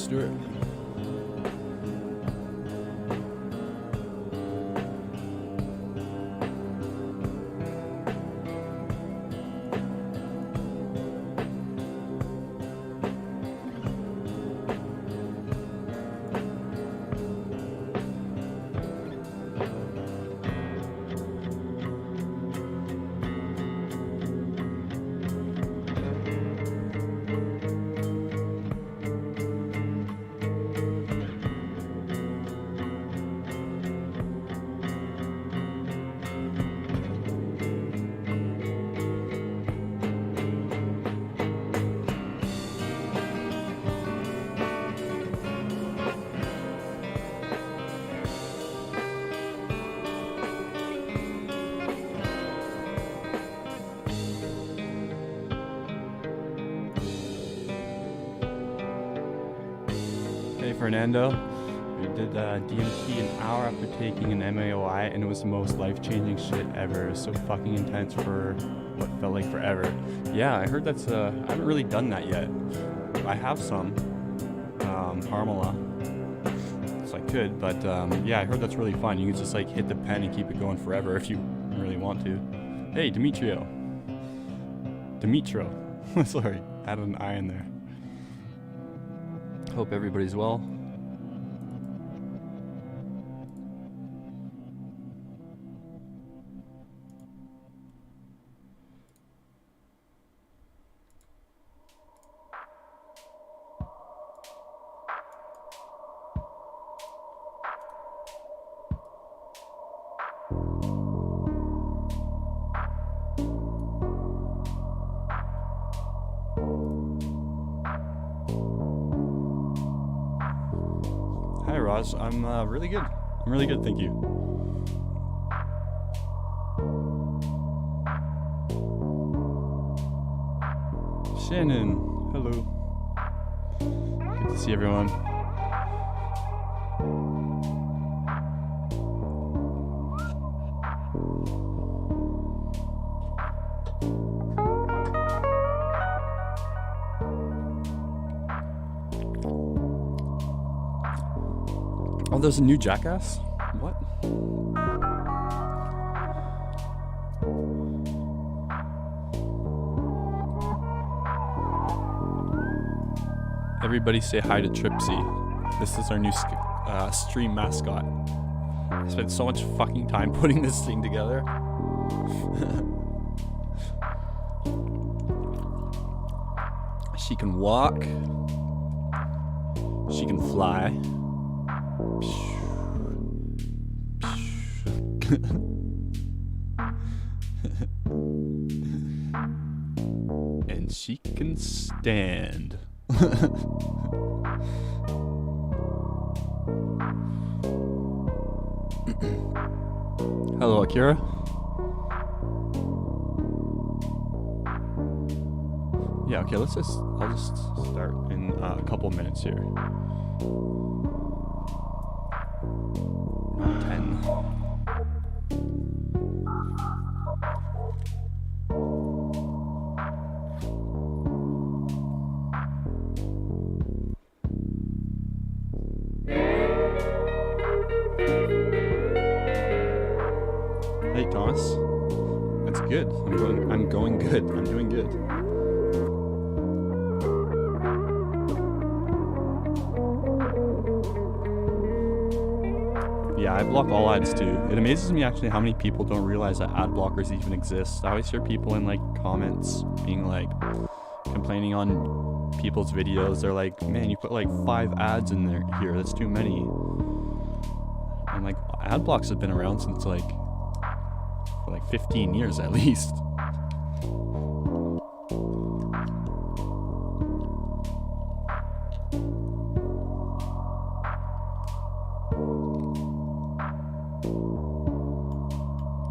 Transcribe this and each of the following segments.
Let's do it. Fernando, we did DMT an hour after taking an MAOI, and it was the most life-changing shit ever. It was so fucking intense for what felt like forever. Yeah, I heard that's, I haven't really done that yet. I have some, Parmala, so I could, but yeah, I heard that's really fun. You can just like hit the pen and keep it going forever if you really want to. Hey, Dimitro, sorry, added an I in there. Hope everybody's well. Hi Ross, I'm really good. I'm really good, thank you. Shannon, hello. Good to see everyone. Oh, there's a new Jackass? What? Everybody say hi to Tripsy. This is our new stream mascot. I spent so much fucking time putting this thing together. She can walk. She can fly. And she can stand. Hello, Akira. Yeah, okay, I'll just start in a couple minutes here. 10. Hey Thomas, that's good. I'm going good. I'm doing good. Yeah, I block all ads too. It amazes me actually how many people don't realize that ad blockers even exist. I always hear people in like comments being like complaining on people's videos. They're like, man, you put like 5 ads in there here. That's too many. I'm like, ad blocks have been around since like for like 15 years at least.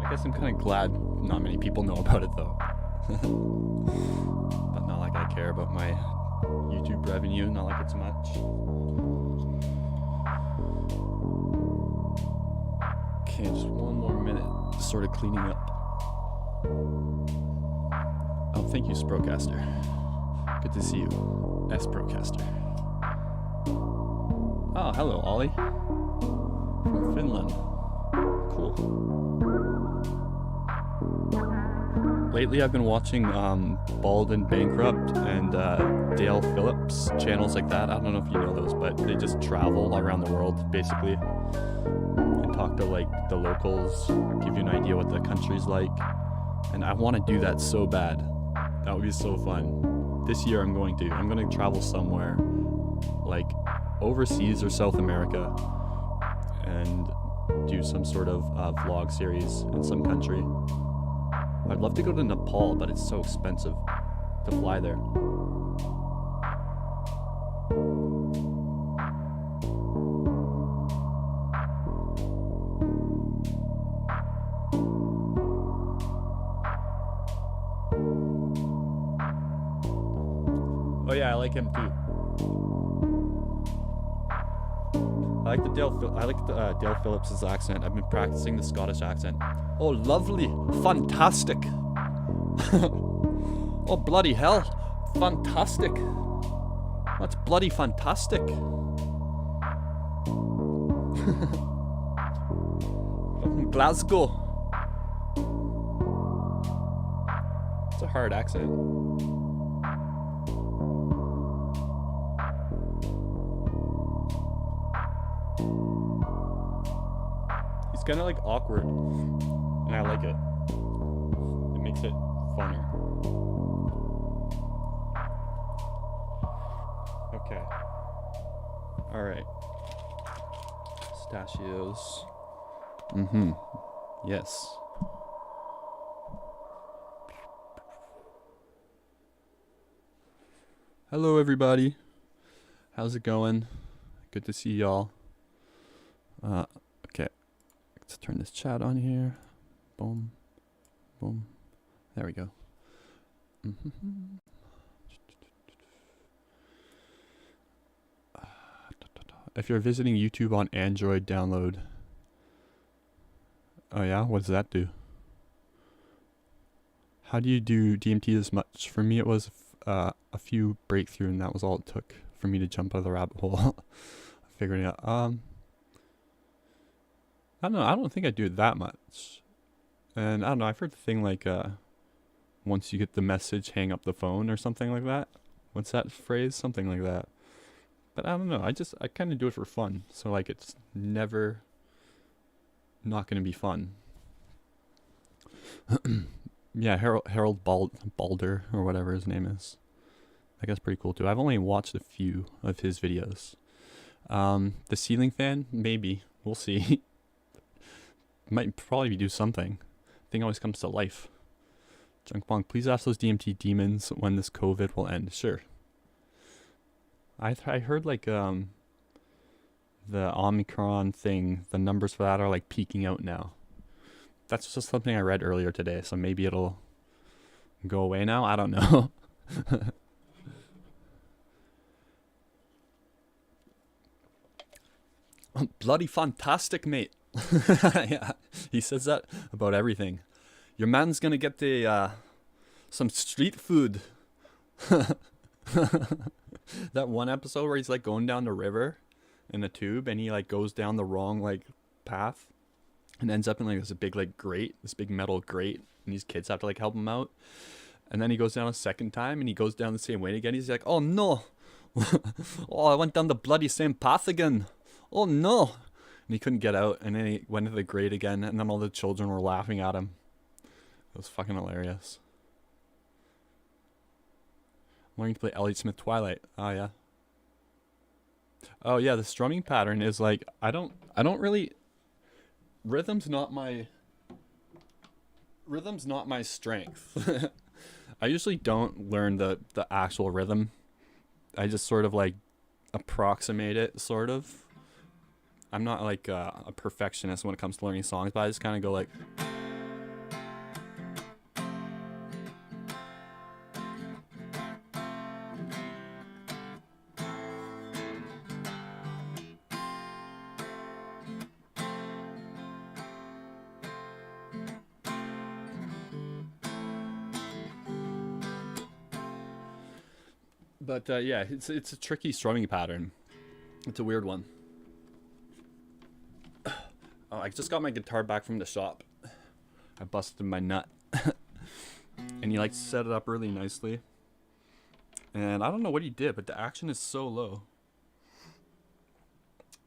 I guess I'm kind of glad not many people know about it though. But not like I care about my YouTube revenue, not like it's much. Okay, just one more minute, sort of cleaning up. Oh, thank you, Sprocaster. Good to see you, S-Procaster. Oh, hello, Ollie. From Finland. Cool. Lately, I've been watching Bald and Bankrupt and Dale Phillips, channels like that. I don't know if you know those, but they just travel around the world, basically, and talk to, like, the locals, give you an idea what the country's like. And I want to do that so bad. That would be so fun. This year, I'm going to travel somewhere, like, overseas or South America, and do some sort of vlog series in some country. I'd love to go to Nepal, but it's so expensive to fly there. Oh yeah, I like him too. I like Dale Phillips' accent. I've been practicing the Scottish accent. Oh, lovely, fantastic. Oh, bloody hell, fantastic. That's bloody fantastic. From Glasgow. It's a hard accent. He's kind of like awkward, and I like it. It makes it funner. Okay. All right. Pistachios. Mm-hmm. Yes. Hello, everybody. How's it going? Good to see y'all. Okay. Let's turn this chat on here. Boom. Boom. There we go. If you're visiting YouTube on Android, download. Oh yeah? What does that do? How do you do DMT this much? For me, it was a few breakthrough, and that was all it took for me to jump out of the rabbit hole. Figuring it out. I don't know. I don't think I do it that much. And I don't know. I've heard the thing like, once you get the message, hang up the phone or something like that. What's that phrase? Something like that. But I don't know. I kind of do it for fun. So like, it's never not going to be fun. Yeah, Harold Balder or whatever his name is. I guess pretty cool too. I've only watched a few of his videos. The ceiling fan, maybe. We'll see. Might probably do something. Thing always comes to life. Junkbong, please ask those DMT demons when this COVID will end. Sure. I heard like the Omicron thing, the numbers for that are like peaking out now. That's just something I read earlier today, so maybe it'll go away now. I don't know. Bloody fantastic, mate. Yeah, he says that about everything. Your man's gonna get the some street food. That one episode where he's like going down the river in a tube, and he like goes down the wrong like path and ends up in like this big like grate, this big metal grate, and these kids have to like help him out. And then he goes down a second time, and he goes down the same way again. He's like, oh no. Oh, I went down the bloody same path again. Oh no. And he couldn't get out, and then he went into the grate again, and then all the children were laughing at him. It was fucking hilarious. I'm learning to play Elliott Smith Twilight. Oh yeah. Oh yeah, the strumming pattern is like, I don't really, rhythm's not my strength. I usually don't learn the actual rhythm. I just sort of like approximate it, sort of. I'm not like a perfectionist when it comes to learning songs, but I just kind of go like. But yeah, it's a tricky strumming pattern. It's a weird one. I just got my guitar back from the shop. I busted my nut. And he like set it up really nicely. And I don't know what he did, but the action is so low.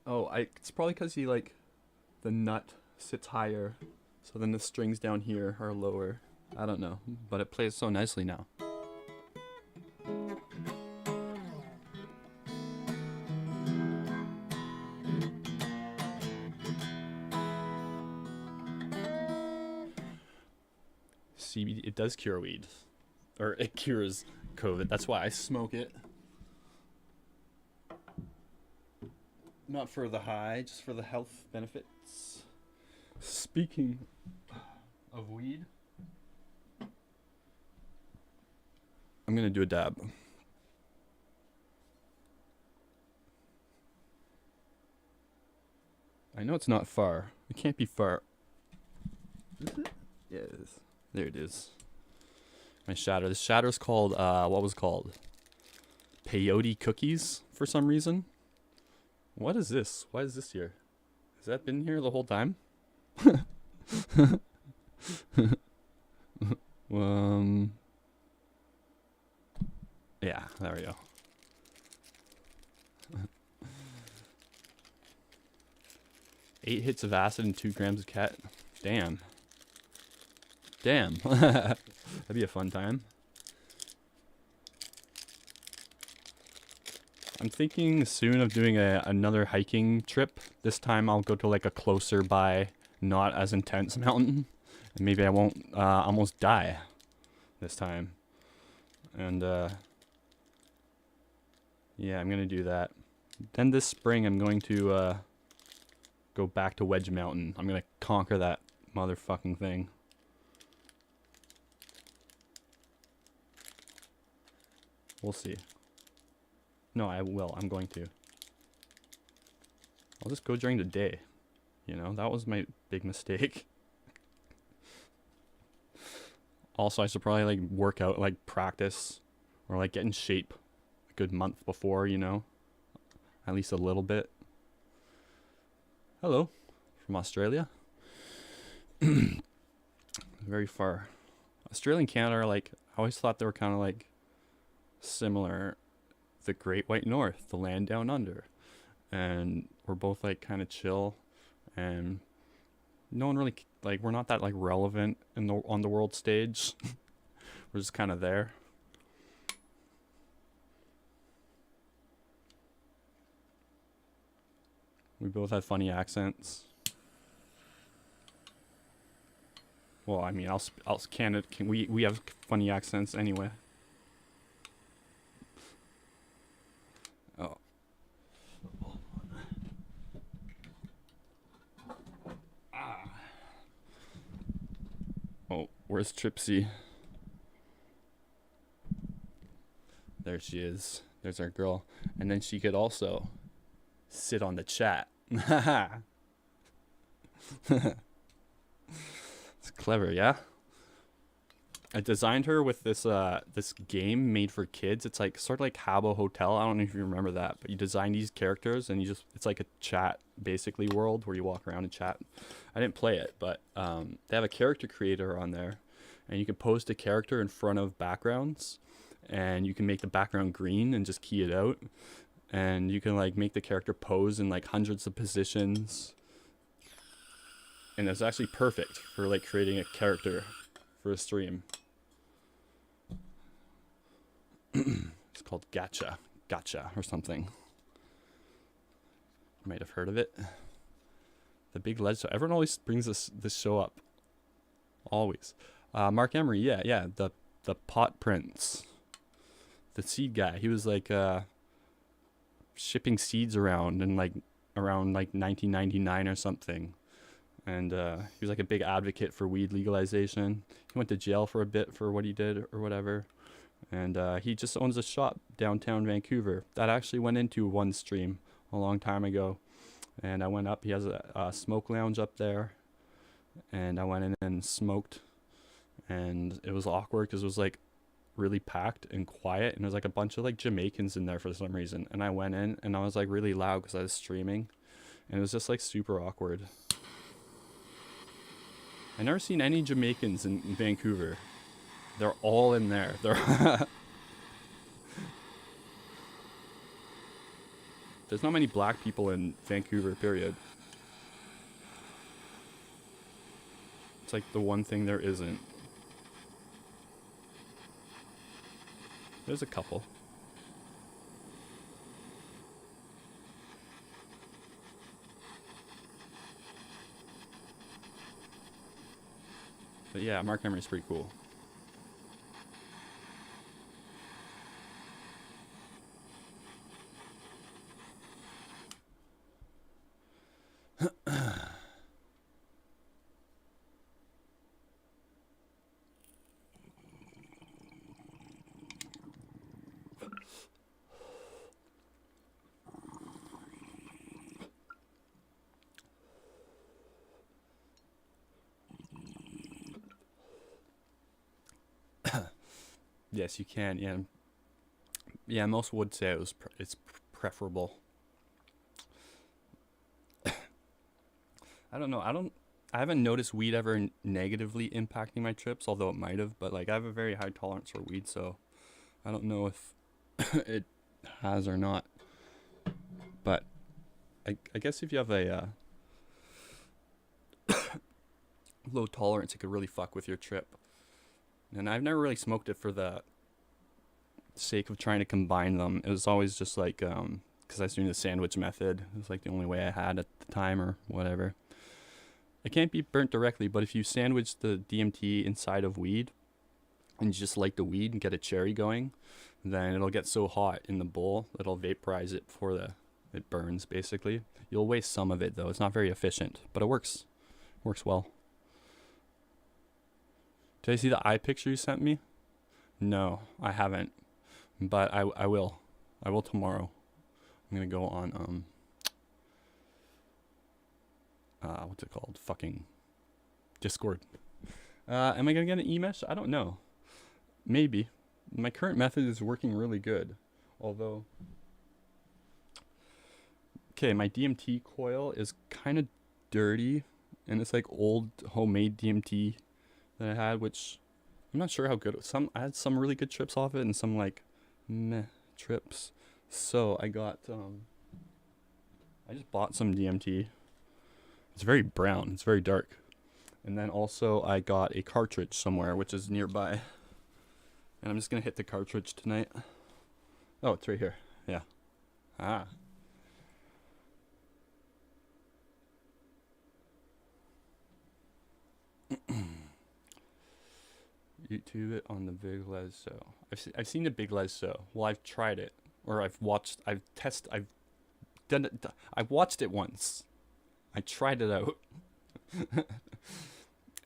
Oh, it's probably because he like, the nut sits higher. So then the strings down here are lower. I don't know, but it plays so nicely now. CBD, it does cure weed. Or it cures COVID. That's why I smoke it. Not for the high, just for the health benefits. Speaking of weed, I'm gonna do a dab. I know it's not far. It can't be far. Is it? Yeah, it is. There it is. My shatter. This shatter's called, what was it called? Peyote cookies for some reason. What is this? Why is this here? Has that been here the whole time? Yeah, there we go. Eight hits of acid and 2 grams of cat. Damn. That'd be a fun time. I'm thinking soon of doing another hiking trip. This time I'll go to like a closer by, not as intense mountain. And maybe I won't almost die this time. And yeah, I'm gonna do that. Then this spring I'm going to go back to Wedge Mountain. I'm gonna conquer that motherfucking thing. We'll see. No, I will. I'm going to. I'll just go during the day. You know, that was my big mistake. Also, I should probably like work out, like practice, or like get in shape a good month before, you know. At least a little bit. Hello, from Australia. Very far. Australia and Canada are like, I always thought they were kind of like similar. The Great White North, the land down under. And we're both like kind of chill, and no one really, like, we're not that like relevant on the world stage. We're just kind of there. We both have funny accents. Well, I mean, we have funny accents anyway. Oh. Oh, where's Tripsy? There she is. There's our girl. And then she could also sit on the chat. It's clever, yeah? I designed her with this this game made for kids. It's like sort of like Habbo Hotel. I don't know if you remember that, but you design these characters and it's like a chat basically world where you walk around and chat. I didn't play it, but they have a character creator on there, and you can post a character in front of backgrounds, and you can make the background green and just key it out, and you can like make the character pose in like hundreds of positions, and it's actually perfect for like creating a character for a stream. It's called Gacha or something. You might have heard of it. The Big Ledge Show. Everyone always brings this show up. Always. Mark Emery, yeah, the pot prince, the seed guy. He was like shipping seeds around in like around like 1999 or something. And he was like a big advocate for weed legalization. He went to jail for a bit for what he did or whatever. And he just owns a shop downtown Vancouver. That actually went into one stream a long time ago. And I went up. He has a smoke lounge up there. And I went in and smoked. And it was awkward because it was like really packed and quiet. And there was like a bunch of like Jamaicans in there for some reason. And I went in and I was like really loud because I was streaming. And it was just like super awkward. I never seen any Jamaicans in Vancouver. They're all in there. They're There's not many black people in Vancouver, period. It's like the one thing there isn't. There's a couple. But yeah, Mark Emery's pretty cool. Yes, you can. Yeah, yeah. Most would say it's preferable. I don't know. I haven't noticed weed ever negatively impacting my trips, although it might have. But like, I have a very high tolerance for weed, so I don't know if it has or not. But I guess if you have a low tolerance, it could really fuck with your trip. And I've never really smoked it for the sake of trying to combine them. It was always just like, because I was doing the sandwich method. It was like the only way I had at the time or whatever. It can't be burnt directly, but if you sandwich the DMT inside of weed and you just light the weed and get a cherry going, then it'll get so hot in the bowl, it'll vaporize it before it burns, basically. You'll waste some of it, though. It's not very efficient, but it works. Works well. Did I see the eye picture you sent me? No, I haven't. But I will. I will tomorrow. I'm going to go on, what's it called? Fucking Discord. Am I going to get an e-mesh? I don't know. Maybe. My current method is working really good. Although, okay, my DMT coil is kind of dirty. And it's like old homemade DMT that I had, which I'm not sure how good it was. I had some really good trips off it and some like meh trips. So I got I just bought some DMT. It's very brown, it's very dark. And then also I got a cartridge somewhere which is nearby. And I'm just gonna hit the cartridge tonight. Oh, it's right here. Yeah. Ah. YouTube it on the Big Leso. I've seen the Big Leso. Well, I've tried it, or I've watched it once. I tried it out,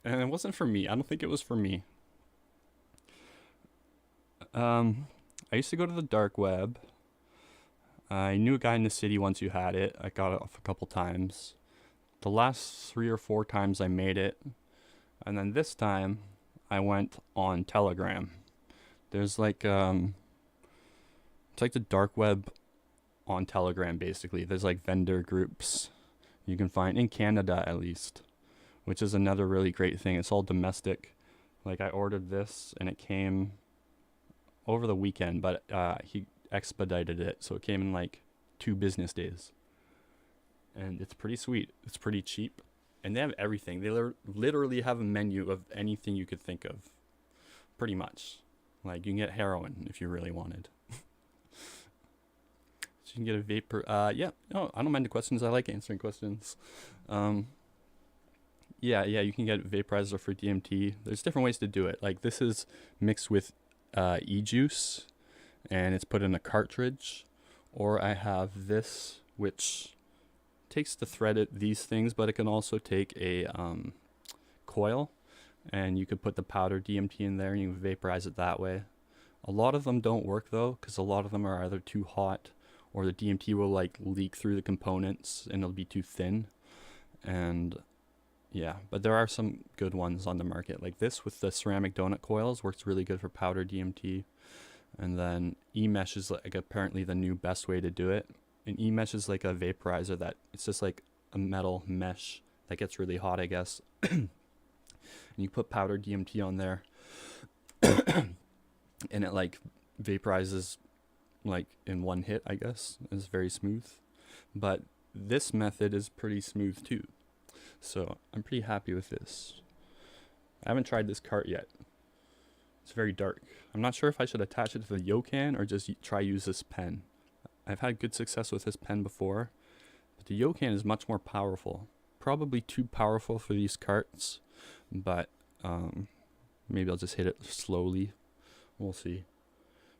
and it wasn't for me. I don't think it was for me. I used to go to the dark web. I knew a guy in the city once who had it. I got it off a couple times. The last 3 or 4 times I made it, and then this time I went on Telegram. There's like it's like the dark web on Telegram, basically. There's like vendor groups you can find in Canada, at least, which is another really great thing. It's all domestic. Like, I ordered this and it came over the weekend, but he expedited it, so it came in like 2 business days. And it's pretty sweet. It's pretty cheap. And they have everything. They literally have a menu of anything you could think of. Pretty much. Like, you can get heroin if you really wanted. So you can get a vapor. Yeah. No, I don't mind the questions. I like answering questions. Yeah, you can get vaporizer for DMT. There's different ways to do it. Like, this is mixed with e-juice, and it's put in a cartridge. Or I have this, which takes these things, but it can also take a coil, and you could put the powder DMT in there and you can vaporize it that way. A lot of them don't work though, because a lot of them are either too hot or the DMT will like leak through the components and it'll be too thin. And yeah, but there are some good ones on the market. Like this with the ceramic donut coils works really good for powder DMT. And then e-mesh is like apparently the new best way to do it. And e-mesh is like a vaporizer that it's just like a metal mesh that gets really hot, I guess. And you put powdered DMT on there, and it like vaporizes like in one hit, I guess. It's very smooth. But this method is pretty smooth too. So I'm pretty happy with this. I haven't tried this cart yet. It's very dark. I'm not sure if I should attach it to the Yokan or just try use this pen. I've had good success with this pen before, but the Yokan is much more powerful. Probably too powerful for these carts, but maybe I'll just hit it slowly. We'll see.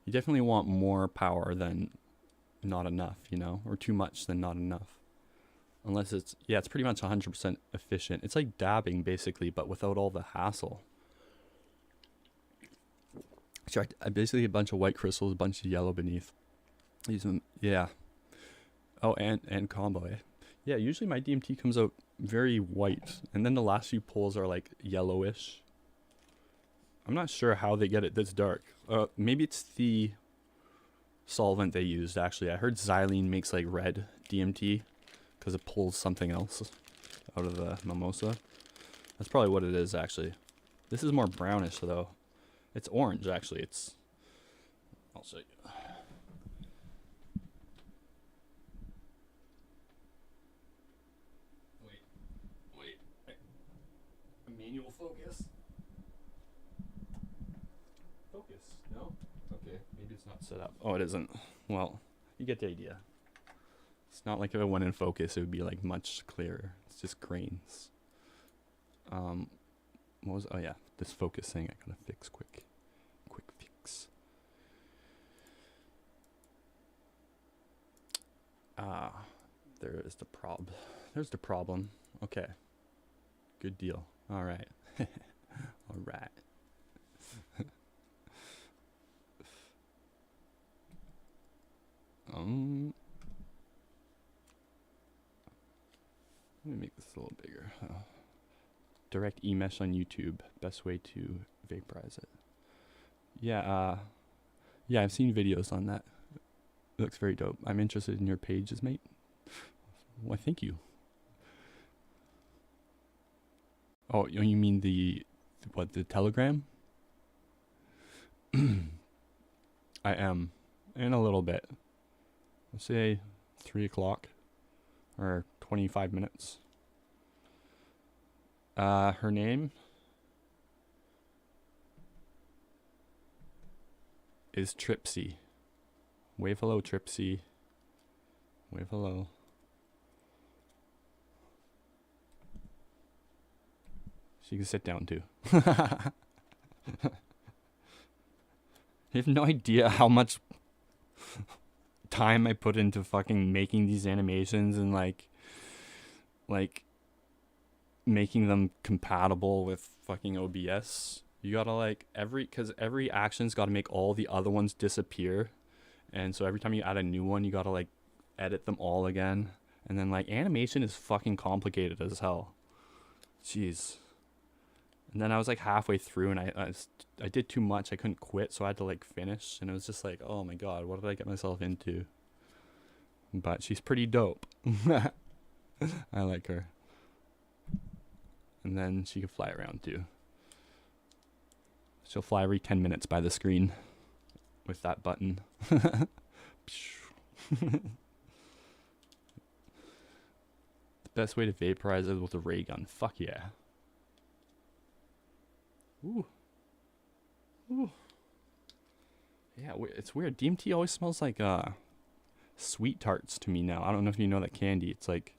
You definitely want more power than not enough, you know, or too much than not enough. Unless it's, yeah, it's pretty much 100% efficient. It's like dabbing basically, but without all the hassle. So I basically a bunch of white crystals, a bunch of yellow beneath. Use them, yeah. Oh, and combo, eh? Yeah, usually my DMT comes out very white, and then the last few pulls are like yellowish. I'm not sure how they get it this dark. Maybe it's the solvent they used, actually. I heard xylene makes like red DMT because it pulls something else out of the mimosa. That's probably what it is, actually. This is more brownish, though. It's orange, actually. I'll show you. Wait. Manual focus. Focus, no? Okay, maybe it's not set up. Oh, it isn't. Well, you get the idea. It's not like if it went in focus, it would be like much clearer. It's just grains. What was, oh yeah, this focus thing I gotta fix quick fix. There's the problem. Okay. Good deal. All right. All right. Let me make this a little bigger. Direct e-mesh on YouTube. Best way to vaporize it. Yeah, yeah, I've seen videos on that. It looks very dope. I'm interested in your pages, mate. Why, thank you. Oh, you mean the Telegram? I am. In a little bit. Let's say 3 o'clock. Or 25 minutes. Her name is Tripsy. Wave hello, Tripsy. Wave hello. She can sit down too. You have no idea how much time I put into fucking making these animations and like making them compatible with fucking OBS. You gotta like cause every action's gotta make all the other ones disappear. And so every time you add a new one, you gotta like edit them all again. And then like animation is fucking complicated as hell. Jeez. And then I was like halfway through and I did too much. I couldn't quit, so I had to like finish. And it was just like, oh my god, what did I get myself into? But she's pretty dope. I like her. And then she can fly around too. She'll fly every 10 minutes by the screen with that button. The best way to vaporize it with a ray gun. Fuck yeah. Ooh. Ooh. Yeah, it's weird. DMT always smells like sweet tarts to me now. I don't know if you know that candy. It's like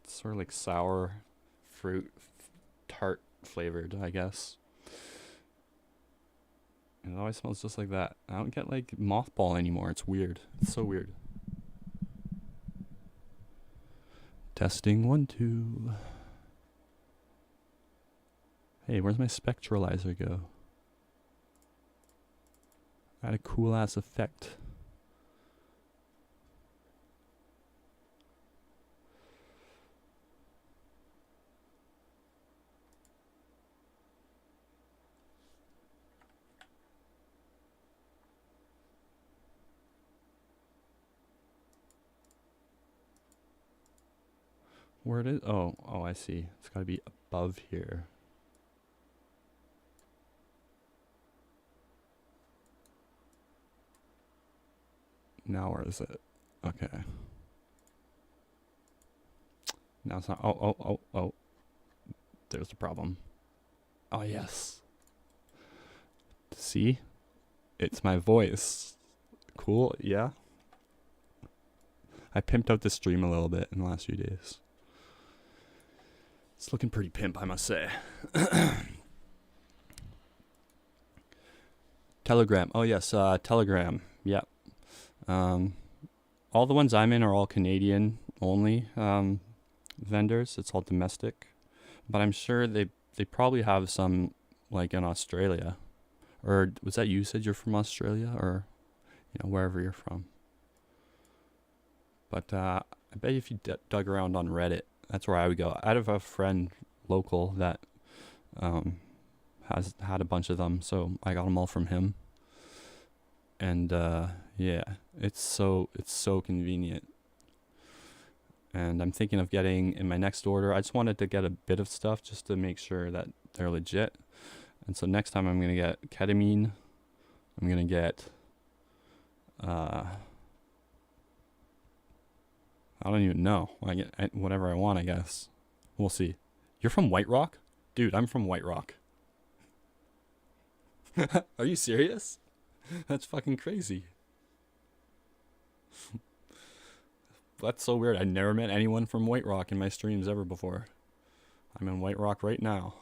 sort of like sour fruit tart flavored, I guess. And it always smells just like that. I don't get like mothball anymore. It's weird. It's so weird. Testing 1 2. Hey, where's my spectralizer go? I had a cool ass effect. Where it is? Oh, I see. It's gotta be above here. Now where is it? Okay. Now it's not. Oh. There's the problem. Oh, yes. See? It's my voice. Cool, yeah. I pimped out the stream a little bit in the last few days. It's looking pretty pimp, I must say. Telegram. Oh, yes, Telegram. Yep. All the ones I'm in are all Canadian only vendors. It's all domestic. But I'm sure they probably have some, like, in Australia. Or was that you said you're from Australia? Or, wherever you're from. But I bet if you dug around on Reddit, that's where I would go. I have a friend local that has had a bunch of them, so I got them all from him. And yeah, it's so convenient. And I'm thinking of getting in my next order. I just wanted to get a bit of stuff just to make sure that they're legit. And so next time I'm going to get ketamine. I'm going to get I don't even know. I get whatever I want, I guess. We'll see. You're from White Rock? Dude, I'm from White Rock. Are you serious? That's fucking crazy. That's so weird. I never met anyone from White Rock in my streams ever before. I'm in White Rock right now.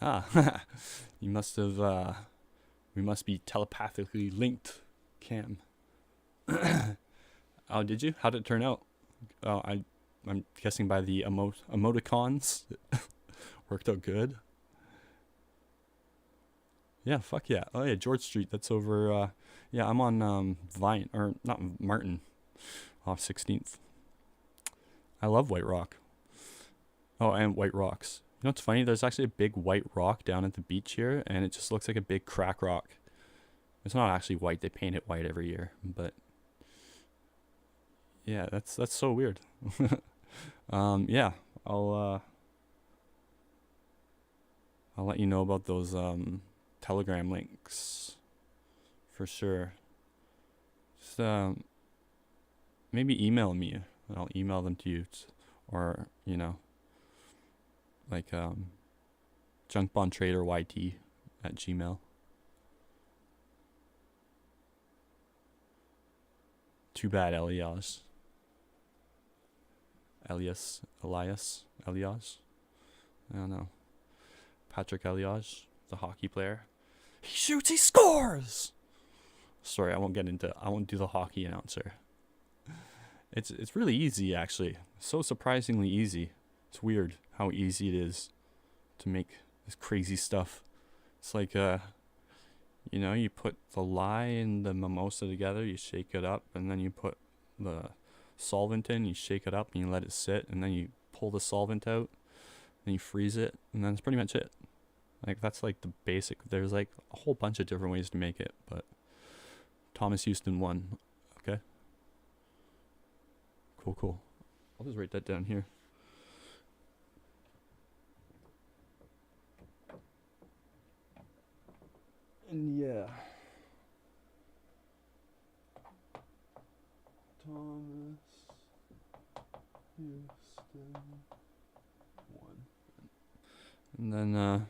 Ah, you must have, we must be telepathically linked, Cam. Oh, did you? How did it turn out? Oh, I'm guessing by the emoticons. Worked out good. Yeah, fuck yeah. Oh yeah, George Street. That's over. Yeah, I'm on Vine or not Martin, off 16th. I love White Rock. Oh, and White Rocks. You know what's funny? There's actually a big white rock down at the beach here, and it just looks like a big crack rock. It's not actually white. They paint it white every year, but yeah, that's so weird. Yeah, I'll let you know about those Telegram links for sure. Just maybe email me and I'll email them to you, or like junkbondtraderyt@gmail. Too bad, Elias. I don't know. Patrick Elias, the hockey player. He shoots, he scores! Sorry, I won't do the hockey announcer. It's really easy, actually. So surprisingly easy. It's weird how easy it is to make this crazy stuff. It's like, you put the lye and the mimosa together, you shake it up, and then you put the solvent in, you shake it up, and you let it sit, and then you pull the solvent out, and you freeze it, and then that's pretty much it. Like, that's like the basic. There's like a whole bunch of different ways to make it, but Thomas Houston won. Okay. Cool. I'll just write that down here. And yeah. Thomas Houston won. And then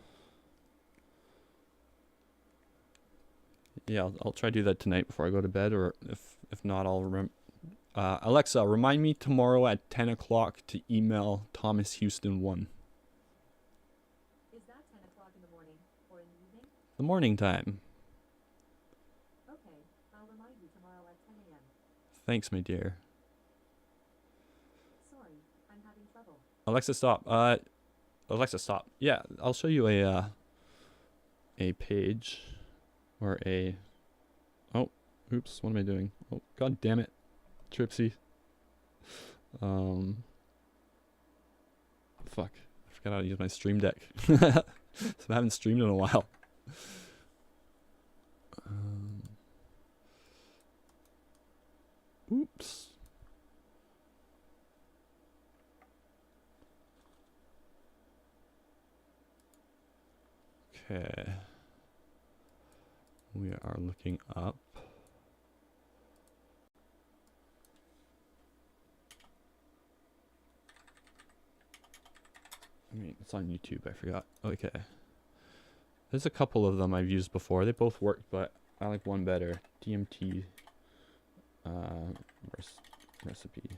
yeah, I'll try to do that tonight before I go to bed, or if not, I'll Alexa, remind me tomorrow at 10 o'clock to email Thomas Houston 1. Is that 10 o'clock in the morning or in the evening? The morning time. Okay, I'll remind you tomorrow at 10 a.m. Thanks, my dear. Sorry, I'm having trouble. Alexa, stop. Alexa, stop. Yeah, I'll show you a page or a. Oh, oops. What am I doing? Oh, god damn it, Tripsy. Fuck. I forgot how to use my stream deck. So I haven't streamed in a while. Okay. We are looking up. I mean, it's on YouTube, I forgot. Okay. There's a couple of them I've used before. They both work, but I like one better. DMT recipe.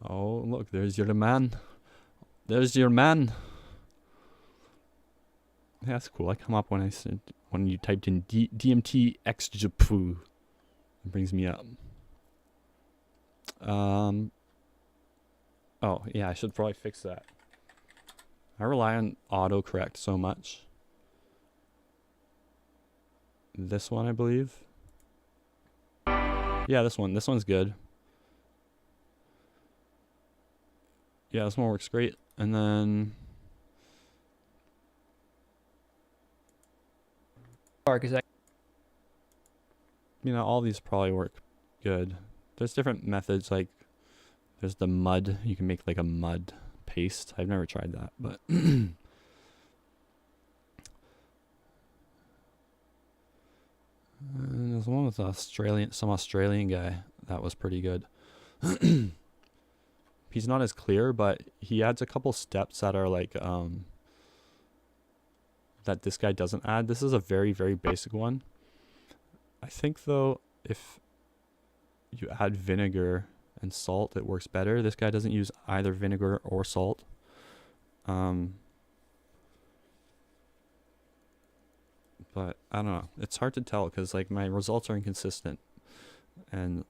Oh, look, there's your man. There's your man. Yeah, that's cool. I come up when I said when you typed in DMT exjapu. It brings me up. Oh, yeah, I should probably fix that. I rely on autocorrect so much. This one, I believe. Yeah, this one. This one's good. Yeah, this one works great. And then... You know, all these probably work good. There's different methods, like... There's the mud. You can make like a mud paste. I've never tried that, but... And there's one with some Australian guy that was pretty good. He's not as clear, but he adds a couple steps that are like that this guy doesn't add. This is a very, very basic one. I think though, if you add vinegar and salt, it works better. This guy doesn't use either vinegar or salt. But I don't know. It's hard to tell because like my results are inconsistent, and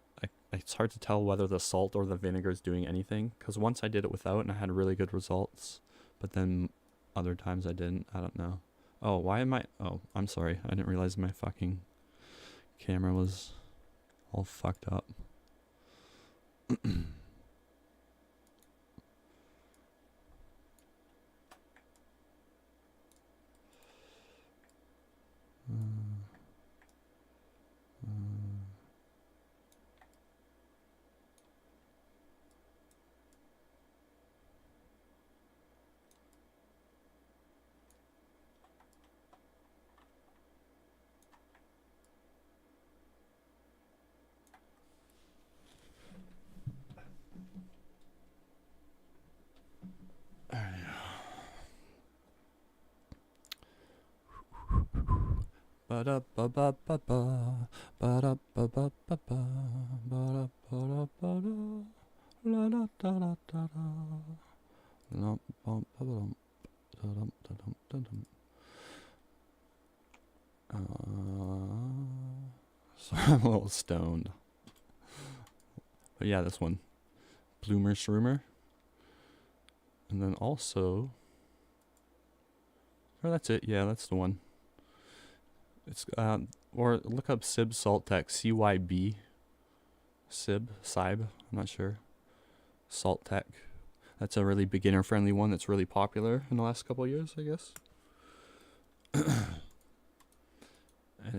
it's hard to tell whether the salt or the vinegar is doing anything. Because once I did it without and I had really good results, but then other times I didn't. I don't know. Oh, why am I? Oh, I'm sorry. I didn't realize my fucking camera was all fucked up. So I'm a little stoned. But yeah, this one. Bloomer Shroomer. And then also... Oh, that's it. Yeah, that's the one. It's or look up Sib Salt Tech. CYB. Sib. I'm not sure. Salt Tech. That's a really beginner friendly one that's really popular in the last couple of years, I guess. And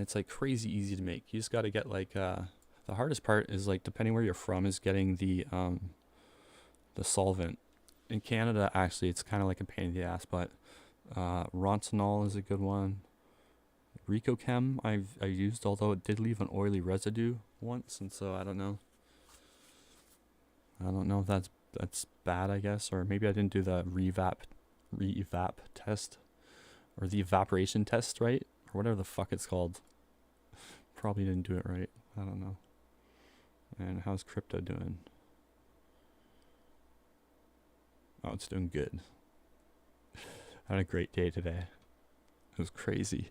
it's like crazy easy to make. You just got to get like the hardest part is like depending where you're from is getting the solvent. In Canada actually it's kind of like a pain in the ass, but Roncinol is a good one. Ricochem I used, although it did leave an oily residue once, and so I don't know if that's bad, I guess, or maybe I didn't do the re-evap test or the evaporation test right, or whatever the fuck it's called. Probably didn't do it right. I don't know. And how's crypto doing? Oh, it's doing good. I had a great day today. It was crazy.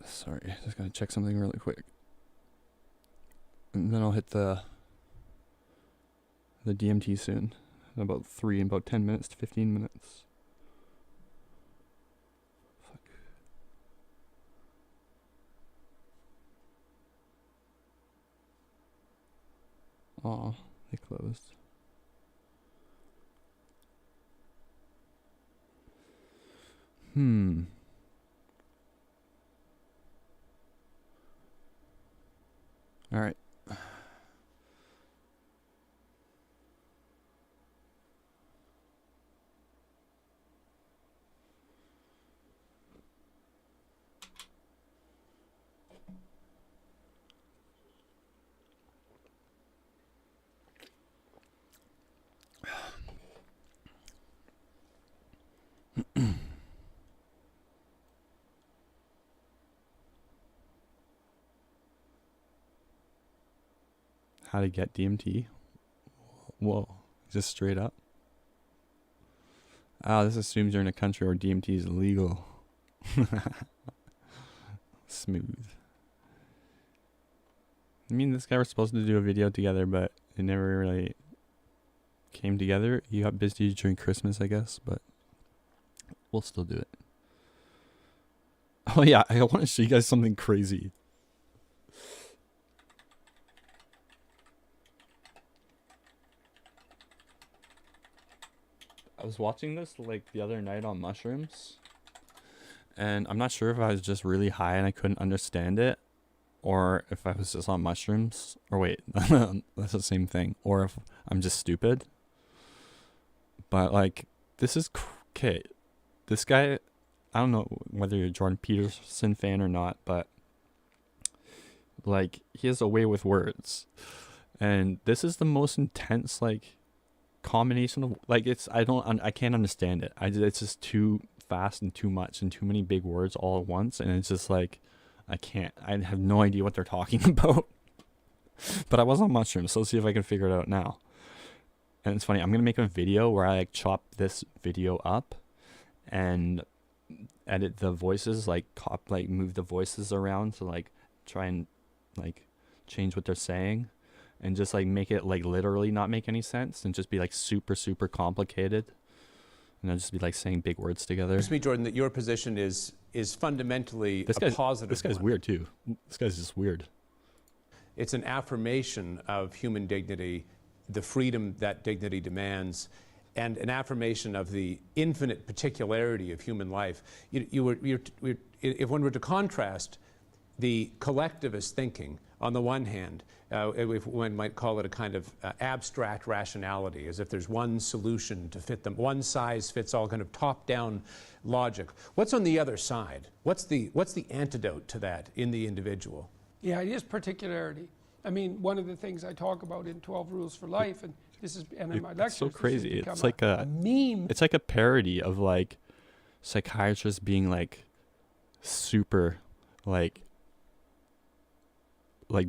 Sorry, just gotta check something really quick. And then I'll hit the DMT soon. In about 10 minutes to 15 minutes. Fuck. Oh, they closed. All right. How to get DMT? Whoa, just straight up. Oh, this assumes you're in a country where DMT is illegal. Smooth. I mean, this guy was supposed to do a video together, but it never really came together. He got busy during Christmas, I guess, but we'll still do it. Oh yeah, I want to show you guys something crazy. I was watching this like the other night on mushrooms, and I'm not sure if I was just really high and I couldn't understand it, or if I was just on mushrooms, or wait, that's the same thing, or if I'm just stupid. But like, this is okay. This guy, I don't know whether you're a Jordan Peterson fan or not, but like, he has a way with words, and this is the most intense like combination of like, I can't understand it. It's just too fast and too much and too many big words all at once, and it's just like I have no idea what they're talking about. But I was on mushrooms, so let's see if I can figure it out now. And it's funny, I'm gonna make a video where I like chop this video up and edit the voices, like move the voices around to like try and like change what they're saying, and just like make it like literally not make any sense and just be like super complicated, and I'll just be like saying big words together. It seems to me, Jordan, that your position is fundamentally a positive This guy's one. weird too. This guy's just weird. It's an affirmation of human dignity, the freedom that dignity demands, and an affirmation of the infinite particularity of human life. If one were to contrast the collectivist thinking on the one hand, if one might call it a kind of abstract rationality, as if there's one solution to fit them, one size fits all, kind of top-down logic. What's on the other side? What's the antidote to that in the individual? Yeah, it is particularity. I mean, one of the things I talk about in 12 Rules for Life, and in my lectures, It's so crazy. It's like a meme. It's like a parody of like psychiatrists being like super like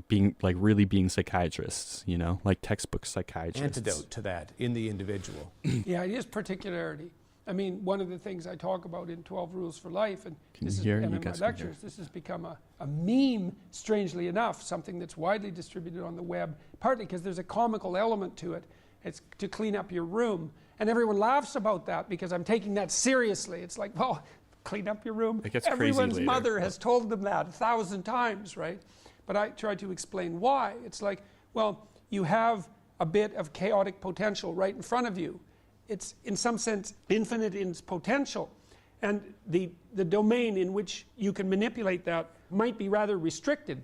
being like really being psychiatrists, you know, like textbook psychiatrists. Antidote to that in the individual. Yeah, it is particularity. I mean, one of the things I talk about in 12 Rules for Life, and in my lectures, this has become a meme, strangely enough, something that's widely distributed on the web, partly because there's a comical element to it. It's to clean up your room. And everyone laughs about that because I'm taking that seriously. It's like, well, clean up your room. It gets crazy Everyone's later. mother has told them that 1,000 times, right? But I try to explain why. It's like, well, you have a bit of chaotic potential right in front of you. It's, in some sense, infinite in its potential. And the domain in which you can manipulate that might be rather restricted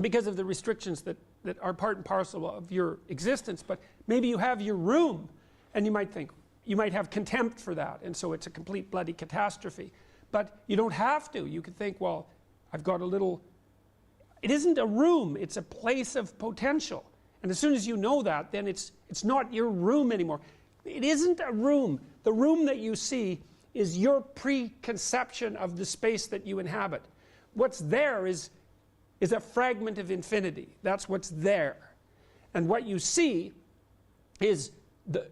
because of the restrictions that are part and parcel of your existence. But maybe you have your room, and you might have contempt for that, and so it's a complete bloody catastrophe. But you don't have to. You could think, well, I've got a little... It isn't a room, it's a place of potential. And as soon as you know that, then it's not your room anymore. It isn't a room. The room that you see is your preconception of the space that you inhabit. What's there is a fragment of infinity. That's what's there. And what you see is the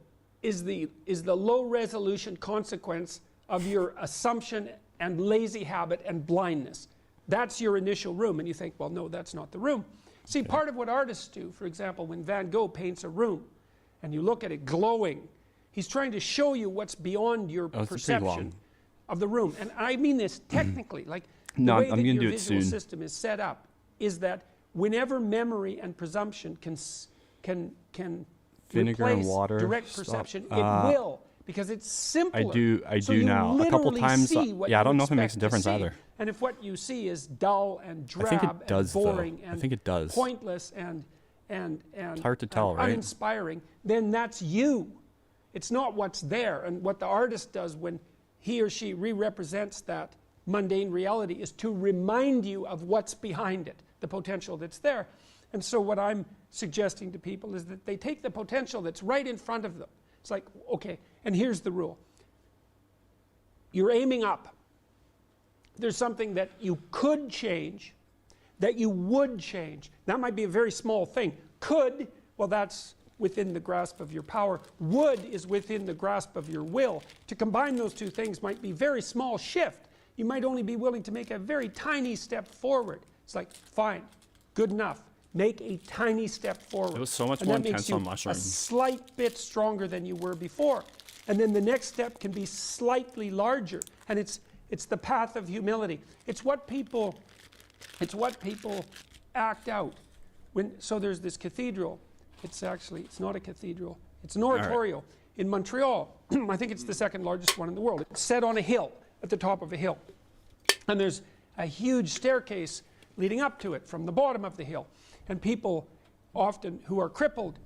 low resolution consequence of your assumption and lazy habit and blindness. That's your initial room, and you think, well, no, that's not the room. See, part of what artists do, for example, when Van Gogh paints a room, and you look at it glowing, he's trying to show you what's beyond your perception of the room. And I mean this technically, like the way that your visual system is set up is that whenever memory and presumption can Vinegar and replace water direct stuff. perception. It will, because it's simpler. I So do you now. A couple literally times. see what Yeah, I you don't know if it makes a expect to difference see. either. And if what you see is dull and drab I think it does, and though. boring I and think it does. pointless and It's hard to tell, right? uninspiring, then that's you. It's not what's there. And what the artist does when he or she re-represents that mundane reality is to remind you of what's behind it, the potential that's there. And so what I'm suggesting to people is that they take the potential that's right in front of them. It's like, okay, and here's the rule. You're aiming up. There's something that you could change, that you would change. That might be a very small thing. Could, well, that's within the grasp of your power. Would is within the grasp of your will. To combine those two things might be a very small shift. You might only be willing to make a very tiny step forward. It's like, fine, good enough. Make a tiny step forward. It was so much And more that makes intense you on mushrooms. a slight bit stronger than you were before. And then the next step can be slightly larger. And it's the path of humility. It's what people act out. So there's this cathedral. It's not a cathedral. It's an oratorio in Montreal. I think it's the second largest one in the world. It's set on a hill, at the top of a hill. And there's a huge staircase leading up to it from the bottom of the hill. And people often who are crippled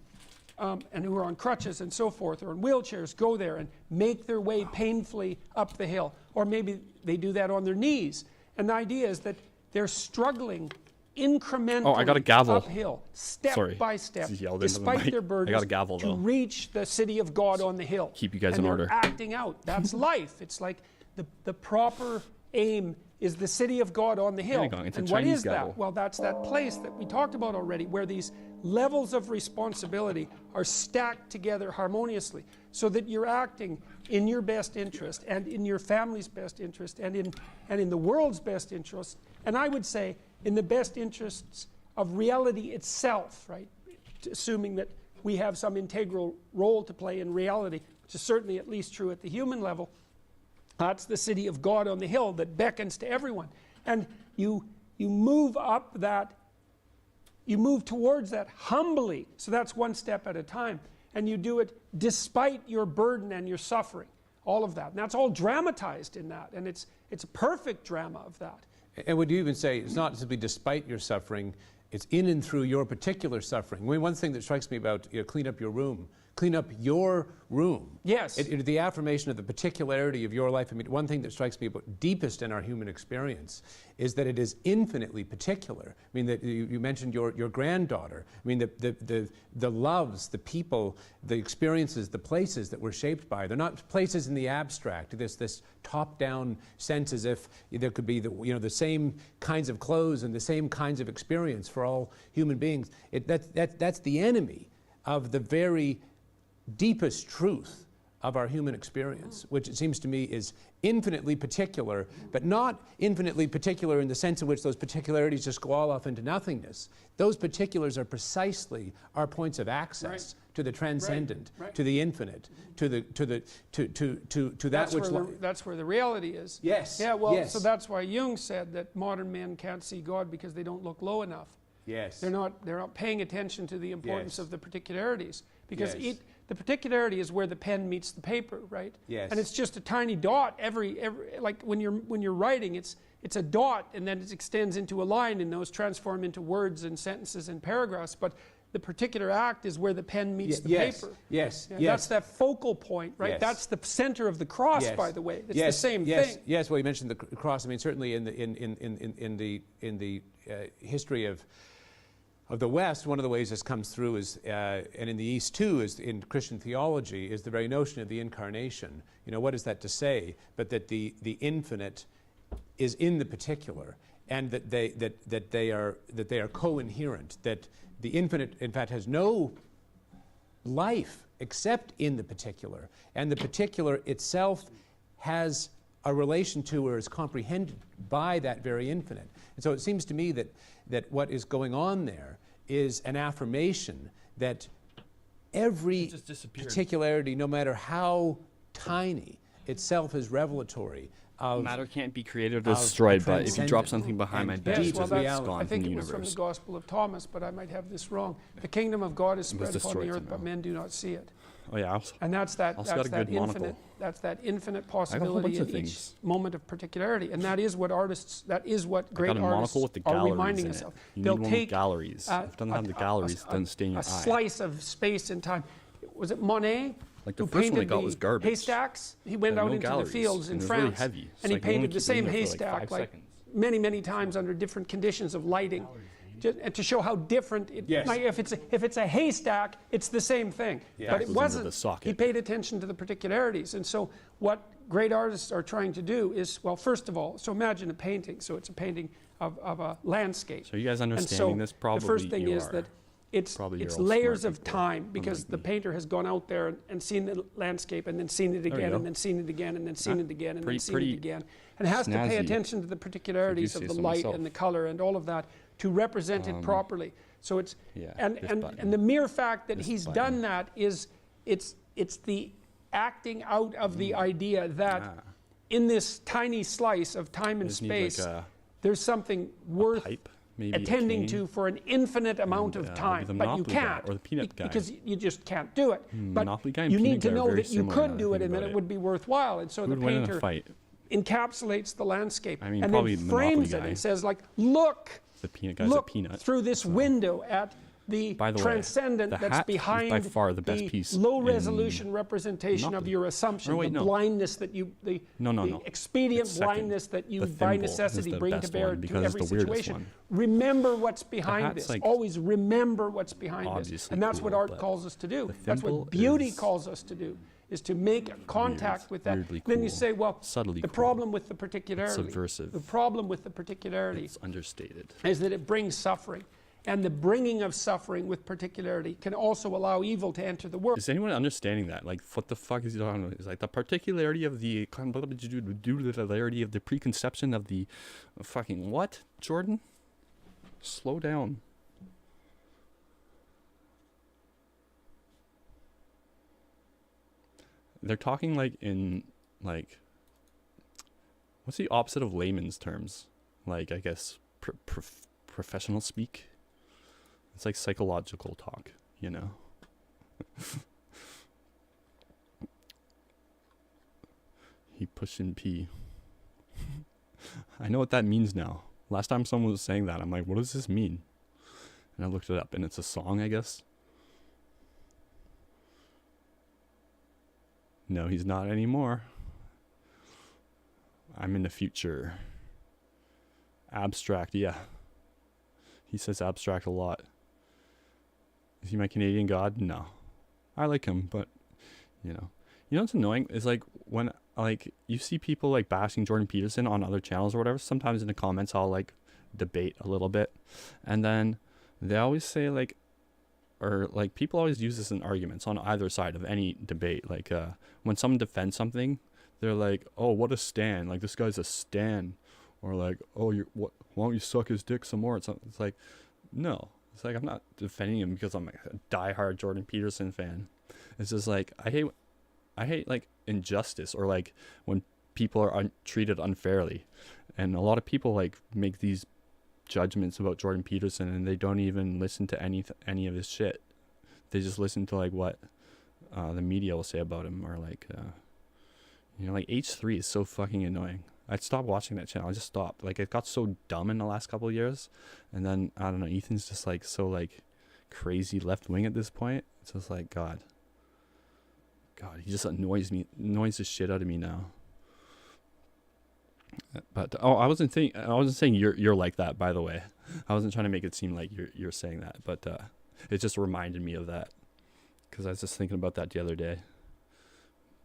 and who are on crutches and so forth, or in wheelchairs, go there and make their way painfully up the hill. Or maybe they do that on their knees. And the idea is that they're struggling incrementally I got a gavel. uphill, step by step, Just yelled into the despite mic. their I burdens, got a gavel, to though. reach the city of God on the hill. Keep you guys and in they're order. acting out. That's life. It's like the proper aim is the city of God on the hill. It's a And what Chinese is gavel. that? Well, that's that place that we talked about already, where these levels of responsibility are stacked together harmoniously, so that you're acting in your best interest, and in your family's best interest, and in the world's best interest, and I would say in the best interests of reality itself, right? Assuming that we have some integral role to play in reality, which is certainly at least true at the human level. That's the city of God on the hill that beckons to everyone. And you move up that, you move towards that humbly. So that's one step at a time. And you do it despite your burden and your suffering. All of that. And that's all dramatized in that. And it's a perfect drama of that. And would you even say it's not simply despite your suffering, it's in and through your particular suffering? I mean, one thing that strikes me about clean up your room. Clean up your room. Yes. The affirmation of the particularity of your life. I mean, one thing that strikes me about deepest in our human experience is that it is infinitely particular. I mean, that you mentioned your granddaughter. I mean, the loves, the people, the experiences, the places that we're shaped by. They're not places in the abstract. This top-down sense as if there could be the same kinds of clothes and the same kinds of experience for all human beings. That's the enemy of the very deepest truth of our human experience, which it seems to me is infinitely particular, but not infinitely particular in the sense in which those particularities just go all off into nothingness. Those particulars are precisely our points of access to the transcendent, to the infinite, to that which that's where the reality is. Yes. Yeah. Well, yes. so that's why Jung said that modern men can't see God because they don't look low enough. Yes. They're not paying attention to the importance Yes. of the particularities, because Yes. the particularity is where the pen meets the paper, right? Yes. And it's just a tiny dot every like when you're writing, it's a dot, and then it extends into a line, and those transform into words and sentences and paragraphs. But the particular act is where the pen meets the paper. Yes. Yeah, Yes. That's that focal point, right? Yes. That's the center of the cross, Yes. by the way. It's Yes. the same yes. thing. Yes. Well, you mentioned the cross. I mean, certainly in the history of the West, one of the ways this comes through is, and in the East too, is in Christian theology, is the very notion of the incarnation. You know, what is that to say? But that the infinite is in the particular, and that they are co-inherent. That the infinite, in fact, has no life except in the particular, and the particular itself has a relation to or is comprehended by that very infinite. And so it seems to me that what is going on there is an affirmation that every particularity, no matter how tiny, itself is revelatory of Matter can't be created or of destroyed, but if you drop transcendent something behind my and bed, deep it's well, just reality. that's, gone I think from the it was from the universe. Gospel of Thomas, but I might have this wrong. The kingdom of God is spread upon destroyed the earth, somehow. but men do not see it. Oh yeah, also, And that's that, Also got a good monocle. that's that infinite whole possibility bunch in of each things. moment of particularity. And that is what that is what I great got a artists monocle with the are galleries reminding in us it. of. You They'll need one take with galleries. If it doesn't have the galleries, it doesn't stay in your a eye. slice of space and time. Was it Monet? Like the who first one I painted got the was garbage. haystacks? He went There are out no into galleries, the fields in and it was really France, heavy. It's and he like you only painted the keep it same in there for like haystack 5 like seconds. many, many times under different conditions of lighting. And to show how different it. Yes. Like if it's a haystack, it's the same thing. Yeah. But That it goes into wasn't. the socket. He paid attention to the particularities, and so what great artists are trying to do is, well, first of all, so imagine a painting. So it's a painting of a landscape. So you guys And understanding so this? Probably the first thing you is are. that it's Probably you're it's all layers smart of people, time because unlike the me. painter has gone out there and seen the landscape and then seen it you again go. and then seen it again and then seen it again and then seen pretty it again, and has to pay snazzy, attention to the particularities if of I the do say so light myself. and the color and all of that to represent it properly. So it's yeah, and this and, button. and the mere fact that This he's button. done that is it's the acting out of the idea that Ah. in this tiny slice of time and Just need like space a there's something worth pipe, maybe a attending cane. to for an infinite amount And, of maybe time, the but you Monopoly guy can't or the peanut guy. because you just can't do it. But Monopoly guy and you peanut need to guy are know very that you similar now could that I do it think and that about it would be worthwhile. And so Who the would win in a painter fight? encapsulates the landscape I mean, and probably then Monopoly frames it guy. and says, like, look, The peanut guy's look a peanut. through this window at the By the way, transcendent the that's hat is behind by far the best piece low in resolution representation of Monopoly. your assumption, Or wait, the no. blindness that you, the No. expedient It's second. blindness that you The by thimble is necessity the bring to best bear one to because it's every the weirdest situation. one. Remember what's behind hat's this. like Always remember what's behind this. obviously And that's cool, what art but calls us to do. the That's thimble what beauty is calls us to do, is to make contact with that. weirdly Then you cool, say, well, subtly the cool. problem with the particularity, subversive. the problem with the particularity It's understated. is that it brings suffering. And the bringing of suffering with particularity can also allow evil to enter the world. Is anyone understanding that? Like, what the fuck is he talking about? It's like the particularity of the particularity of the preconception of the fucking what, Jordan? Slow down. They're talking like in like what's the opposite of layman's terms? Like, I guess professional speak. It's like psychological talk, you know. He pushing P. I know what that means now. Last time someone was saying that, I'm like, what does this mean? And I looked it up, and it's a song, I guess. No, he's not anymore. I'm in the future. Abstract, yeah. He says abstract a lot. Is he my Canadian god? No. I like him, but, you know. You know what's annoying? Is like when, like, you see people, like, bashing Jordan Peterson on other channels or whatever. Sometimes in the comments I'll, like, debate a little bit. And then they always say, like, or, like, people always use this in arguments on either side of any debate. Like, when someone defends something, they're like, oh, what a stan. Like, this guy's a stan. Or, like, oh, why don't you suck his dick some more? It's like, no. It's like, I'm not defending him because I'm a diehard Jordan Peterson fan. It's just like, I hate like injustice, or like when people are treated unfairly. And a lot of people like make these judgments about Jordan Peterson and they don't even listen to any of his shit. They just listen to like what the media will say about him, or like you know, like H3 is so fucking annoying. I stopped watching that channel. I just stopped. Like, it got so dumb in the last couple of years. And then, I don't know, Ethan's just like so like crazy left wing at this point. It's just like, God, he just annoys the shit out of me now. But I wasn't saying you're like that, by the way. I wasn't trying to make it seem like you're saying that, but it just reminded me of that because I was just thinking about that the other day.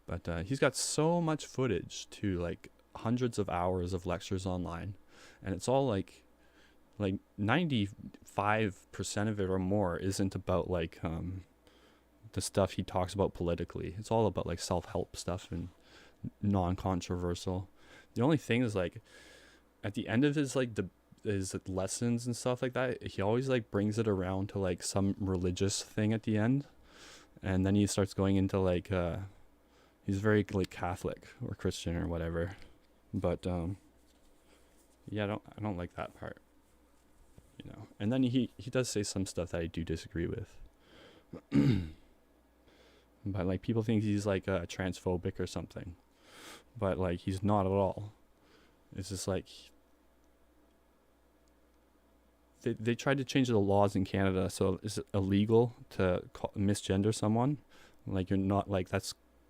But he's got so much footage too, like hundreds of hours of lectures online, and it's all like 95% of it or more isn't about like the stuff he talks about politically. It's all about like self-help stuff and non-controversial. The only thing is, like, at the end of his like his lessons and stuff like that, he always like brings it around to like some religious thing at the end, and then he starts going into like He's very like Catholic or Christian or whatever. But yeah, I don't like that part. You know. And then he does say some stuff that I do disagree with. But like people think he's like transphobic or something. But like he's not at all. It's just like they tried to change the laws in Canada so it's illegal to misgender someone. Like you're not like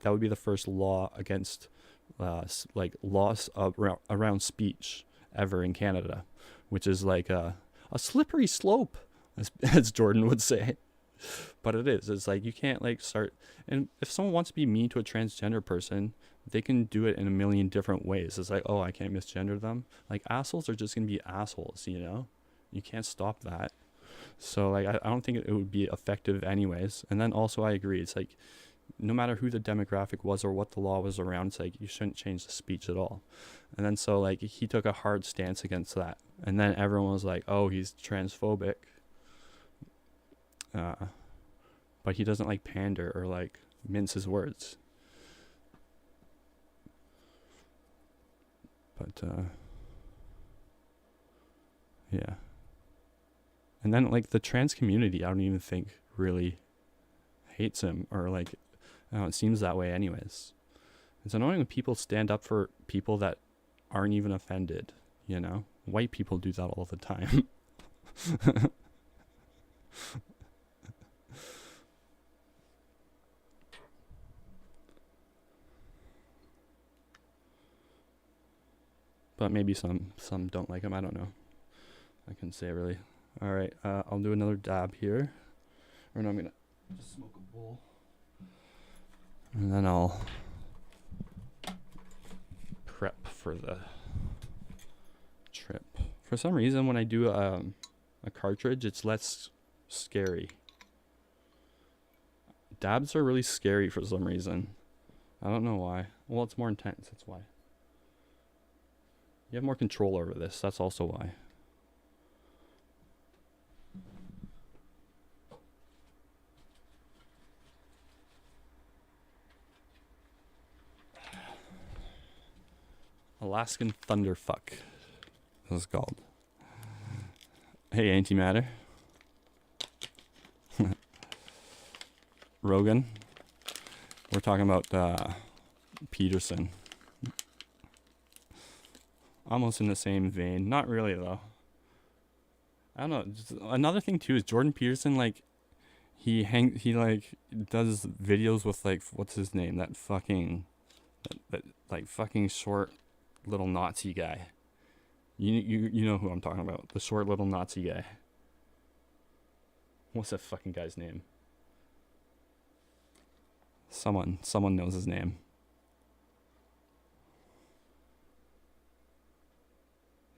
that would be the first law against like laws around speech ever in Canada, which is like a slippery slope, as Jordan would say. But it is. It's like you can't like start. And if someone wants to be mean to a transgender person, they can do it in a million different ways. It's like, oh, I can't misgender them. Like assholes are just gonna be assholes, you know. You can't stop that. So like I don't think it would be effective anyways. And then also I agree. It's like no matter who the demographic was or what the law was around, it's like you shouldn't change the speech at all. And then so like he took a hard stance against that. And then everyone was like, oh, he's transphobic. But he doesn't like pander or like mince his words. But yeah. And then like the trans community, I don't even think really hates him or like, I don't know, it seems that way anyways. It's annoying when people stand up for people that aren't even offended, you know? White people do that all the time. But maybe some don't like him. I don't know. I couldn't say really. All right, I'll do another dab here. Or no, I'm gonna just smoke a bowl. And then I'll prep for the trip. For some reason, when I do a cartridge, it's less scary. Dabs are really scary for some reason. I don't know why. Well, it's more intense, that's why. You have more control over this, that's also why. Alaskan Thunderfuck. This is called. Hey, Antimatter. Rogan. We're talking about Peterson. Almost in the same vein. Not really, though. I don't know. Just another thing, too, is Jordan Peterson, like, he like, does videos with, like, what's his name? That fucking short little Nazi guy. You know who I'm talking about. The short little Nazi guy. What's that fucking guy's name? Someone knows his name.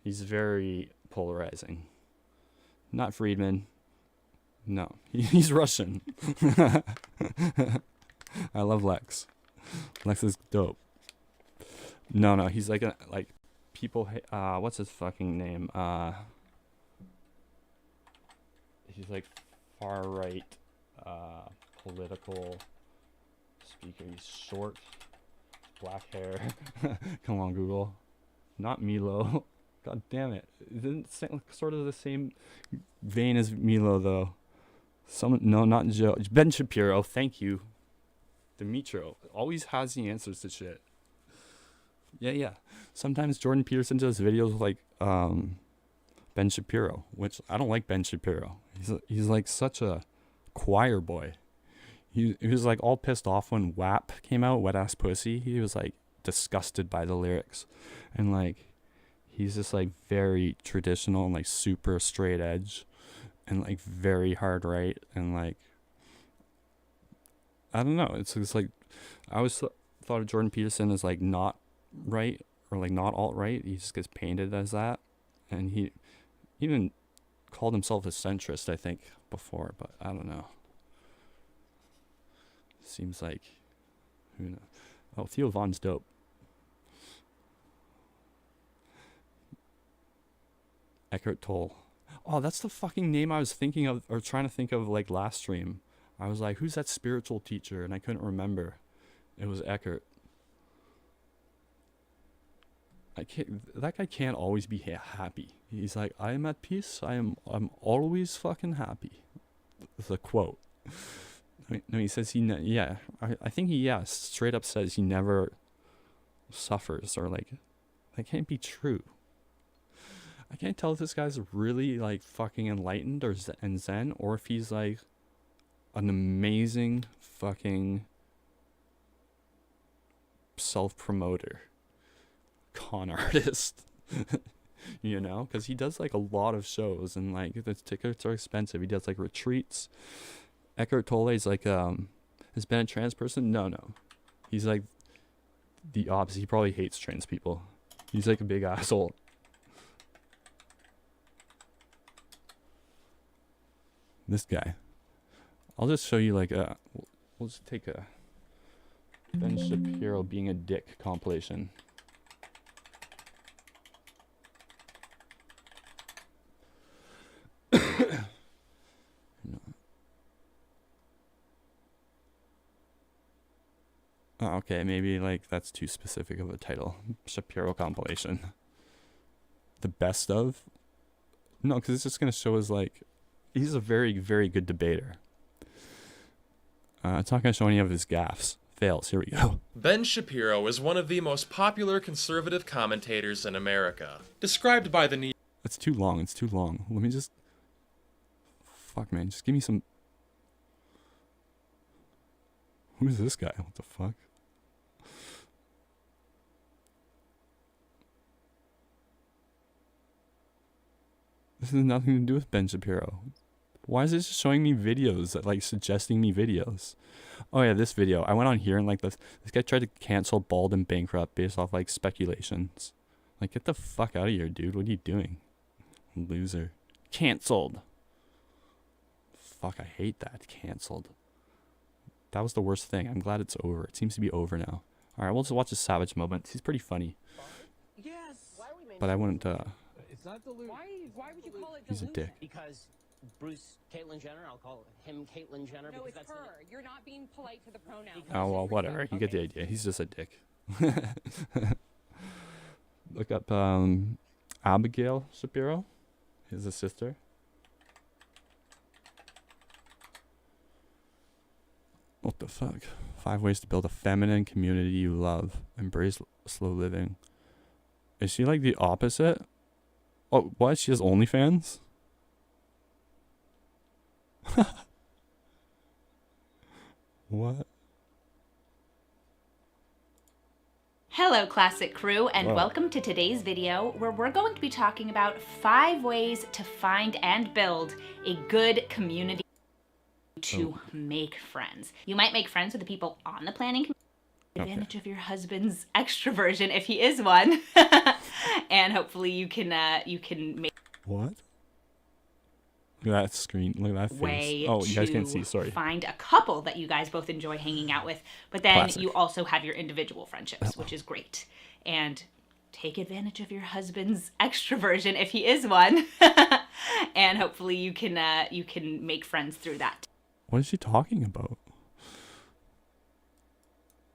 He's very polarizing. Not Friedman. No, he's Russian. I love Lex. Lex is dope. No, he's like people. What's his fucking name? He's like far right, political speaker. He's short, black hair. Come on, Google. Not Milo. God damn it! Isn't sort of the same vein as Milo though? No, not Joe. Ben Shapiro. Thank you. Dimitro always has the answers to shit. Yeah. Sometimes Jordan Peterson does videos like Ben Shapiro, which I don't like Ben Shapiro. He's like such a choir boy. He was like all pissed off when WAP came out, Wet Ass Pussy. He was like disgusted by the lyrics, and like he's just like very traditional and like super straight edge, and like very hard right, and like I don't know. It's like I always thought of Jordan Peterson as like not right or like not alt-right. He just gets painted as that, and he even called himself a centrist, I think, before, but I don't know. Seems like, who knows? Oh, Theo Von's dope. Eckhart Tolle. Oh, that's the fucking name I was thinking of, or trying to think of, like last stream. I was like, who's that spiritual teacher? And I couldn't remember. It was Eckhart. that guy can't always be happy. He's like, I am at peace. I'm always fucking happy. It's a quote. No, he says I think he straight up says he never suffers, or like, that can't be true. I can't tell if this guy's really like fucking enlightened or zen, or if he's like an amazing fucking self-promoter, con artist. You know, because he does like a lot of shows, and like the tickets are expensive. He does like retreats. Eckhart Tolle's like has been a trans person. No, he's like the opposite. He probably hates trans people. He's like a big asshole. This guy, I'll just show you like we'll just take a Ben Shapiro being a dick compilation. Oh, okay, maybe like that's too specific of a title. Shapiro compilation. The best of? No, because it's just going to show us like, he's a very, very good debater. It's not going to show any of his gaffes. Fails. Here we go. Ben Shapiro is one of the most popular conservative commentators in America. Described by the New It's too long. It's too long. Let me just... Fuck, man. Just give me some... Who's this guy? What the fuck? This has nothing to do with Ben Shapiro. Why is this just showing me videos, that, like, suggesting me videos? Oh yeah, this video. I went on here and like this guy tried to cancel Bald and Bankrupt based off like speculations. Like, get the fuck out of here, dude. What are you doing? Loser. Cancelled. Fuck, I hate that. Cancelled. That was the worst thing. I'm glad it's over. It seems to be over now. Alright, we'll just watch a Savage moment. He's pretty funny. Yes. But I wouldn't, It's not delusion. Why would you call it he's a delusion? dick. Because Bruce Caitlyn Jenner, I'll call him Caitlyn Jenner. No, because it's that's her. You're not being polite to the pronoun. Oh, well, whatever. You get the idea. He's just a dick. Look up, Abigail Shapiro. He's a sister. What the fuck? 5 ways to build a feminine community you love. Embrace slow living. Is she like the opposite? Oh, what? She has OnlyFans? What? Hello Classic Crew, and Whoa. welcome to today's video where we're going to be talking about 5 ways to find and build a good community to make friends. You might make friends with the people on the planning committee. Take advantage of your husband's extroversion if he is one. And hopefully you can make What? Look at that screen. Look at that face. way Oh, you guys to can't see. Sorry. find a couple that you guys both enjoy hanging out with. But then Classic. you also have your individual friendships, which is great. And take advantage of your husband's extroversion if he is one. And hopefully you can make friends through that. What is she talking about?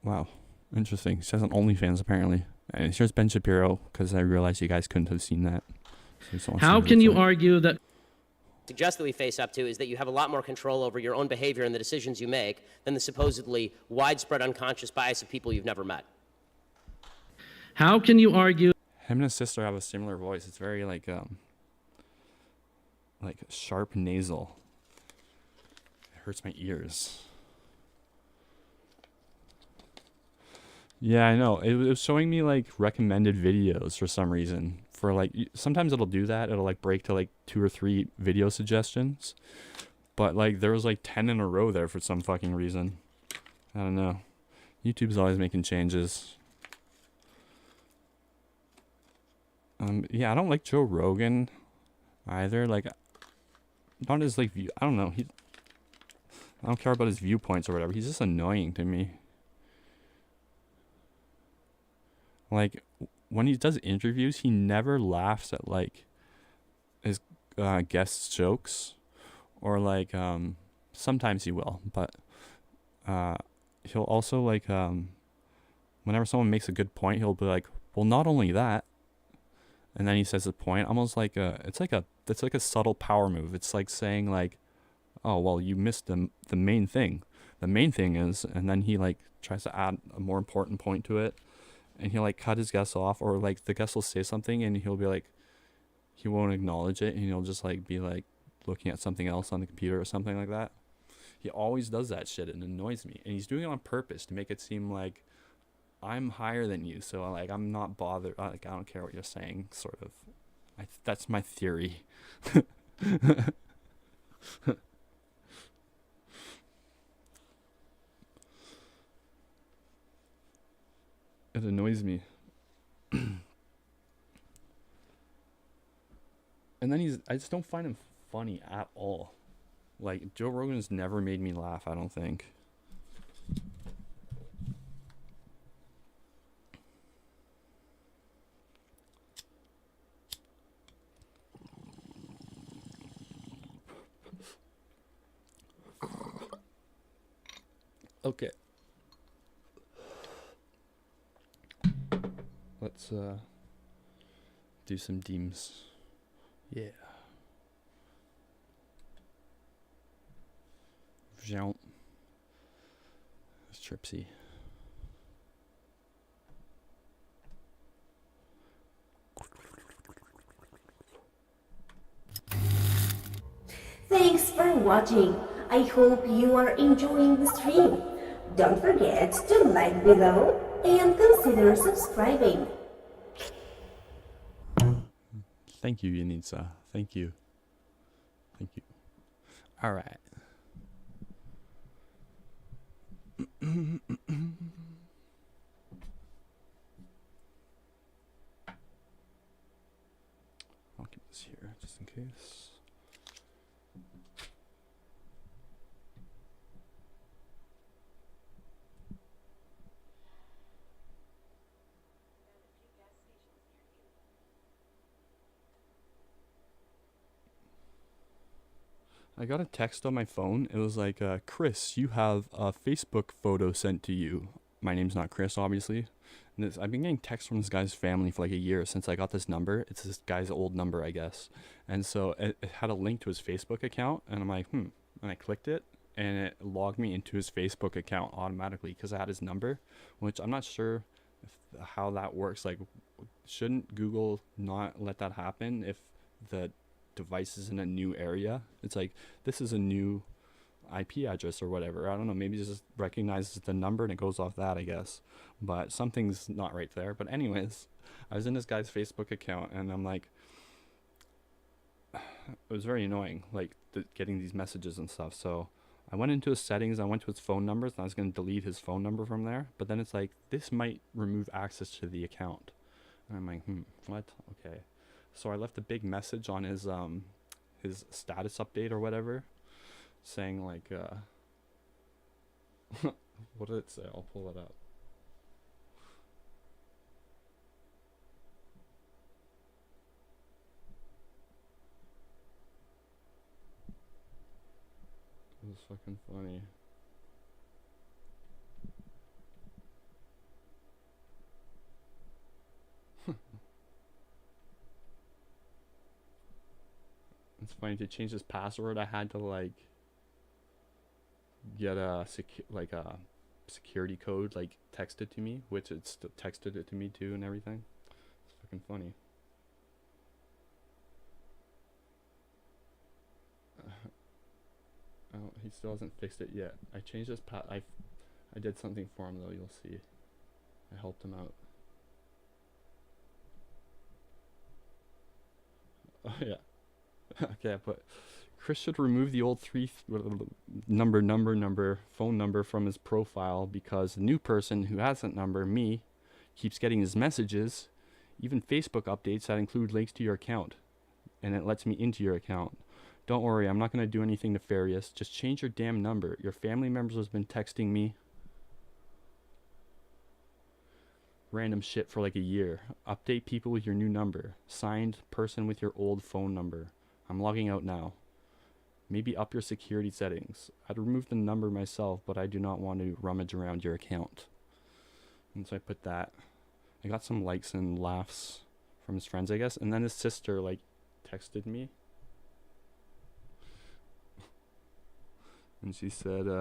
Wow. Interesting. She has an OnlyFans apparently. And here's Ben Shapiro, because I realized you guys couldn't have seen that. So How can you argue that suggest that we face up to is that you have a lot more control over your own behavior and the decisions you make than the supposedly widespread unconscious bias of people you've never met. how can you argue Him and his sister have a similar voice. It's very like sharp nasal. It hurts my ears. Yeah, I know. It was showing me like recommended videos for some reason. For like, sometimes it'll do that. It'll like break to like 2 or 3 video suggestions. But like there was like 10 in a row there for some fucking reason. I don't know. YouTube's always making changes. Yeah, I don't like Joe Rogan either. Like, not his like view. I don't know. I don't care about his viewpoints or whatever. He's just annoying to me. Like, when he does interviews, he never laughs at like his guests' jokes, or like sometimes he will, but he'll also like whenever someone makes a good point, he'll be like, well, not only that, and then he says the point, almost like it's like a subtle power move. It's like saying like, oh, well, you missed the main thing. The main thing is, and then he like tries to add a more important point to it, and he'll like cut his guest off, or like the guest will say something and he'll be like, he won't acknowledge it, and he'll just like be like looking at something else on the computer or something like that. He always does that shit. It annoys me, and he's doing it on purpose to make it seem like I'm higher than you, so like I'm not bothered. Like I don't care what you're saying, sort of. That's my theory. It annoys me. And then I just don't find him funny at all. Like, Joe Rogan's never made me laugh, I don't think. Okay. Let's do some deems. Yeah. Jump. It's Tripsy. Thanks for watching. I hope you are enjoying the stream. Don't forget to like below and consider subscribing. Thank you, Yanitsa. Thank you. Thank you. All right. I'll keep this here just in case. I got a text on my phone. It was like, Chris, you have a Facebook photo sent to you. My name's not Chris, obviously. And I've been getting texts from this guy's family for like a year since I got this number. It's this guy's old number, I guess. And so it had a link to his Facebook account. And I'm like, And I clicked it, and it logged me into his Facebook account automatically because I had his number, which I'm not sure how that works. Like, shouldn't Google not let that happen if the device is in a new area? It's like, this is a new IP address or whatever. I don't know, maybe it just recognizes the number and it goes off that, I guess. But something's not right there. But anyways, I was in this guy's Facebook account, and I'm like, it was very annoying, like getting these messages and stuff. So I went into his settings, I went to his phone numbers, and I was going to delete his phone number from there. But then it's like, this might remove access to the account. And I'm like, what? Okay. So I left a big message on his status update or whatever, saying like, what did it say? I'll pull it up. It was fucking funny. It's funny, to change this password I had to like get a security code like texted to me, which it's texted it to me too and everything. It's fucking funny. Oh, he still hasn't fixed it yet. I changed this I did something for him though, you'll see. I helped him out. Oh yeah. Okay, but Chris should remove the old phone number from his profile, because the new person who has that number, me, keeps getting his messages, even Facebook updates that include links to your account, and it lets me into your account. Don't worry, I'm not going to do anything nefarious. Just change your damn number. Your family members has been texting me random shit for like a year. Update people with your new number. Signed person with your old phone number. I'm logging out now. Maybe up your security settings. I'd remove the number myself, but I do not want to rummage around your account. And so I put that. I got some likes and laughs from his friends, I guess. And then his sister like texted me, and she said,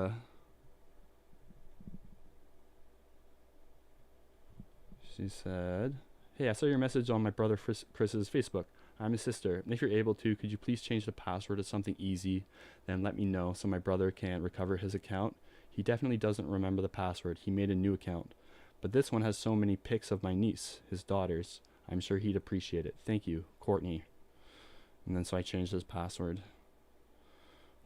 "Hey, I saw your message on my brother Chris's Facebook. I'm his sister. If you're able to, could you please change the password to something easy? Then let me know so my brother can recover his account. He definitely doesn't remember the password. He made a new account. But this one has so many pics of my niece, his daughters. I'm sure he'd appreciate it. Thank you, Courtney." And then so I changed his password.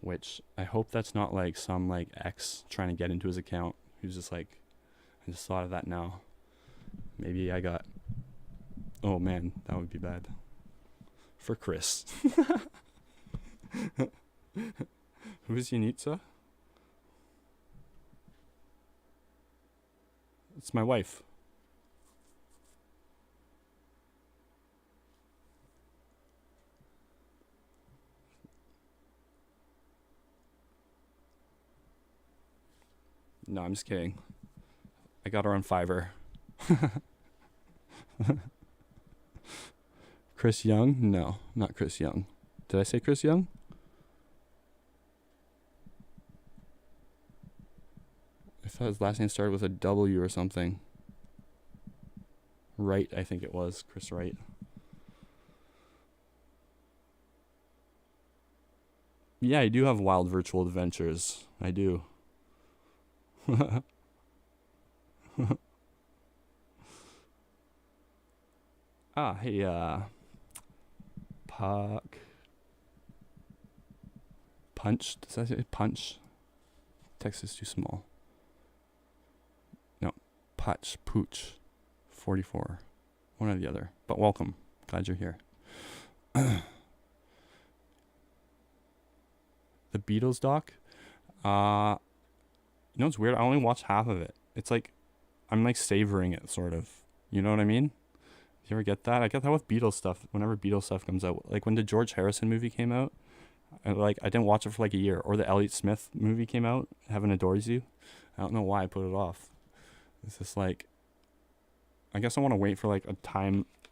Which I hope that's not like some like ex trying to get into his account who's just like, I just thought of that now. Maybe I got, oh man, that would be bad. For Chris. Who is Yanitza? It's my wife. No, I'm just kidding. I got her on Fiverr. Chris Young? No, not Chris Young. Did I say Chris Young? I thought his last name started with a W or something. Wright, I think it was. Chris Wright. Yeah, I do have wild virtual adventures. I do. Hey, Puck. Punch. Does that say punch? Text is too small. No. Putch. Pooch. 44. One or the other. But welcome. Glad you're here. The Beatles doc? You know what's weird? I only watched half of it. It's like, I'm like savoring it, sort of. You know what I mean? You ever get that? I get that with Beatles stuff. Whenever Beatles stuff comes out, like when the George Harrison movie came out, I didn't watch it for like a year. Or the Elliott Smith movie came out, Heaven Adores You. I don't know why I put it off. It's just like, I guess I want to wait for like a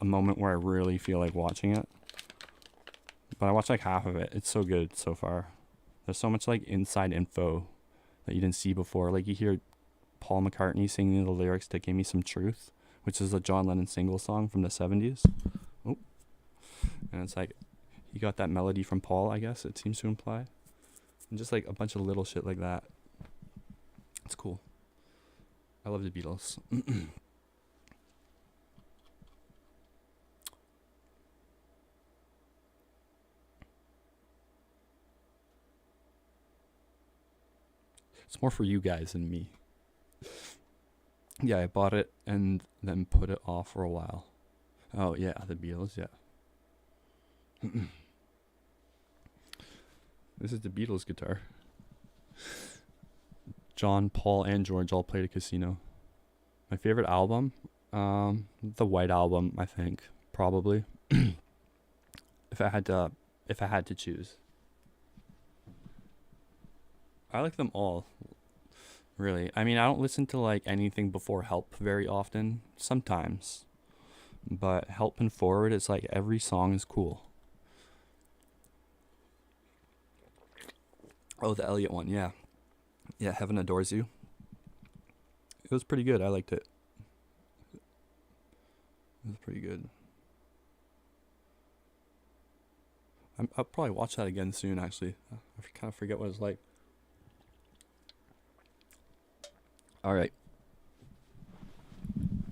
moment where I really feel like watching it. But I watched like half of it. It's so good so far. There's so much like inside info that you didn't see before. Like you hear Paul McCartney singing the lyrics to Give Me Some Truth, which is a John Lennon single song from the 70s. Oh. And it's like, he got that melody from Paul, I guess, it seems to imply. And just like a bunch of little shit like that. It's cool. I love the Beatles. It's more for you guys than me. Yeah, I bought it and then put it off for a while. Oh, yeah, the Beatles, yeah. This is the Beatles guitar. John, Paul, and George all played a casino. My favorite album? The White Album, I think, probably. If I had to choose. I like them all. Really. I mean, I don't listen to like anything before Help very often. Sometimes. But Help and Forward, it's like every song is cool. Oh, the Elliott one, yeah. Yeah, Heaven Adores You. It was pretty good. I liked it. It was pretty good. I'll probably watch that again soon, actually. I kind of forget what it's like. All right.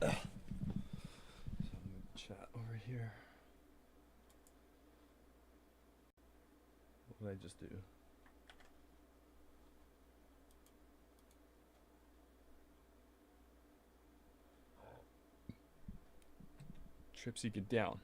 So I'm going to chat over here. What did I just do? Tripsy, get down.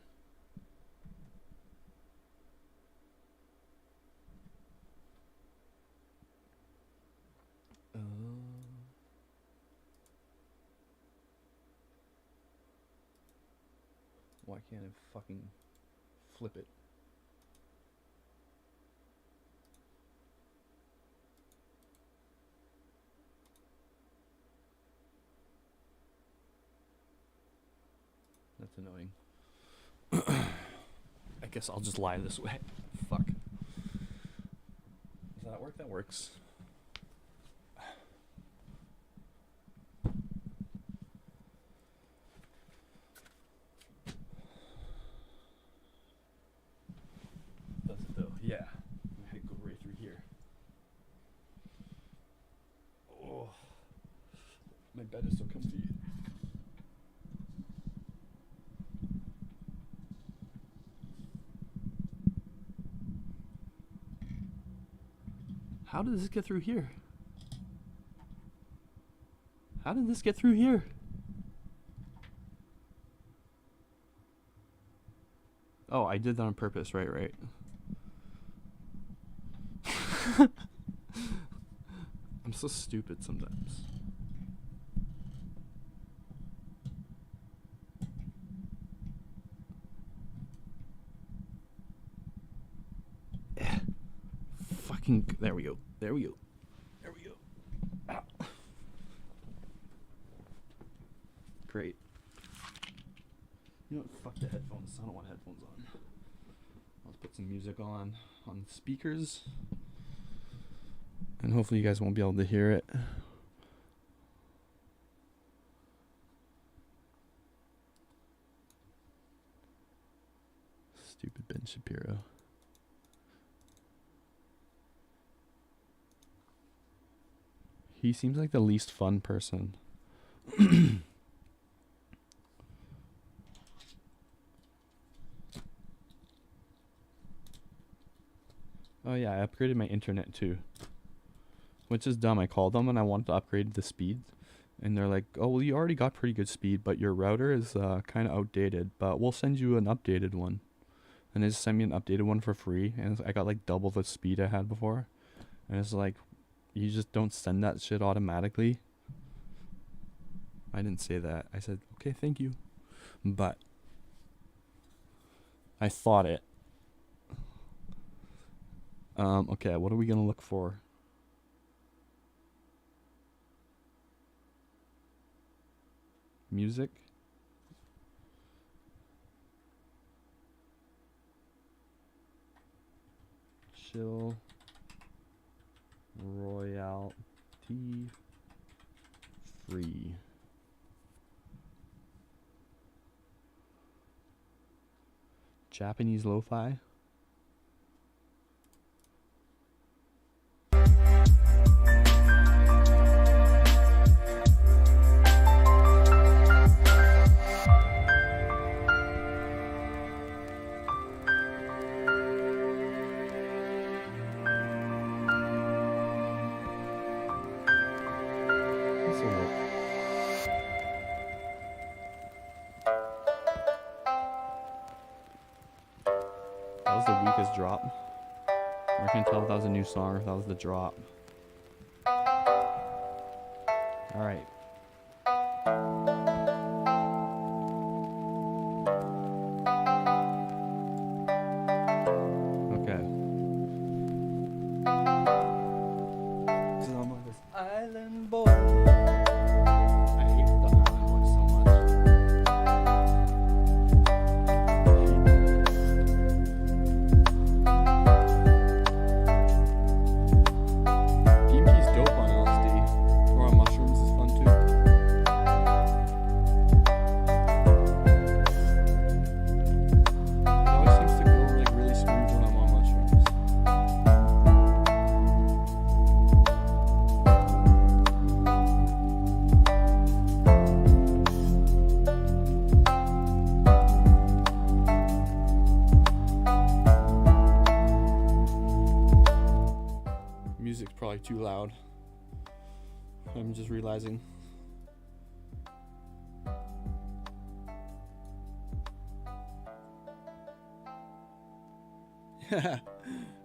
Why can't I fucking flip it? that's annoying. I guess I'll just lie this way. Fuck. Does that work? That works. Does it though? Yeah. I had to go right through here. Oh. My bed is so comfy. How did this get through here? How did this get through here? Oh, I did that on purpose, right. I'm so stupid sometimes. Fucking, there we go. Ow. Great. You know what? Fuck the headphones. I don't want headphones on. Let's put some music on speakers. And hopefully you guys won't be able to hear it. Stupid Ben Shapiro. He seems like the least fun person. Oh yeah, I upgraded my internet too. Which is dumb. I called them and I wanted to upgrade the speed. And they're like, oh, well, you already got pretty good speed, but your router is kind of outdated. But we'll send you an updated one. And they just sent me an updated one for free. And I got like double the speed I had before. And it's like, you just don't send that shit automatically. I didn't say that. I said, okay, thank you. But I thought it. Okay, what are we gonna look for? Music? Chill. Royalty free. Japanese lo-fi. That was the weakest drop. I can't tell if that was a new song or if that was the drop. Alright. Okay. So I'm like this island boy. I hate the island boy so much. DMT's dope on LSD. Or on mushrooms is fun too. It always seems to go like really smooth when I'm on mushrooms. Music's probably too loud. I'm just realizing. Yeah,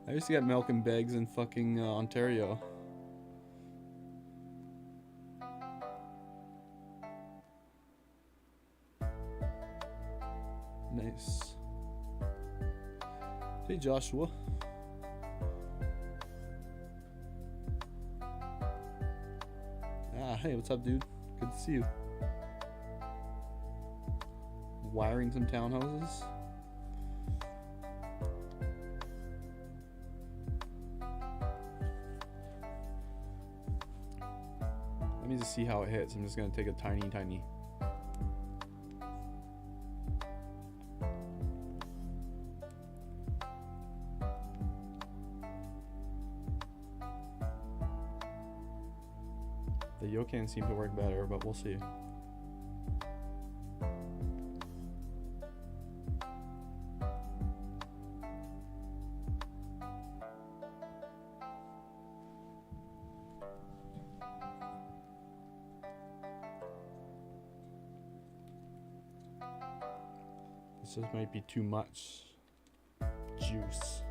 I used to get milk and bags in fucking Ontario. Nice. Hey Joshua. Hey, what's up, dude? Good to see you. wiring some townhouses. Let me just see how it hits. I'm just gonna take a tiny. The Yokan seemed to work better, but we'll see. This just might be too much juice.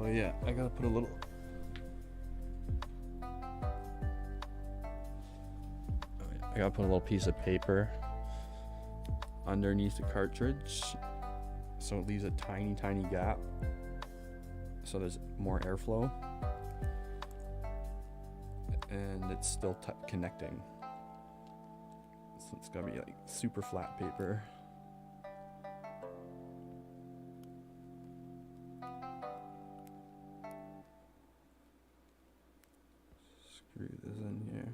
Oh yeah, I gotta put a little. I gotta put a little piece of paper underneath the cartridge so it leaves a tiny gap so there's more airflow and it's still connecting. So it's gotta be like super flat paper. Screw this in here.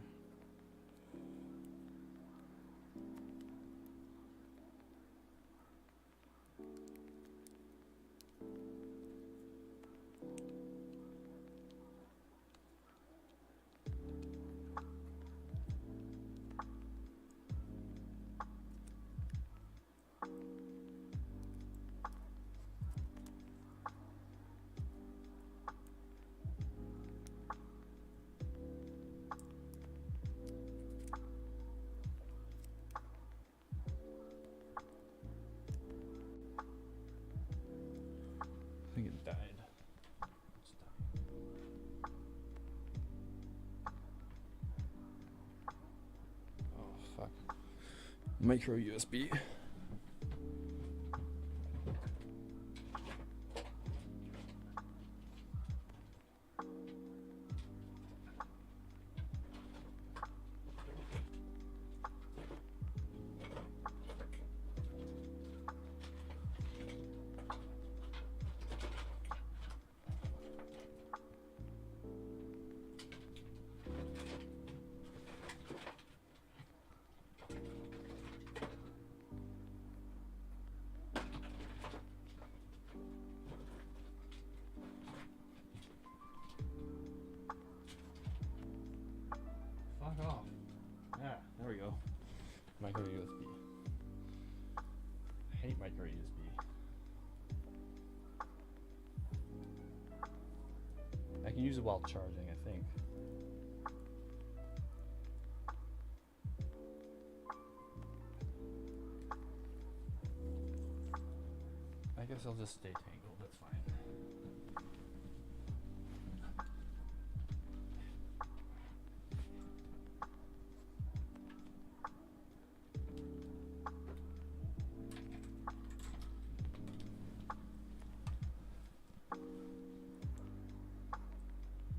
I think it died. Oh fuck. Micro USB. Fuck off. Yeah, there we go. Micro USB. I hate micro USB. I can use it while charging, I think. I guess I'll just stay tangled, that's fine.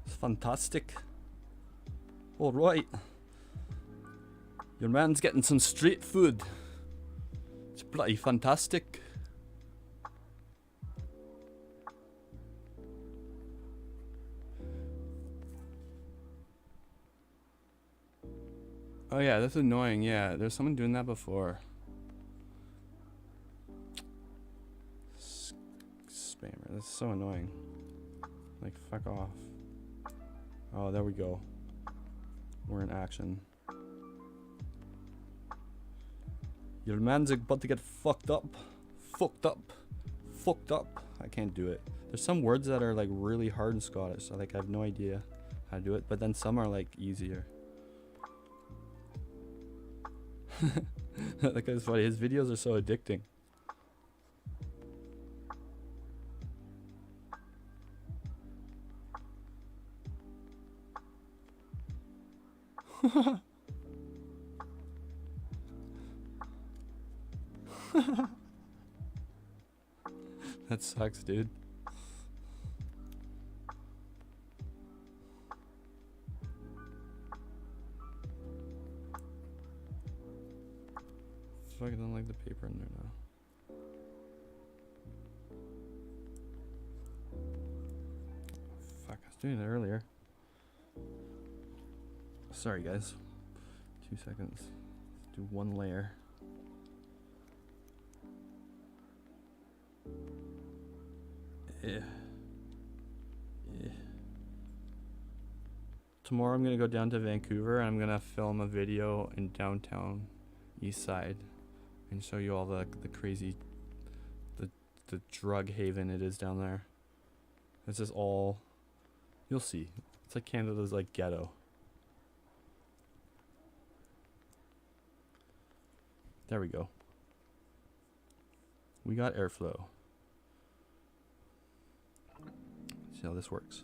Fantastic. All right. Your man's getting some street food. It's bloody fantastic. Oh yeah, that's annoying. Yeah, there's someone doing that before. Spammer. That's so annoying. Like, fuck off. Oh, there we go. We're in action. Your man's about to get fucked up. Fucked up. Fucked up. I can't do it. There's some words that are like really hard in Scottish. So, like, I have no idea how to do it. But then some are like easier. That guy's funny. His videos are so addicting. That sucks, dude. fucking don't like the paper in there now. Fuck, I was doing it earlier. Sorry guys. 2 seconds. Let's do one layer. Yeah. Yeah. Tomorrow I'm gonna go down to Vancouver and I'm gonna film a video in downtown East Side and show you all the crazy the drug haven it is down there. It's just all, you'll see. It's like Canada's like ghetto. There we go. We got airflow. See how this works.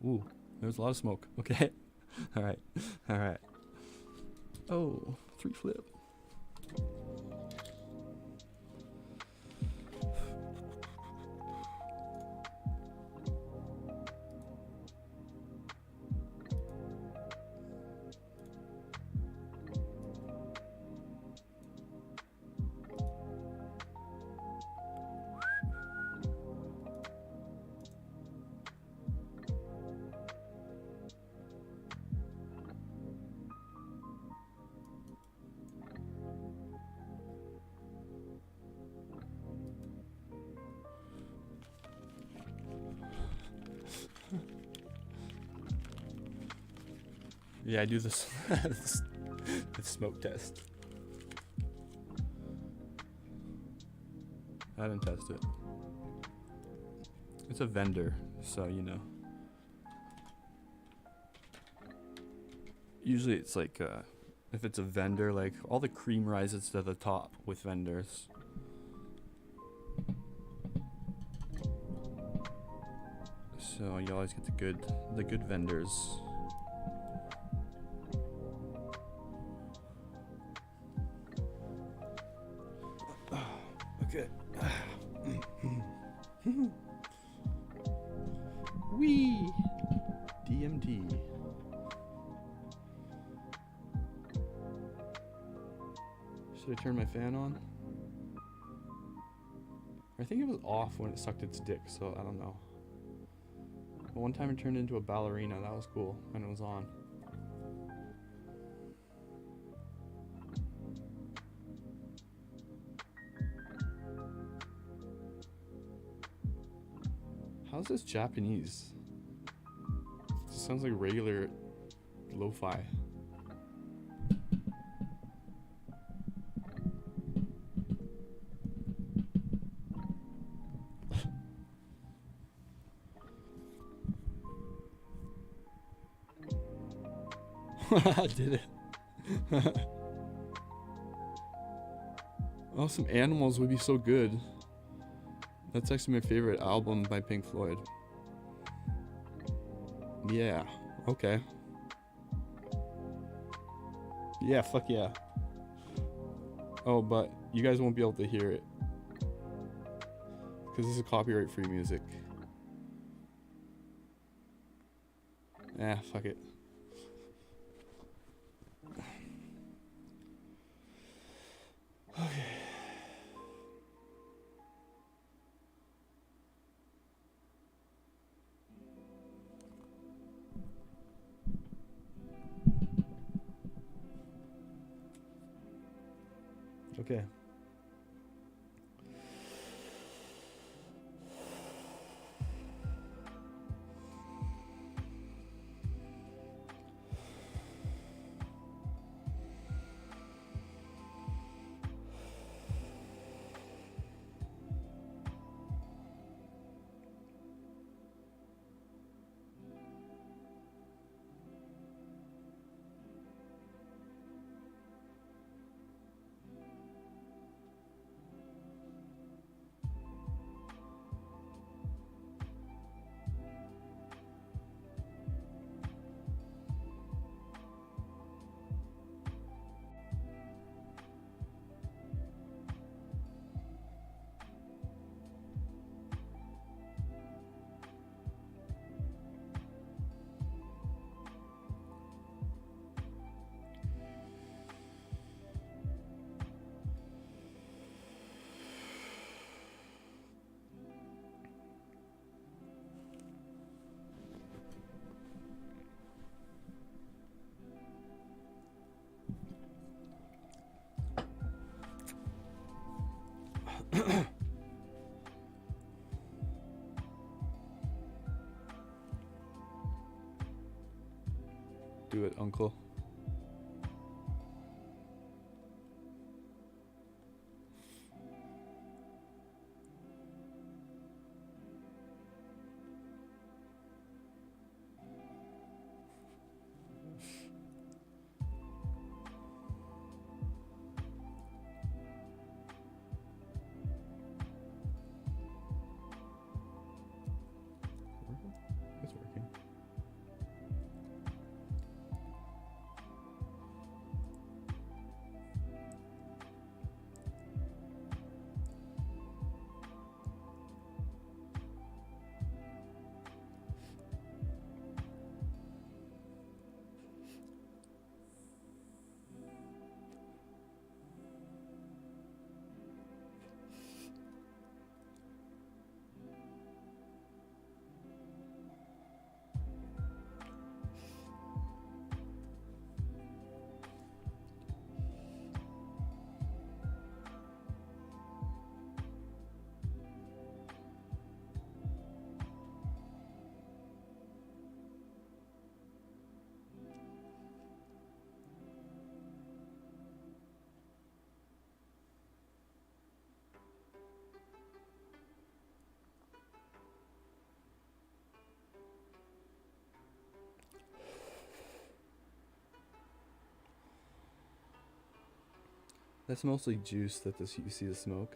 Ooh, there's a lot of smoke. Okay. All right. All right. Oh, 3 flip. Yeah, I do this, this smoke test. I didn't test it. It's a vendor, so you know. Usually it's like, if it's a vendor, like all the cream rises to the top with vendors. So you always get the good vendors. Okay. Wee! DMT. Should I turn my fan on? I think it was off when it sucked its dick, so I don't know. But one time it turned into a ballerina, that was cool, when it was on. How's this Japanese? It sounds like regular lo-fi. I did it. Oh, some animals would be so good. That's actually my favorite album by Pink Floyd. Yeah, okay. Yeah, fuck yeah. Oh, but you guys won't be able to hear it. Because this is copyright free music. Ah, fuck it. Okay. Okay. Do it, uncle. It's working. That's mostly juice that you see the smoke.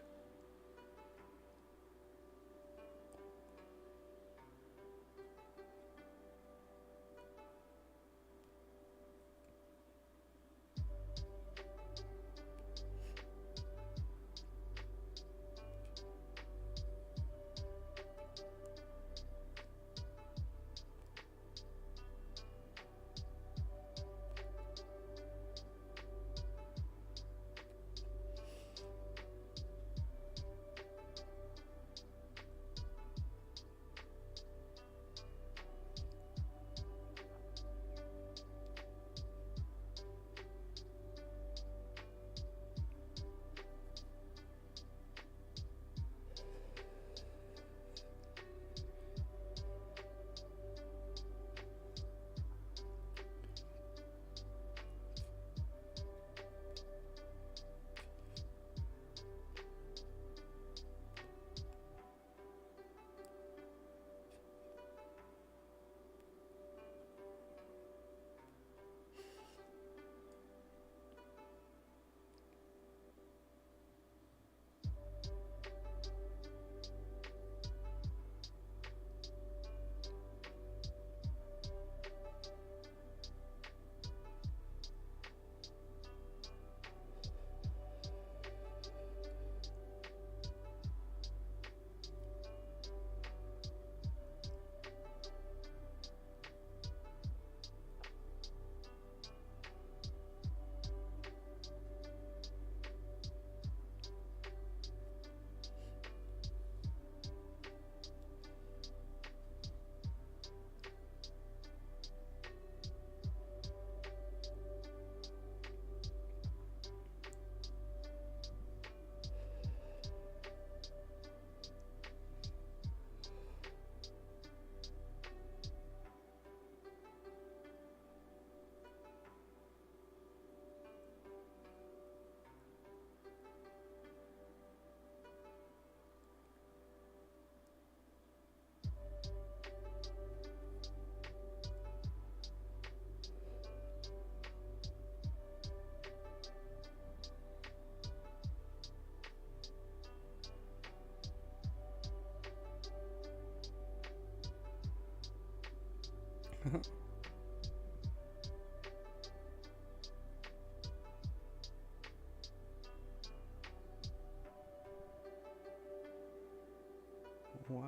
Wow.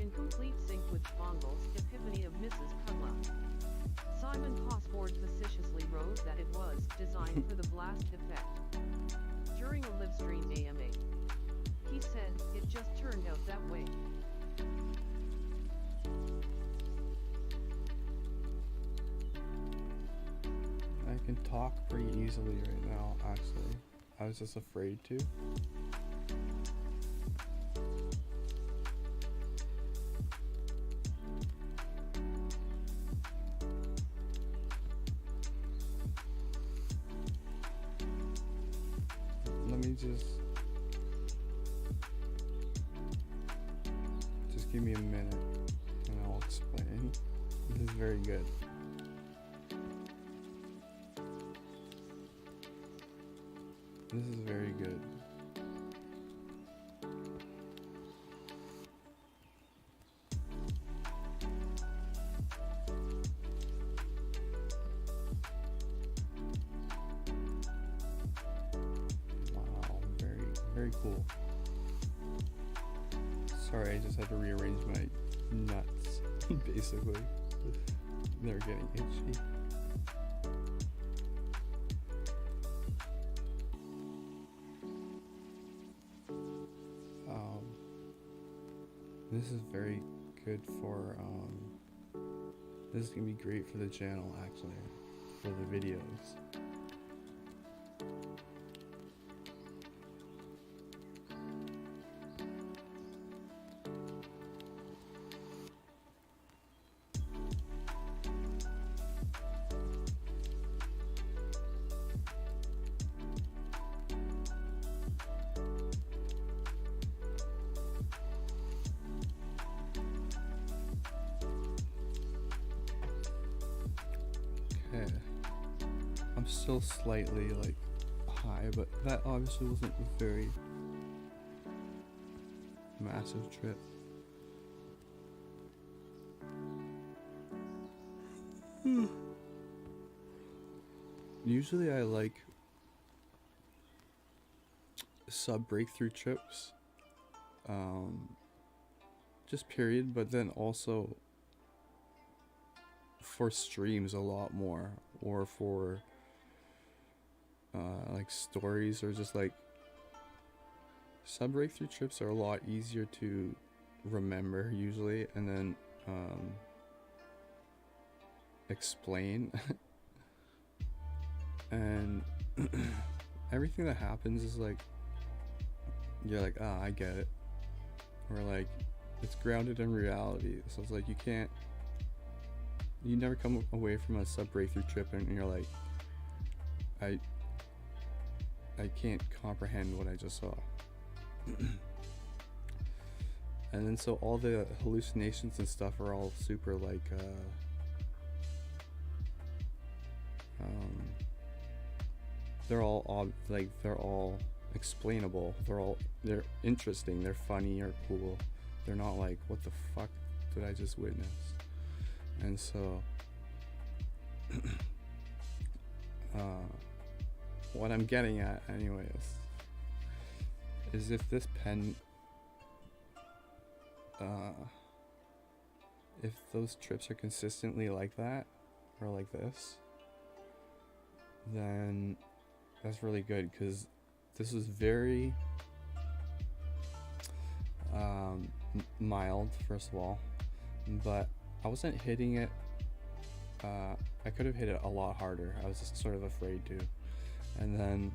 in complete sync with Spongel's epiphany of Mrs. Pudla. Simon Cosford facetiously wrote that it was designed for the blast effect. During a livestream AMA, he said, "It just turned out that way." I can talk pretty easily right now, actually. I was just afraid to. Let me just give me a minute and I'll explain. This is very good. This is very good. Wow, very cool. Sorry, I just had to rearrange my nuts, basically. They're getting itchy. This is very good for, this is gonna be great for the channel, actually, for the videos. Okay, I'm still slightly like high, but that obviously wasn't a very massive trip. Usually I like sub-breakthrough trips, just period, but then also for streams a lot more, or for like stories, or just like sub-breakthrough trips are a lot easier to remember usually, and then explain. And everything that happens is like, you're like, ah, I get it, or like it's grounded in reality. So it's like you never come away from a sub-breakthrough trip and you're like, I can't comprehend what I just saw. And then so all the hallucinations and stuff are all super like they're all explainable. They're interesting, they're funny or cool. They're not like, what the fuck did I just witness? And so what I'm getting at anyways is if this pen if those trips are consistently like that, or like this, then that's really good, because this is very mild, first of all, but I wasn't hitting it. I could have hit it a lot harder. I was just sort of afraid to. And then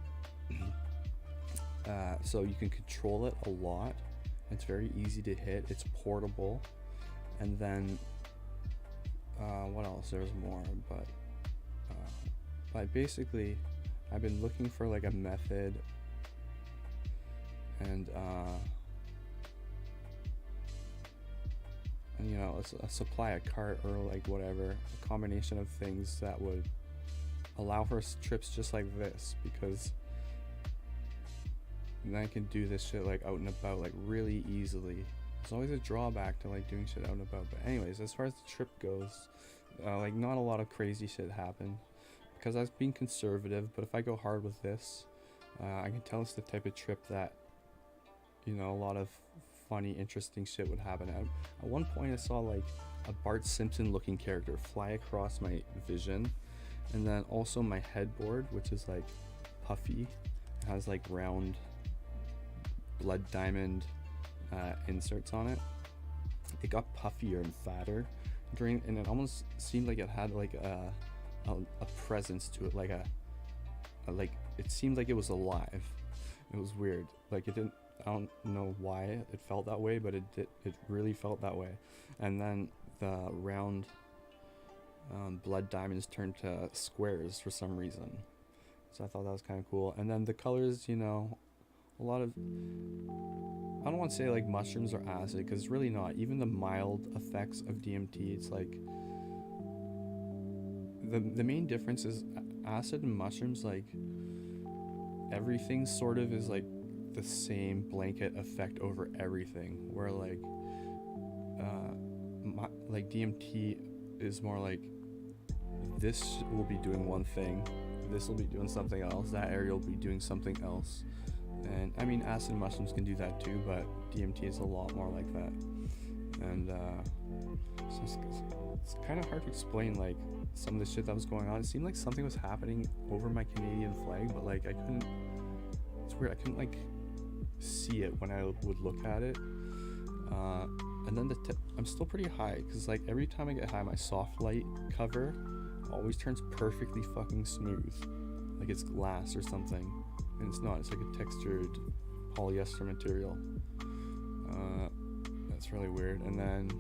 so you can control it a lot. It's very easy to hit. It's portable. And then what else? There's more, but basically I've been looking for like a method, and you know, a supply, a cart, or like whatever, a combination of things that would allow for trips just like this, because then I can do this shit like out and about like really easily. There's always a drawback to like doing shit out and about, but anyways, as far as the trip goes, like not a lot of crazy shit happened because I was being conservative. But if I go hard with this, I can tell it's the type of trip that, you know, a lot of funny, interesting shit would happen. At one point I saw like a Bart Simpson looking character fly across my vision, and then also my headboard, which is like puffy, has like round blood diamond inserts on it. It got puffier and fatter and it almost seemed like it had like a presence to it, like like it seemed like it was alive. It was weird. Like it didn't. I don't know why it felt that way, but it really felt that way. And then the round blood diamonds turned to squares for some reason. So I thought that was kind of cool. And then the colors, you know, a lot of, I don't want to say like mushrooms or acid, because it's really not. Even the mild effects of DMT, it's like the main difference is acid and mushrooms, like everything sort of is like the same blanket effect over everything, where like DMT is more like this will be doing one thing, this will be doing something else, that area will be doing something else. And I mean, acid and mushrooms can do that too, but DMT is a lot more like that. And so it's kind of hard to explain like some of the shit that was going on. It seemed like something was happening over my Canadian flag, but like I couldn't, it's weird, I couldn't like see it when I would look at it. And then I'm still pretty high, because like every time I get high, my soft light cover always turns perfectly fucking smooth, like it's glass or something, and it's not. It's like a textured polyester material. That's really weird. And then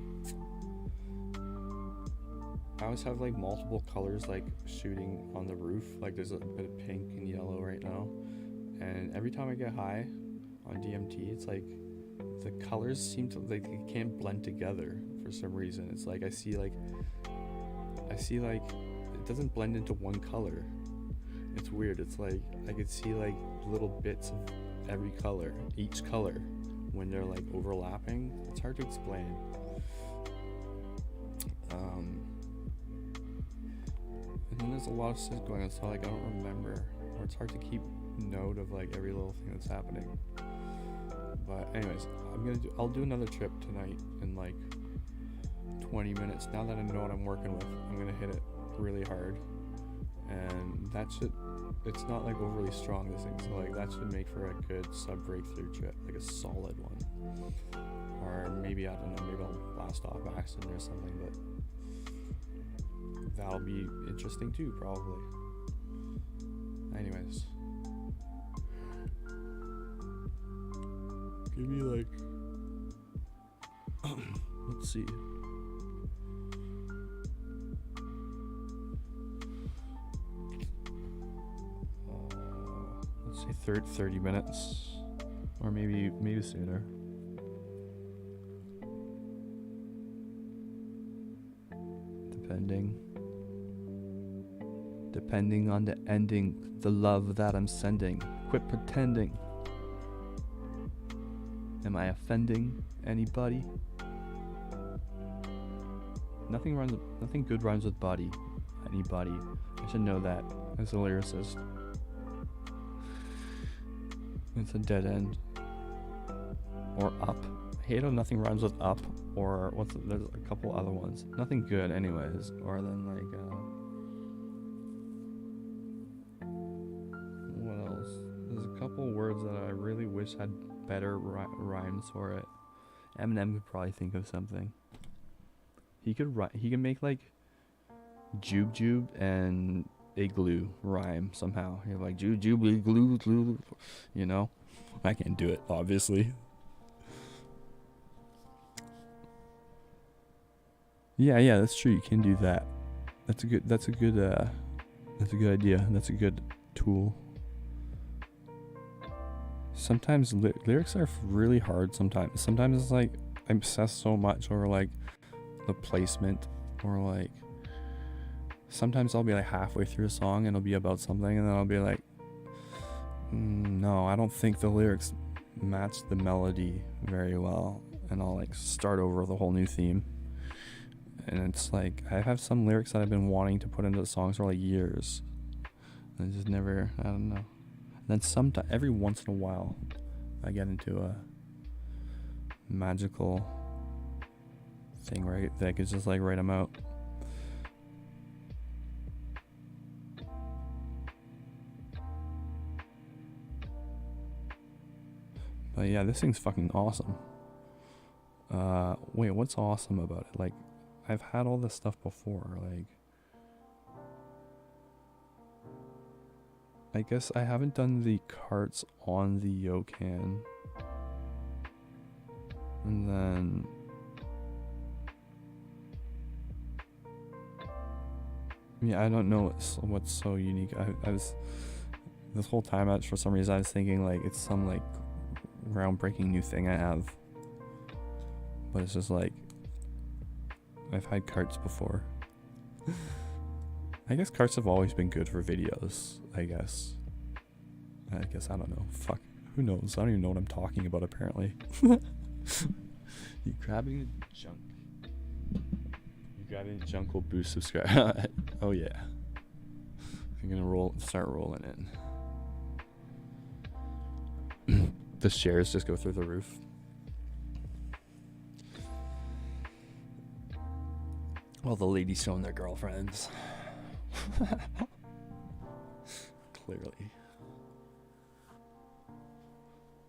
I always have like multiple colors like shooting on the roof. Like there's a bit of pink and yellow right now, and every time I get high on DMT, it's like the colors seem to like they can't blend together for some reason. It's like I see like it doesn't blend into one color. It's weird. It's like I could see like little bits of every color, each color, when they're like overlapping. It's hard to explain. And then there's a lot of shit going on, so like I don't remember, or it's hard to keep note of like every little thing that's happening. But anyways, I'll do another trip tonight in like 20 minutes. Now that I know what I'm working with, I'm gonna hit it really hard, and that should, it's not like overly strong, this thing, so like that should make for a good sub-breakthrough trip, like a solid one. Or maybe, I don't know, maybe I'll blast off accident or something, but that'll be interesting too, probably. Anyways, give me like let's see, let's say 30 minutes, or maybe sooner. Depending on the ending, the love that I'm sending. Quit pretending. Am I offending anybody? Nothing good rhymes with body. Anybody. I should know that as a lyricist. It's a dead end. Or up. I hate how nothing rhymes with up. Or there's a couple other ones. Nothing good anyways. Or then like what else? There's a couple words that I really wish had better rhymes for it. Eminem could probably think of something. He could make like jube and igloo rhyme somehow. You're like jube igloo, you know? I can't do it, obviously. Yeah, that's true. You can do that. That's a good idea. That's a good tool. Sometimes lyrics are really hard. Sometimes it's like I obsess so much over like the placement, or like sometimes I'll be like halfway through a song and it'll be about something, and then I'll be like, no, I don't think the lyrics match the melody very well, and I'll like start over with a whole new theme. And it's like I have some lyrics that I've been wanting to put into the songs for like years, and I just never, I don't know. And then every once in a while I get into magical thing, right? That I could just like write them out. But yeah, this thing's fucking awesome. Wait, what's awesome about it? Like, I've had all this stuff before, like, I guess I haven't done the carts on the Yokan. And then yeah, I don't know what's so unique. I was this whole time, for some reason I was thinking like it's some like groundbreaking new thing I have, but it's just like I've had carts before. I guess carts have always been good for videos. I guess I don't know. Fuck, who knows? I don't even know what I'm talking about apparently. You grabbing the junk. You grabbing the junk will boost subscribe. Oh yeah. I'm gonna start rolling in. The shares just go through the roof. Well, the ladies showing their girlfriends. Clearly.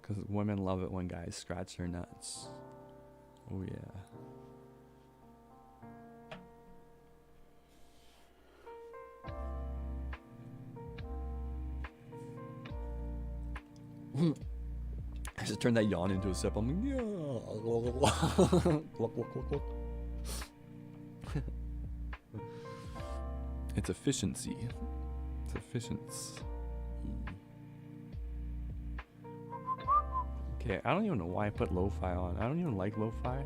Because women love it when guys scratch their nuts. Oh yeah. I just turned that yawn into a sip. I'm like, yeah. It's efficiency. It's efficiency. Okay, I don't even know why I put lo-fi on. I don't even like lo-fi.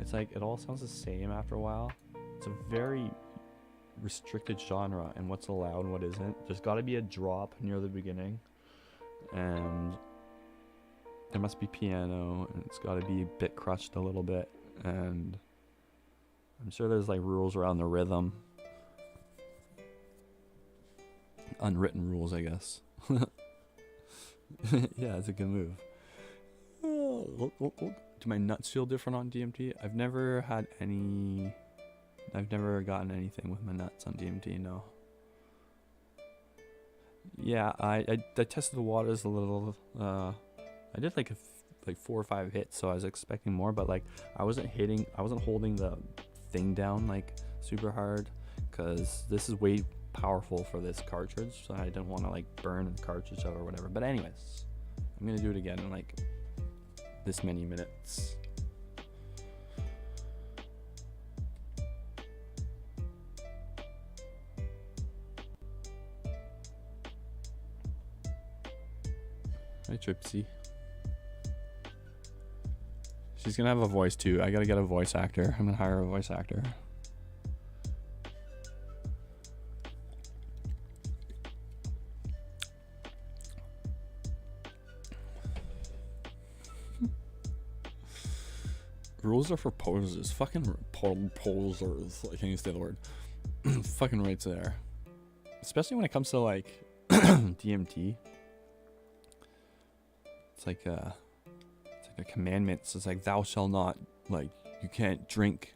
It's like, it all sounds the same after a while. It's a very restricted genre, and what's allowed and what isn't. There's got to be a drop near the beginning, and there must be piano, and it's got to be bit crushed a little bit, and I'm sure there's like rules around the rhythm. Unwritten rules, I guess. Yeah, it's a good move. Do my nuts feel different on DMT? I've never gotten anything with my nuts on DMT, no. Yeah, I tested the waters a little. I did like 4 or 5 hits, so I was expecting more, but like I wasn't holding the thing down like super hard, because this is way powerful for this cartridge, so I didn't want to like burn the cartridge out or whatever. But anyways, I'm gonna do it again in like this many minutes. Hi Tripsy. She's gonna have a voice too. I gotta get a voice actor. I'm gonna hire a voice actor. Rules are for posers. Fucking posers. I can't even say the word. Fucking right there. Especially when it comes to like DMT. It's like a commandment. It's like thou shalt not, like, you can't drink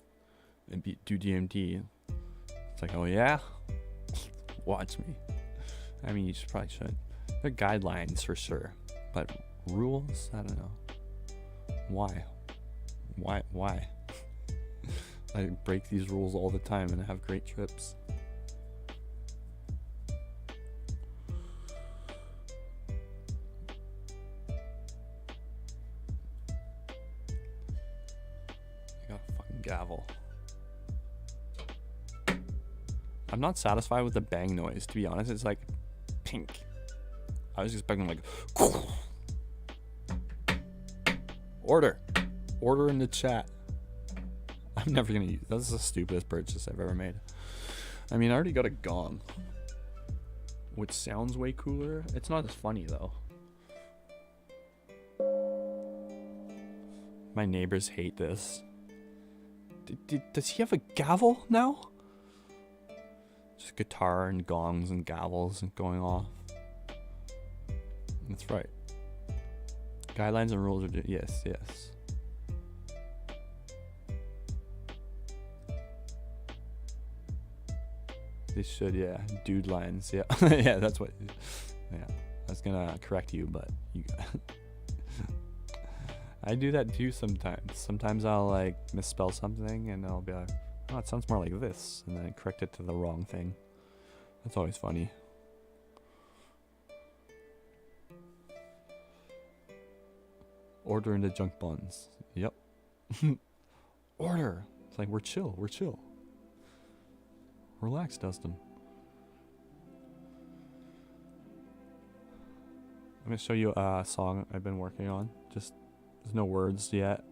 and do DMT. It's like, oh yeah? Watch me. I mean, you probably should. There are guidelines for sure, but rules? I don't know. Why? I break these rules all the time and I have great trips. I got a fucking gavel. I'm not satisfied with the bang noise, to be honest. It's like pink. I was expecting like order in the chat. I'm never gonna use this. Is the stupidest purchase I've ever made. I mean, I already got a gong, which sounds way cooler. It's not as funny though. My neighbors hate this. Does he have a gavel now? Just guitar and gongs and gavels and going off. That's right. Guidelines and rules are yes. They should, yeah. Dude lines, yeah. Yeah, that's what. Yeah, I was gonna correct you, but you. I do that too sometimes. Sometimes I'll like misspell something and I'll be like, oh, it sounds more like this, and then I correct it to the wrong thing. That's always funny. Order into junk buns. Yep. Order. It's like we're chill. We're chill. Relax, Dustin. I'm gonna show you a song I've been working on. Just there's no words yet.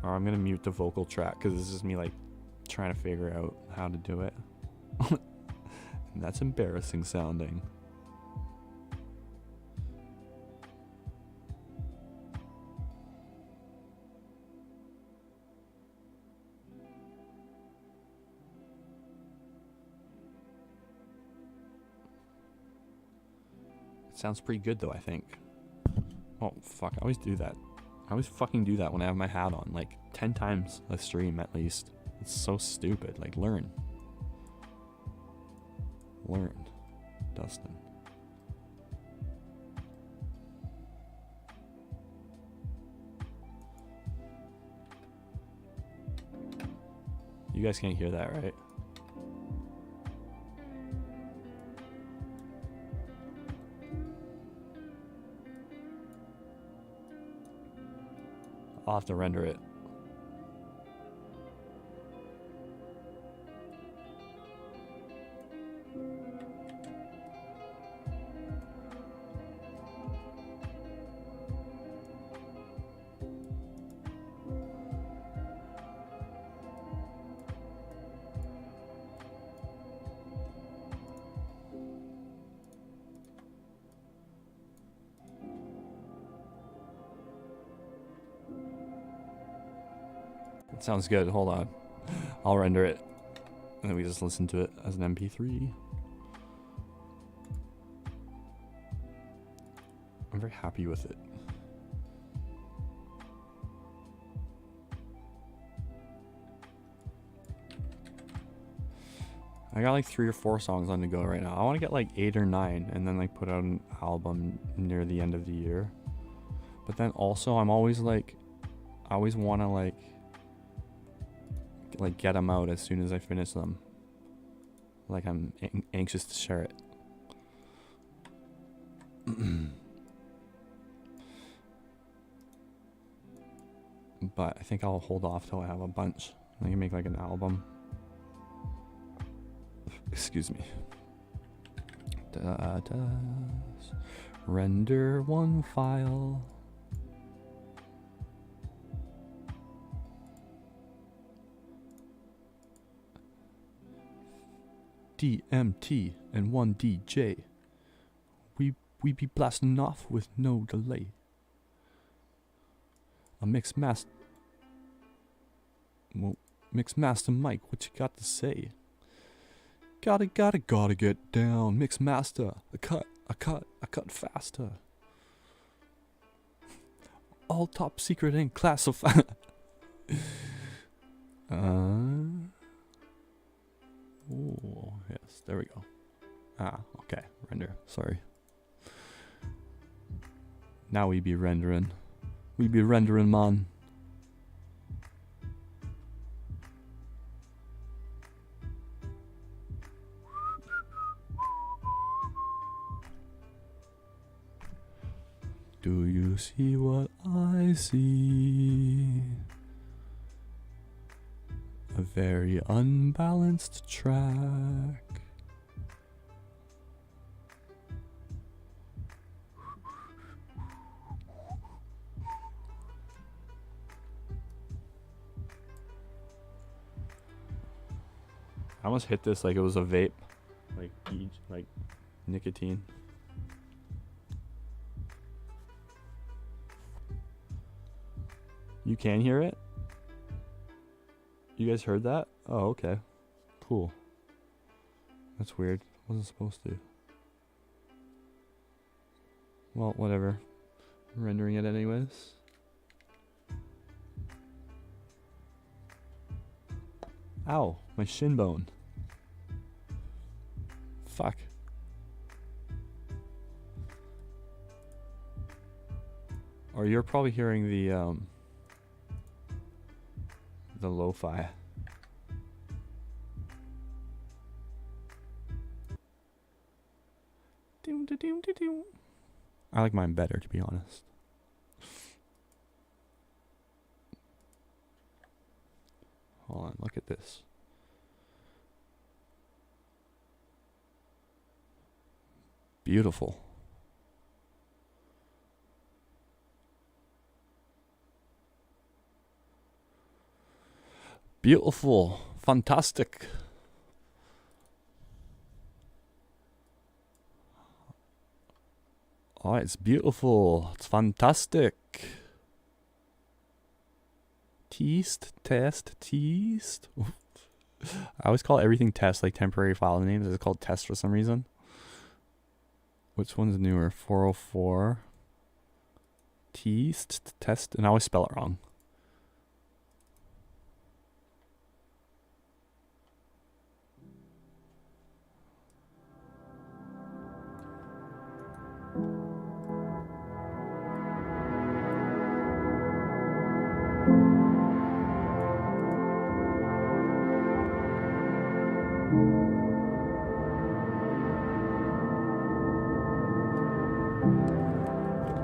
Or I'm gonna mute the vocal track because this is me like trying to figure out how to do it. And that's embarrassing sounding. Sounds pretty good though, I think. Oh fuck, I always do that. I always fucking do that when I have my hat on, like 10 times a stream at least. It's so stupid. Like, learn. Learn, Dustin. You guys can't hear that, right? I'll have to render it. Sounds good. Hold on. I'll render it. And then we just listen to it as an MP3. I'm very happy with it. I got like 3 or 4 songs on the go right now. I want to get like 8 or 9 and then like put out an album near the end of the year. But then also I'm always like, I always want to like get them out as soon as I finish them. Like I'm anxious to share it. But I think I'll hold off till I have a bunch. I can make like an album. Excuse me. Render one file. DMT and one DJ. We be blasting off with no delay. A mixed master. Well, mixed master Mike, what you got to say? Gotta get down. Mixed master. A cut faster. All top secret and classified. Oh, yes, there we go. Okay, render, sorry. Now we be rendering. We be rendering, man. Do you see what I see? A very unbalanced track. I almost hit this like it was a vape, like nicotine. You can hear it? You guys heard that? Oh, okay. Cool. That's weird. Wasn't supposed to. Well, whatever. I'm rendering it anyways. Ow, my shin bone. Fuck. Or you're probably hearing the lo-fi. I like mine better, to be honest. Hold on, look at this. Beautiful. Beautiful. Fantastic. Oh, it's beautiful. It's fantastic. Teased, test, teased. I always call everything test, like temporary file names. It's called test for some reason. Which one's newer? 404. Teased, test, and I always spell it wrong.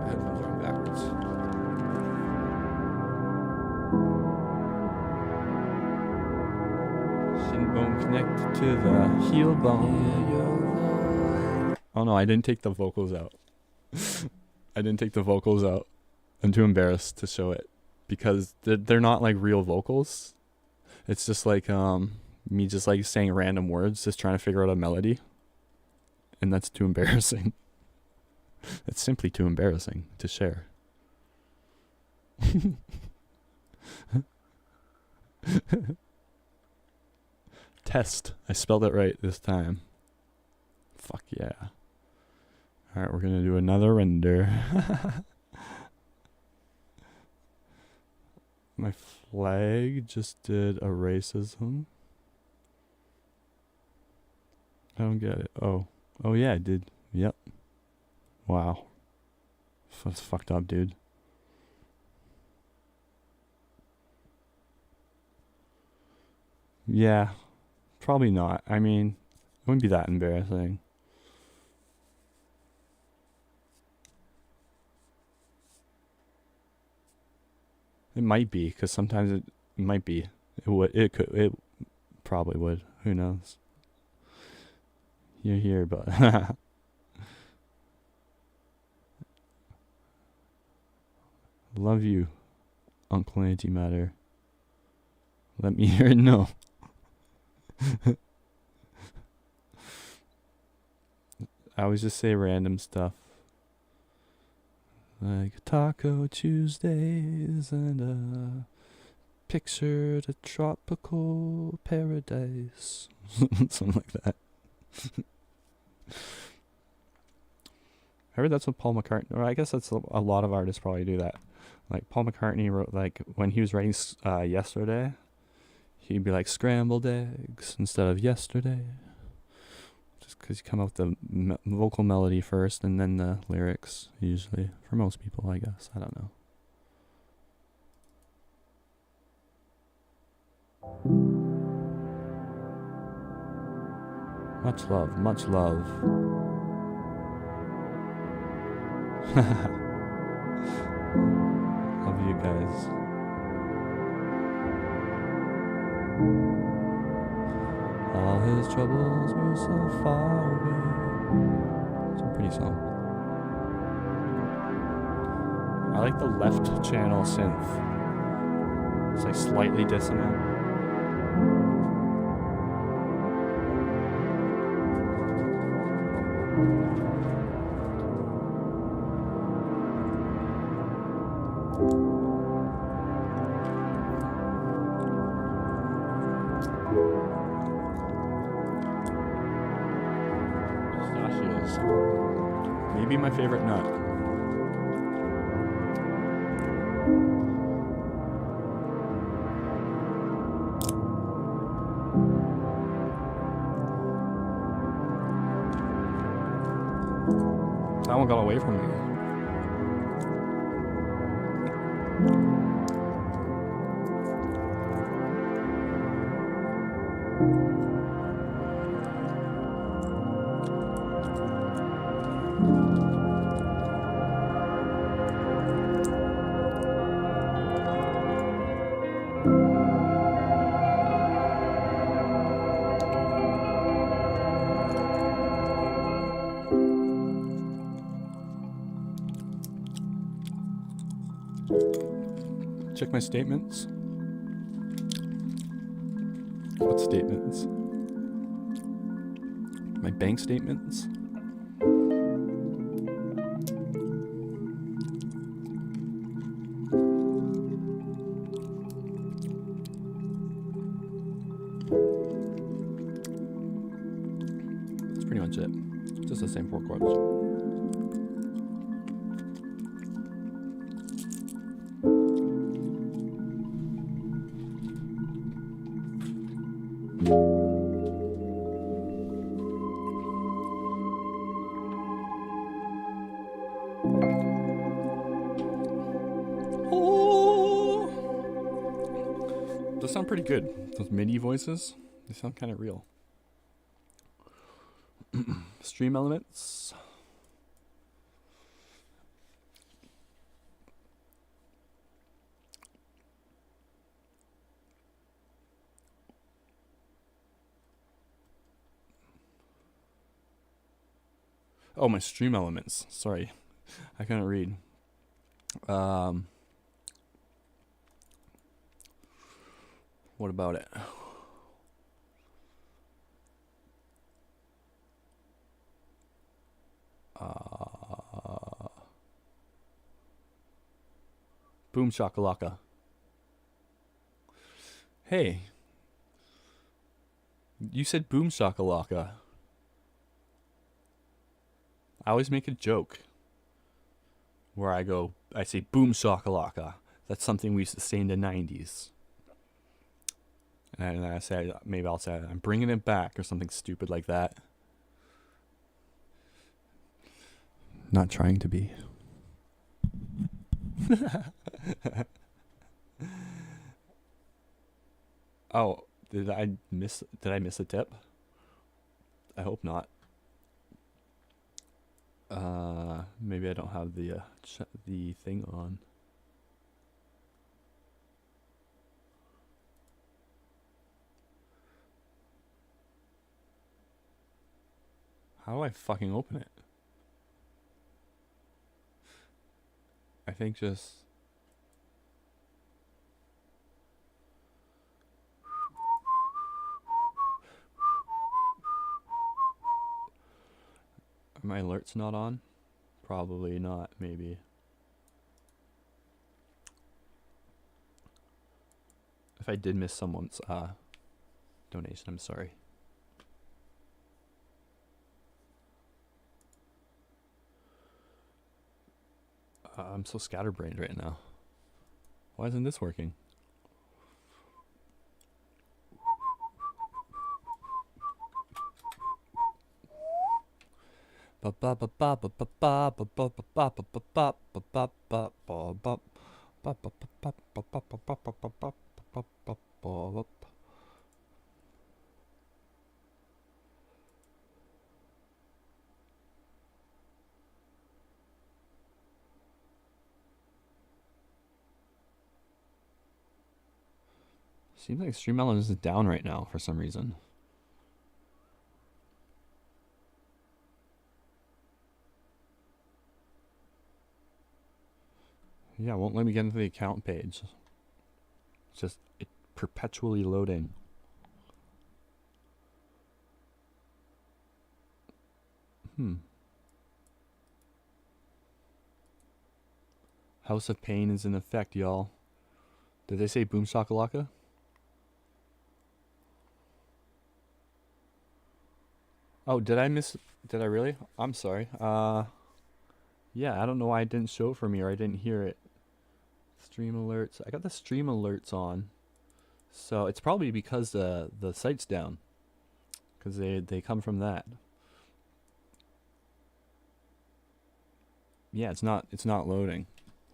Headphones are backwards. Shin bone connected to the heel bone. Oh no, I didn't take the vocals out. I didn't take the vocals out. I'm too embarrassed to show it because they're not like real vocals. It's just like me just like saying random words, just trying to figure out a melody. And that's too embarrassing. It's simply too embarrassing to share. Test. I spelled it right this time. Fuck yeah. Alright, we're gonna do another render. My flag just did a racism. I don't get it. Oh. Oh yeah, I did. Yep. Wow. That's fucked up, dude. Yeah. Probably not. I mean, it wouldn't be that embarrassing. It might be, because sometimes it might be. It would. It could. It probably would. Who knows? You're here, but love you, Uncle Antimatter. Let me hear it. No. I always just say random stuff. Like Taco Tuesdays and a picture to tropical paradise. Something like that. I heard that's what Paul McCartney, or I guess that's a lot of artists probably do that. Like Paul McCartney wrote, like when he was writing Yesterday, he'd be like scrambled eggs instead of yesterday. Just because you come up with the vocal melody first and then the lyrics, usually. For most people, I guess. I don't know. Much love, much love. Love you guys. All his troubles were so far away. It's a pretty song. I like the left channel synth. It's like slightly dissonant. Pistachios. Maybe my favorite nut. that one got away from me. Check my statements. What statements? My bank statements? That's pretty much it. Just the same 4 quotes. Those sound pretty good. Those MIDI voices, they sound kind of real. Stream elements. Oh, my stream elements. Sorry, I couldn't read. What about it? Boom shakalaka. Hey, you said boom shakalaka. I always make a joke where I say boom shakalaka. That's something we used to say in the 90s. And I say, maybe I'll say, I'm bringing it back or something stupid like that. Not trying to be. Oh, did I miss a tip? I hope not. Maybe I don't have the thing on. How do I fucking open it? I think just... Are my alerts not on? Probably not, maybe. If I did miss someone's donation, I'm sorry. I'm so scatterbrained right now. Why isn't this working? Seems like Streammelon is down right now for some reason. Yeah, it won't let me get into the account page. It's just perpetually loading. House of Pain is in effect, y'all. Did they say boom shakalaka? Oh, did I really? I'm sorry. Yeah, I don't know why it didn't show for me or I didn't hear it. Stream alerts. I got the stream alerts on. So it's probably because the site's down. Because they come from that. Yeah, it's not loading.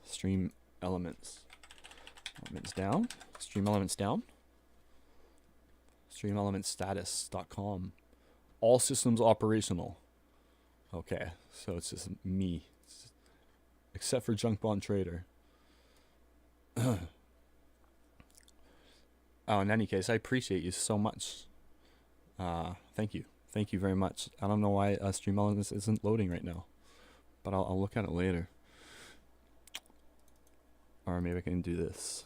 Stream elements. Elements down. Stream elements down. StreamElementsStatus.com. All systems operational. Okay, so it's just me. Except for Junk Bond Trader. Oh, in any case, I appreciate you so much. Thank you. Thank you very much. I don't know why Stream Elements isn't loading right now. But I'll look at it later. Or maybe I can do this.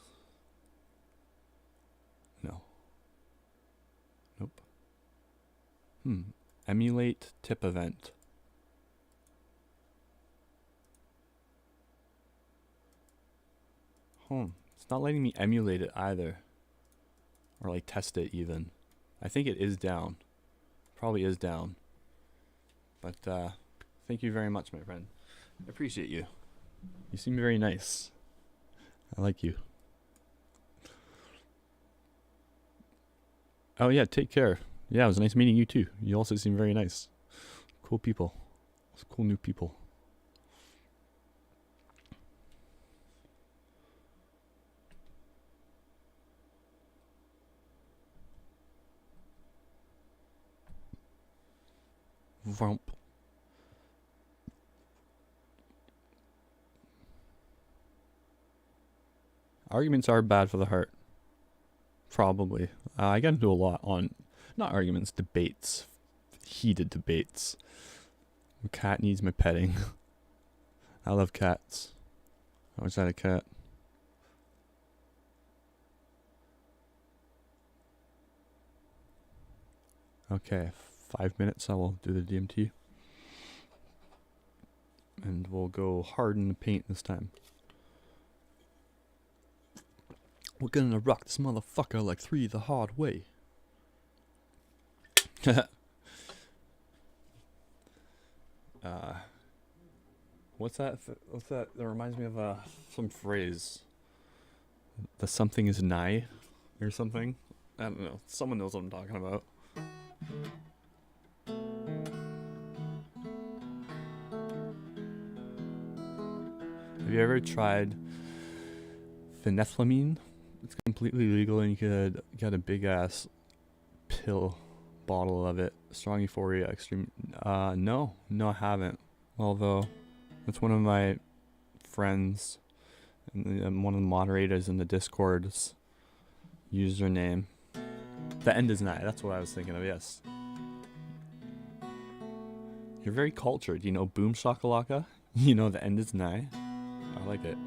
No. Nope. Emulate tip event. It's not letting me emulate it either. Or like test it even. I think it is down. Probably is down. But thank you very much, my friend. I appreciate you. You seem very nice. I like you. Oh yeah, take care. Yeah, it was nice meeting you too. You also seem very nice. Cool people. Cool new people. Vump. Arguments are bad for the heart. Probably. I get into a lot on, not arguments, debates. Heated debates. My cat needs my petting. I love cats. I wish I had a cat. Okay, 5 minutes I will do the DMT. And we'll go hard in the paint this time. We're gonna rock this motherfucker like 3 the hard way. What's that? What's that? That reminds me of some phrase. The something is nigh, or something. I don't know. Someone knows what I'm talking about. Have you ever tried phenethylamine? It's completely legal, and you could get a big ass pill bottle of it. Strong Euphoria Extreme. No, I haven't. Although that's one of my friends, and one of the moderators in the Discord's username. The end is nigh. That's what I was thinking of. Yes. You're very cultured. You know, boom shakalaka. You know, the end is nigh. I like it.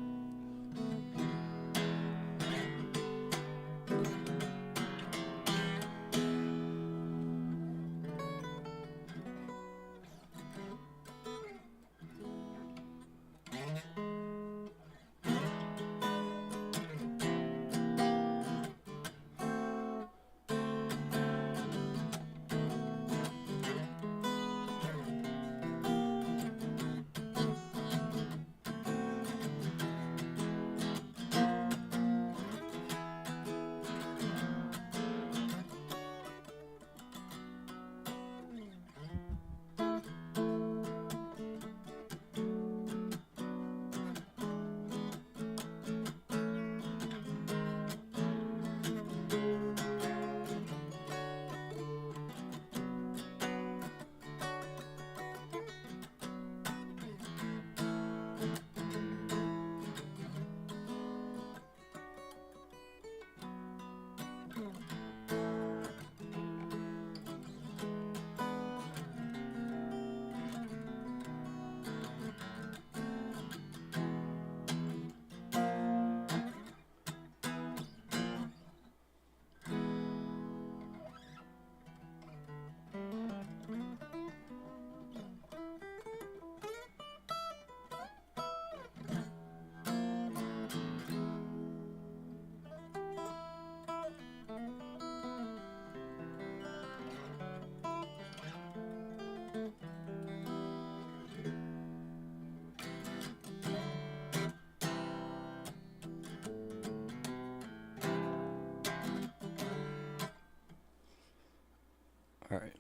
All right.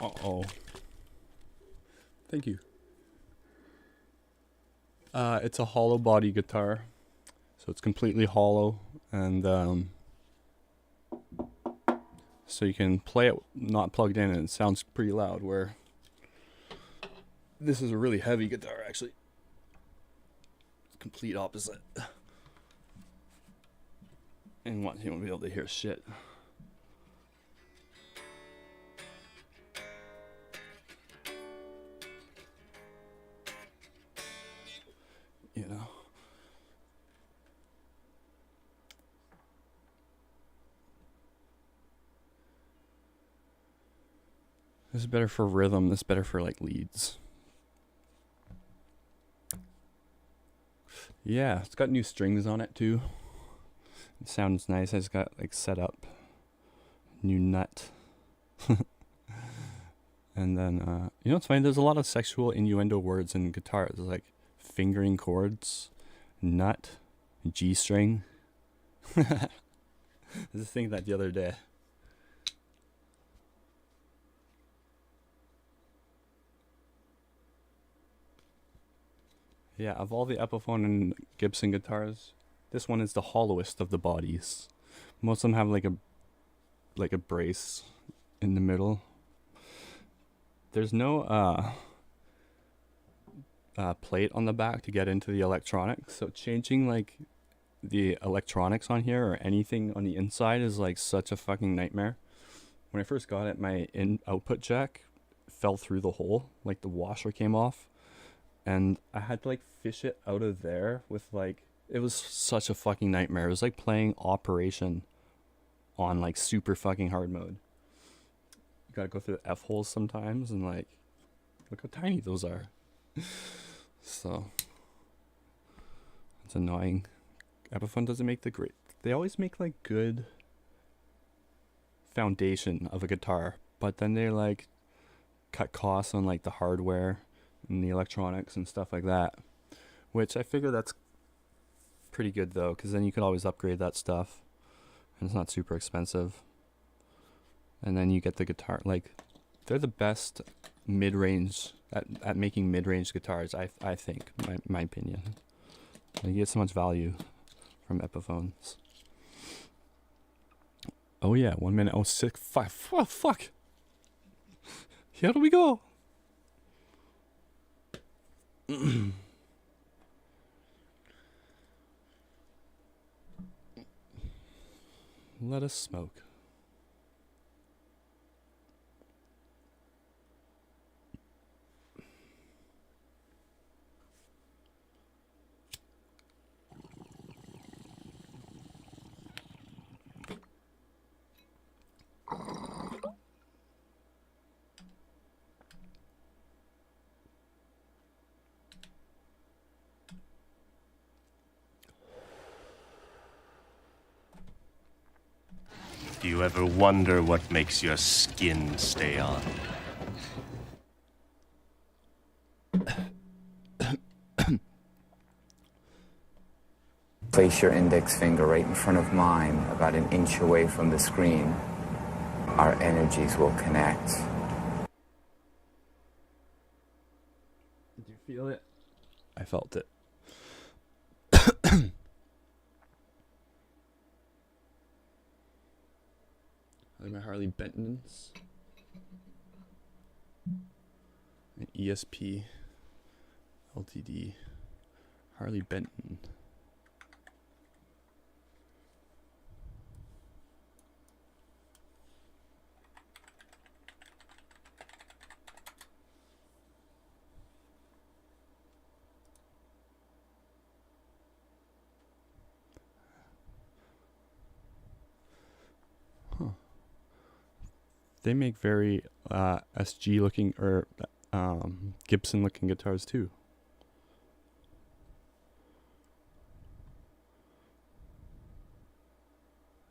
Uh-oh. Thank you. It's a hollow body guitar. So it's completely hollow, and so you can play it not plugged in and it sounds pretty loud, where this is a really heavy guitar actually. Complete opposite. And you won't be able to hear shit. You know. This is better for rhythm, this is better for like leads. Yeah, it's got new strings on it too. It sounds nice. I just got like set up. New nut. And then, you know what's funny? There's a lot of sexual innuendo words in guitar. There's like fingering chords, nut, G string. I was just thinking that the other day. Yeah, of all the Epiphone and Gibson guitars, this one is the hollowest of the bodies. Most of them have like a brace in the middle. There's no plate on the back to get into the electronics, so changing like the electronics on here or anything on the inside is like such a fucking nightmare. When I first got it, my output jack fell through the hole, like the washer came off. And I had to like fish it out of there with like, it was such a fucking nightmare. It was like playing Operation on like super fucking hard mode. You gotta go through the F holes sometimes and like, look how tiny those are. So, it's annoying. Epiphone doesn't make the great, they always make like good foundation of a guitar, but then they like cut costs on like the hardware and the electronics and stuff like that, which I figure that's pretty good though, because then you could always upgrade that stuff and it's not super expensive. And then you get the guitar, like they're the best mid-range at making mid-range guitars, I think, my opinion. You get so much value from Epiphones. Oh yeah, 1 minute, 06, 5, oh fuck, here we go. Let us smoke. Do you ever wonder what makes your skin stay on? Place your index finger right in front of mine, about an inch away from the screen. Our energies will connect. Did you feel it? I felt it. My Harley Bentons, an ESP LTD Harley Benton. They make very SG looking or Gibson looking guitars too.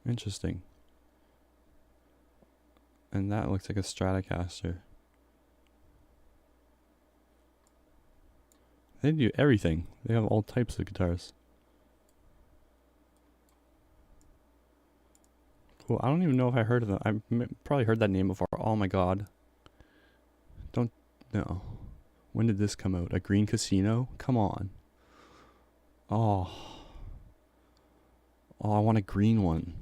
Interesting. And that looks like a Stratocaster. They do everything. They have all types of guitars. Cool. I don't even know if I heard of them. I probably heard that name before. Oh my god. No. When did this come out? A green casino? Come on. Oh. Oh, I want a green one.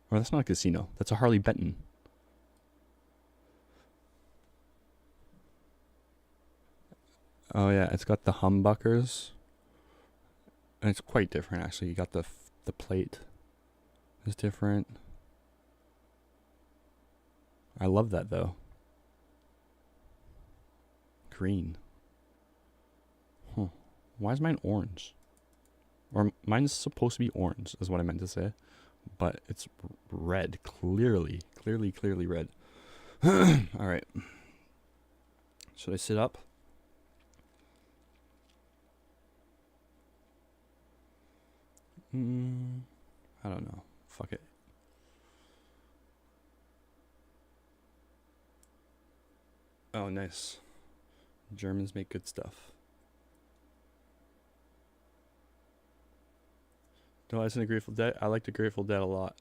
Or that's not a casino. That's a Harley Benton. Oh yeah, it's got the humbuckers. And it's quite different actually. You got the plate is different. I love that though. Green. Huh. Why is mine orange? Or mine's supposed to be orange is what I meant to say. But it's red. Clearly red. Alright. Should I sit up? I don't know. Fuck it. Oh, nice. Germans make good stuff. Do I listen to Grateful Dead? I like the Grateful Dead a lot.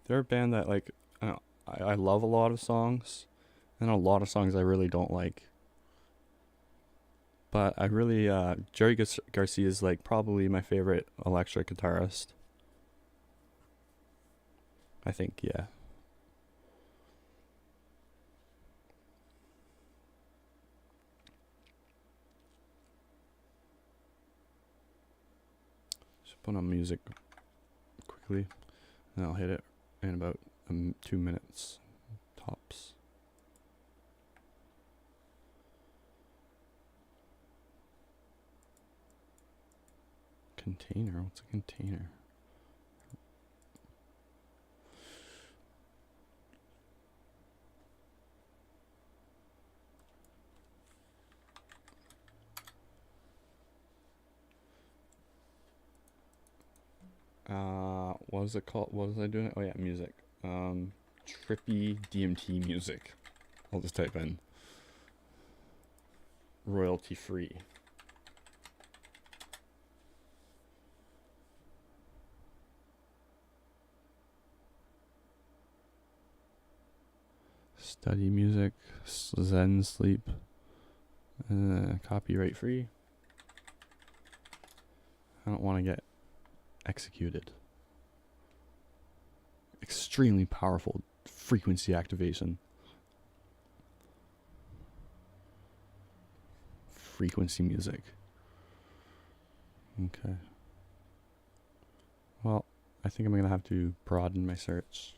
They're a band that like I love a lot of songs, and a lot of songs I really don't like. But I really Jerry Garcia is like probably my favorite electric guitarist. I think, yeah. Just put on music quickly, and I'll hit it in about 2 minutes tops. Container? What's a container? What was it called? What was I doing? Oh yeah, music. Trippy DMT music. I'll just type in royalty free. Study music, Zen sleep, copyright free. I don't want to get executed. Extremely powerful frequency activation. Frequency music. Okay. Well, I think I'm going to have to broaden my search.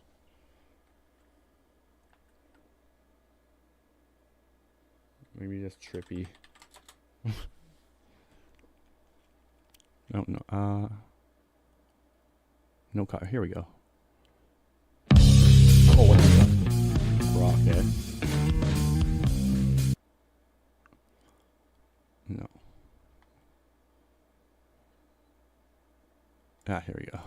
Maybe just trippy. No. No car. Here we go. Oh, what is that? Rock, eh? No. Ah, here we go.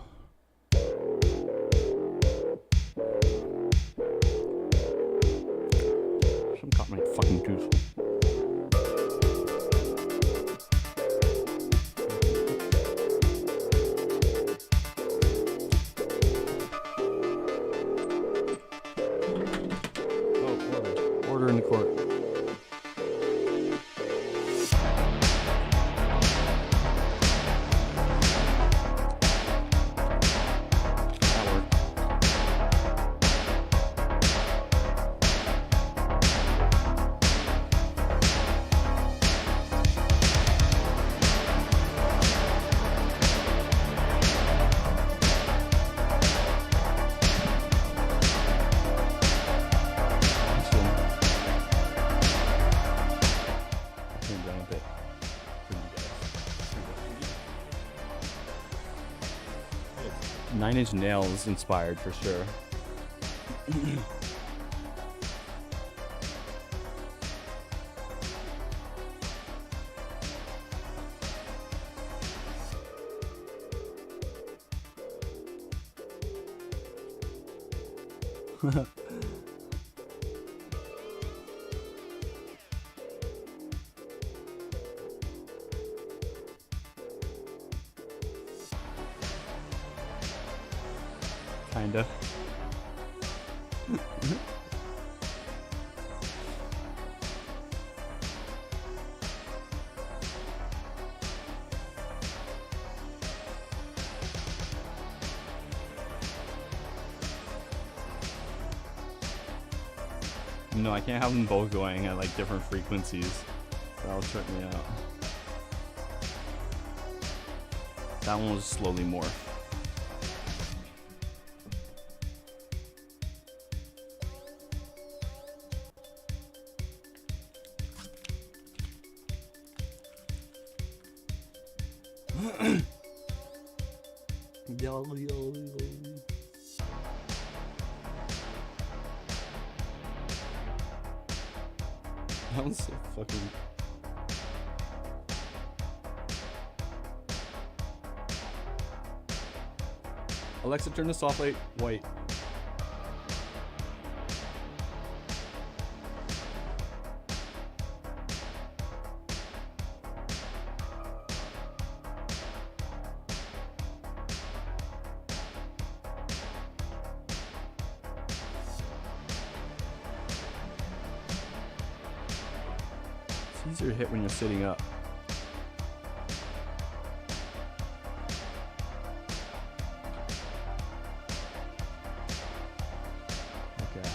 Some caught my fucking tooth. Order in the court. That worked. Nine Inch Nails inspired for sure. Kinda. No, I can't have them both going at like different frequencies. That'll trip me out. That one was slowly morph. That one's so fucking... Alexa, turn the soft light white. It's easier to hit when you're sitting up. Okay.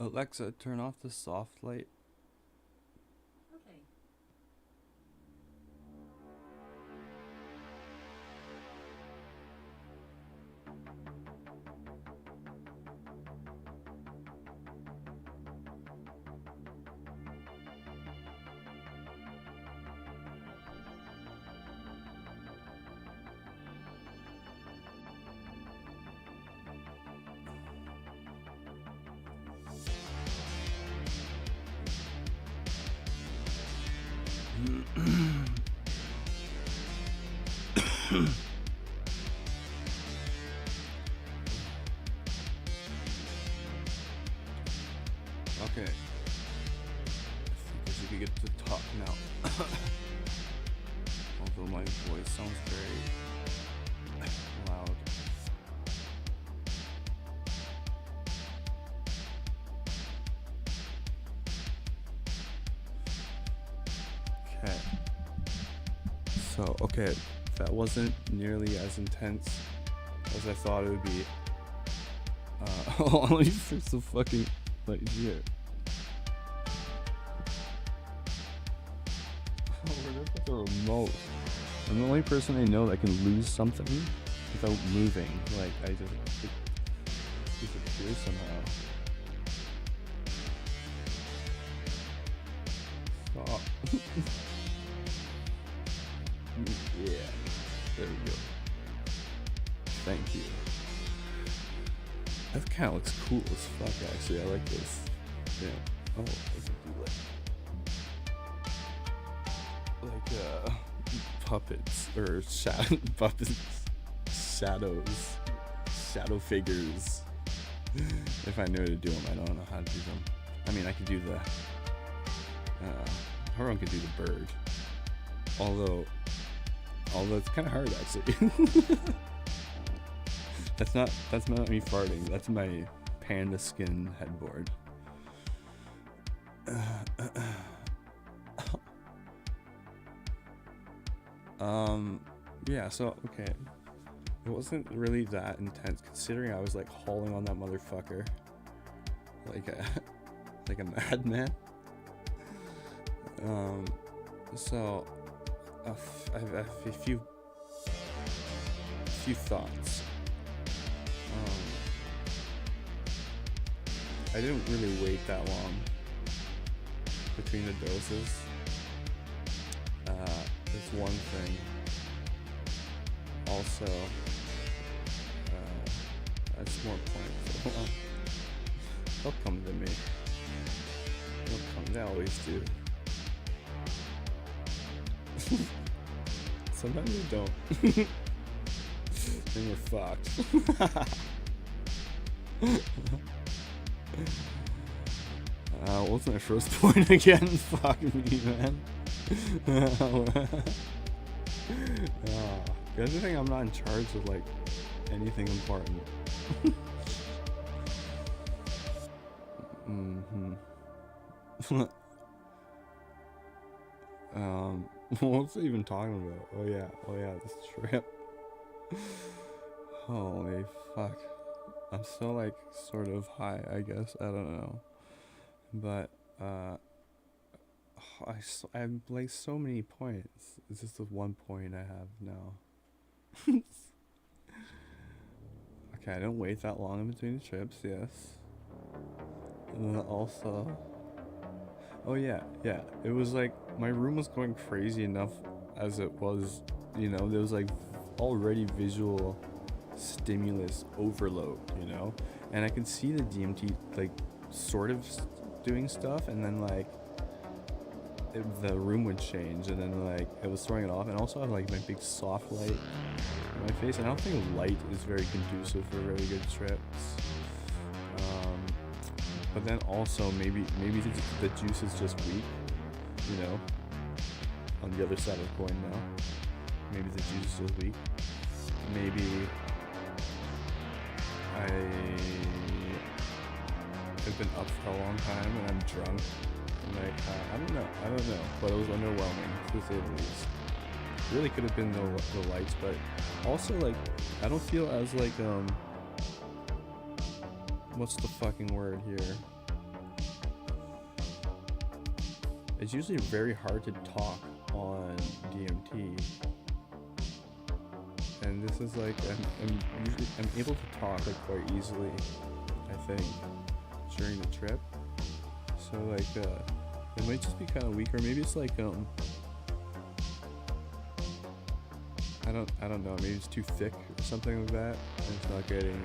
Alexa, turn off the soft light. Okay. Okay. I think you could get to talk now. Although my voice sounds very loud. Okay. So, okay, that wasn't nearly as intense as I thought it would be. Let me fix the fucking light here. Oh, where did I put the remote? I'm the only person I know that can lose something without moving. Like, I just disappear somehow. Stop. Yeah, there we go. Thank you. That kind of looks cool as fuck, actually. I like this. Yeah. Oh, I can do like puppets or puppets, shadows, shadow figures. If I knew how to do them, I don't know how to do them. I mean, I could do the. Everyone could do the bird. Although it's kind of hard actually. That's not me farting. That's my panda skin headboard. Yeah, so okay. It wasn't really that intense considering I was like hauling on that motherfucker like a madman. So I have a few thoughts. I didn't really wait that long between the doses. That's one thing. Also, that's more points. They'll come to me. They'll come. They always do. Sometimes they don't. Then we're fucked. What's my first point again? Fuck me, man. You guys think I'm not in charge of like anything important? What's it even talking about? Oh yeah, this trip. Holy fuck. I'm still like sort of high, I guess. I don't know. But I have like so many points. It's just the one point I have now. Okay, I don't wait that long in between the trips, yes. And then also, oh yeah, it was like my room was going crazy enough as it was, you know, there was like already visual stimulus overload, you know, and I could see the DMT like sort of doing stuff, and then like the room would change, and then like it was throwing it off, and also I had like my big soft light on my face, and I don't think light is very conducive for really good trips. But then also maybe the juice is just weak, you know, on the other side of the coin now. Maybe the juice is just weak. Maybe I have been up for a long time and I'm drunk. And like, I don't know, but it was underwhelming, to say the least. Really could have been the lights, but also like I don't feel as like what's the fucking word here? It's usually very hard to talk on DMT, and this is like I'm able to talk like quite easily, I think, during the trip. So like it might just be kind of weak, or maybe it's like I don't know, maybe it's too thick or something like that, and it's not getting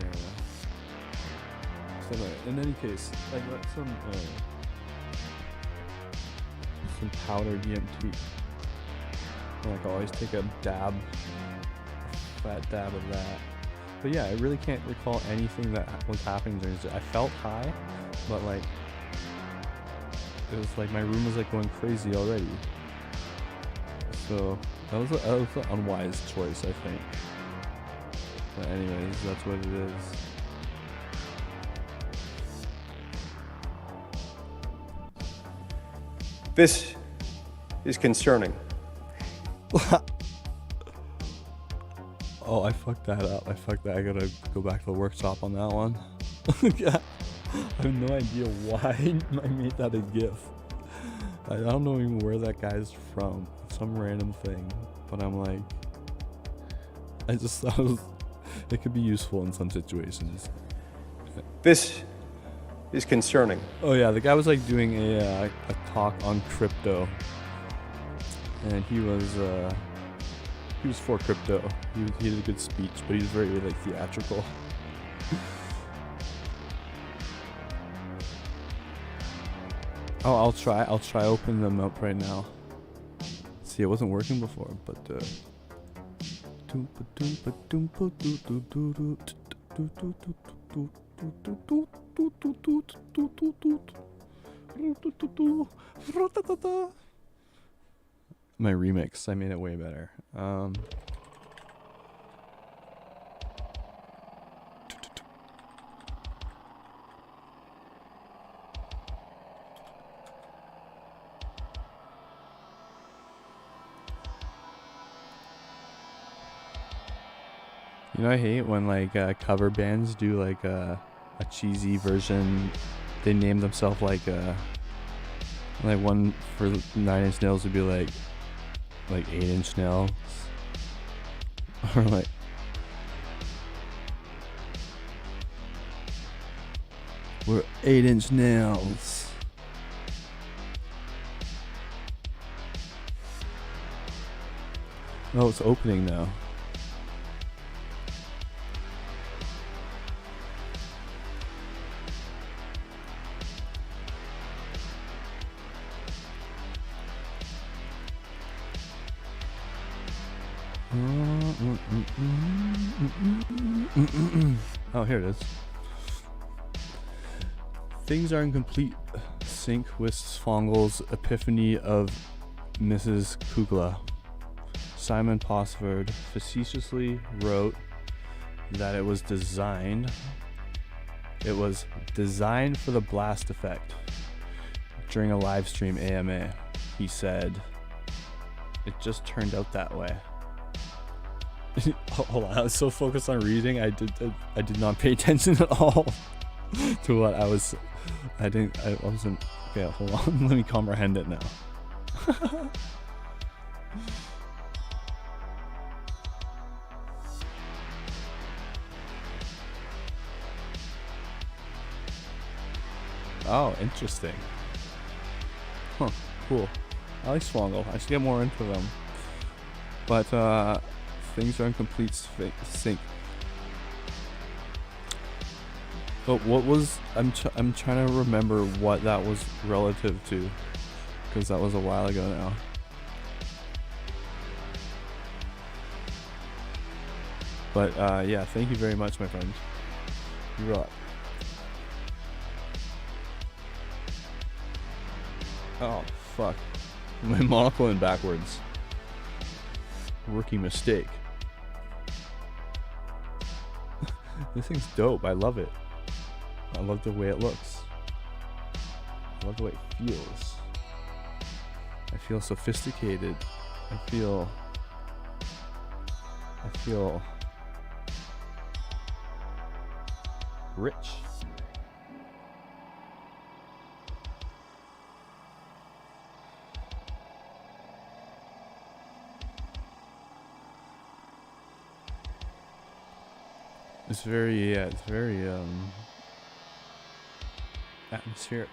in any case, I got some powder DMT. Like I always take a fat dab of that. But yeah, I really can't recall anything that was happening during this. I felt high, but like it was like my room was like going crazy already. So that was an unwise choice, I think. But anyways, that's what it is. This is concerning. Oh, I fucked that up. I gotta go back to the workshop on that one. Yeah. I have no idea why I made that a GIF. I don't know even where that guy's from. Some random thing. But I'm like, I just thought it could be useful in some situations. This is concerning. Oh yeah, the guy was like doing a talk on crypto, and he was for crypto. He did a good speech, but he was very like theatrical. Oh, I'll try opening them up right now. See, it wasn't working before, but my remix, I made it way better. You know, I hate when like cover bands do like a cheesy version. They name themselves like one for 9 Inch Nails would be like 8 Inch Nails, or like we're 8 Inch Nails. Oh, it's opening now. Oh, here it is. Things are in complete sync with Sfongel's epiphany of Mrs. Kugla. Simon Posford facetiously wrote that it was designed for the blast effect. During a live stream AMA, he said, "It just turned out that way." Hold on, I was so focused on reading, I did not pay attention at all to what I wasn't. Okay, hold on, let me comprehend it now. Oh, interesting. Huh, cool. I like Swongle. I should get more into them. But, things are in complete sync. But what was... I'm trying to remember what that was relative to. Because that was a while ago now. But, yeah, thank you very much, my friend. You rock. Oh, fuck. My monocle in backwards. Rookie mistake. This thing's dope. I love it. I love the way it looks. I love the way it feels. I feel sophisticated. I feel I feel rich. It's very, yeah, it's very atmospheric.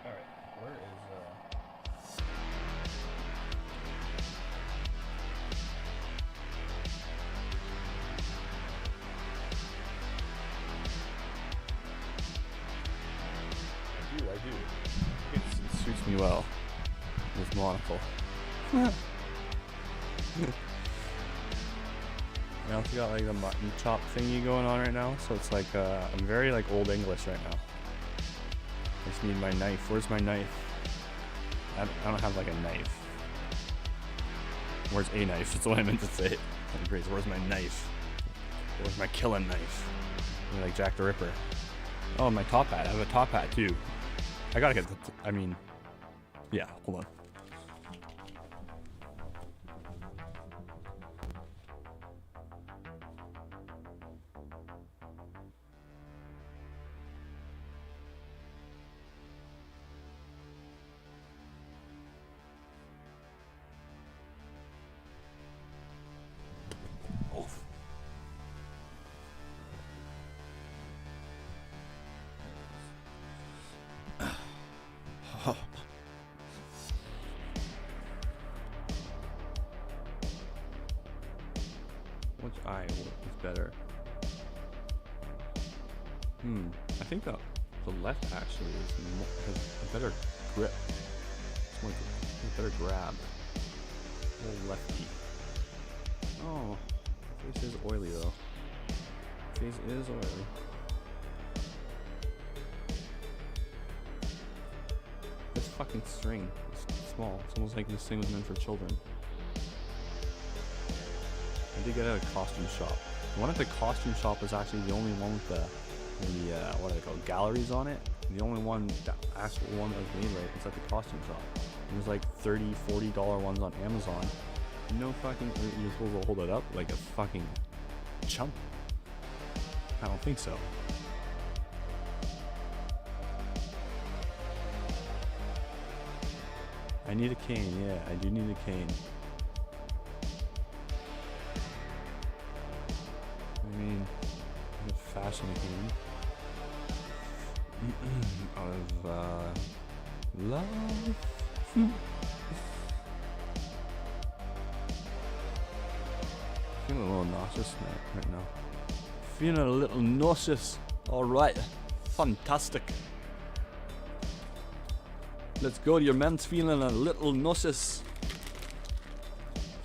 All right, where is I do. It suits me well. This monocle. I also got like the mutton chop thingy going on right now, so it's like I'm very like old English right now. I just need my knife. Where's my knife? I don't have like a knife. Where's a knife? That's what I meant to say. Where's my knife? Where's my killing knife? I'm like Jack the Ripper. Oh, my top hat. I have a top hat too. I gotta get I mean, yeah, hold on. Which eye is better? I think the left actually has a better grip. It's more, a better grab. Little lefty. Oh, face is oily though. Face is oily. This fucking string is small. It's almost like this thing was meant for children. I did get it at a costume shop. The one at the costume shop was actually the only one with the what are they called, galleries on it. The only one, the actual one that was made right was at the costume shop. There's like $30, $40 ones on Amazon. No fucking, you're supposed to hold it up like a fucking chump. I don't think so. I need a cane, yeah, I do need a cane. I mean, I'm gonna fashion a cane. Out of love. Feeling a little nauseous right now. Feeling a little nauseous. Alright. Fantastic. Let's go. Your man's feeling a little nauseous.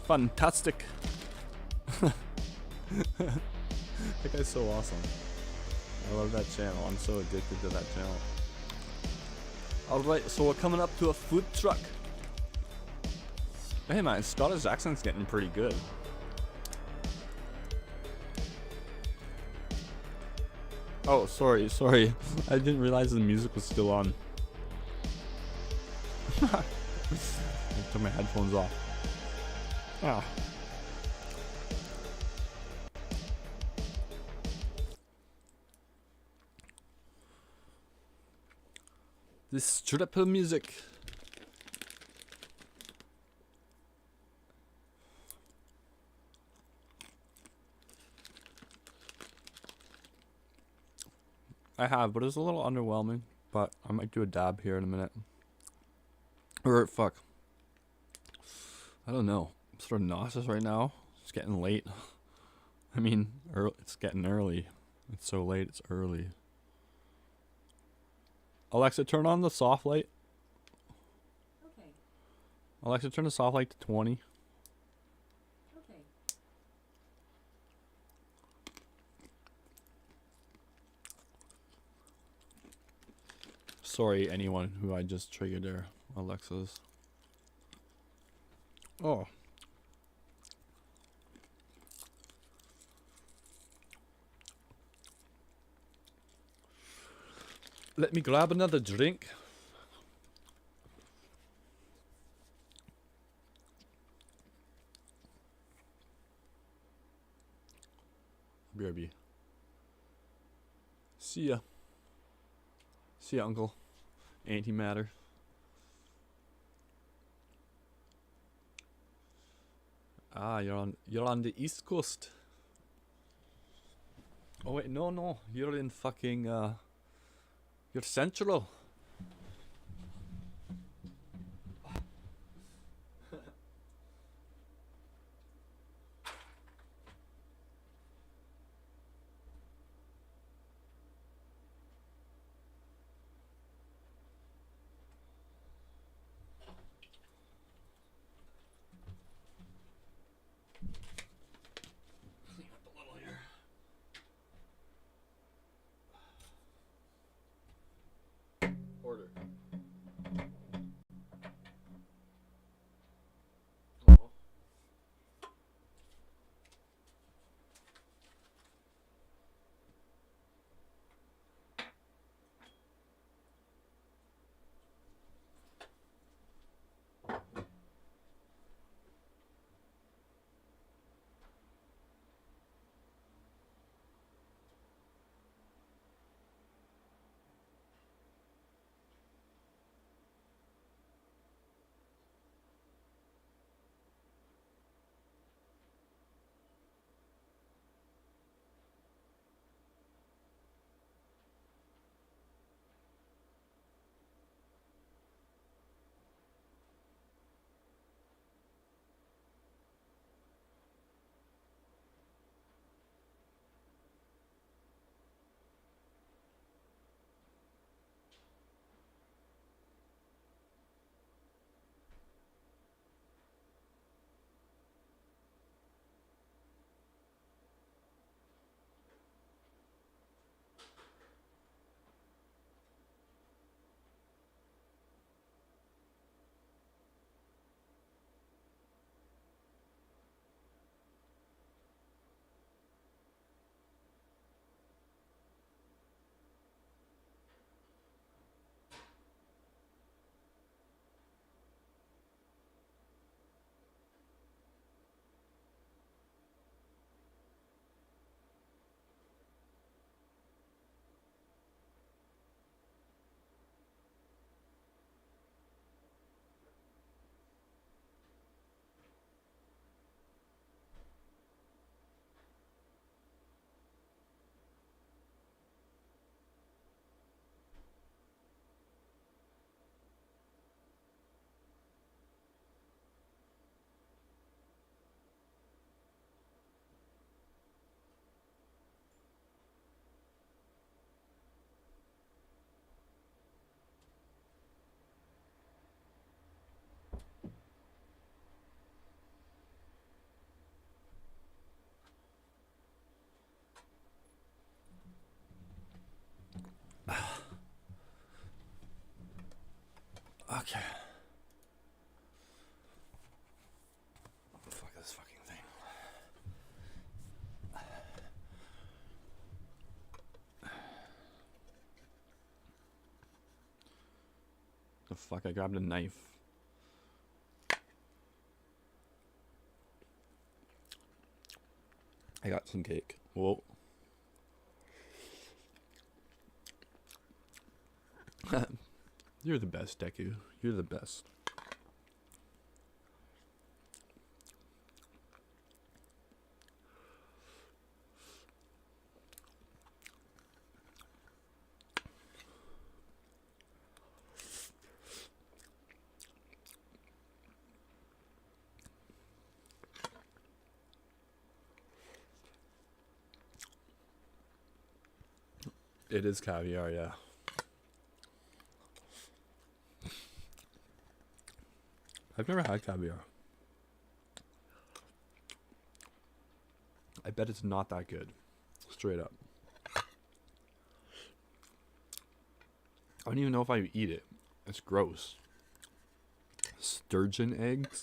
Fantastic. That guy's so awesome. I love that channel. I'm so addicted to that channel. Alright, so we're coming up to a food truck. Hey man, Scottish accent's getting pretty good. Oh, sorry. I didn't realize the music was still on. I took my headphones off. Ah. This stripper music. I have, but it was a little underwhelming. But I might do a dab here in a minute. Or fuck. I don't know. I'm sort of nauseous right now. It's getting late. I mean, it's getting early. It's so late, it's early. Alexa, turn on the soft light. Okay. Alexa, turn the soft light to 20. Okay. Sorry, anyone who I just triggered their Alexas. Oh. Let me grab another drink. BRB. See ya. See ya, Uncle. Antimatter. Ah, you're on the East Coast. Oh wait, no, you're in fucking you're Central. Order. Okay. Fuck this fucking thing. The fuck, I grabbed a knife. I got some cake. Whoa. You're the best, Deku. You're the best. It is caviar, yeah. I've never had caviar. I bet it's not that good. Straight up. I don't even know if I eat it. It's gross. Sturgeon eggs?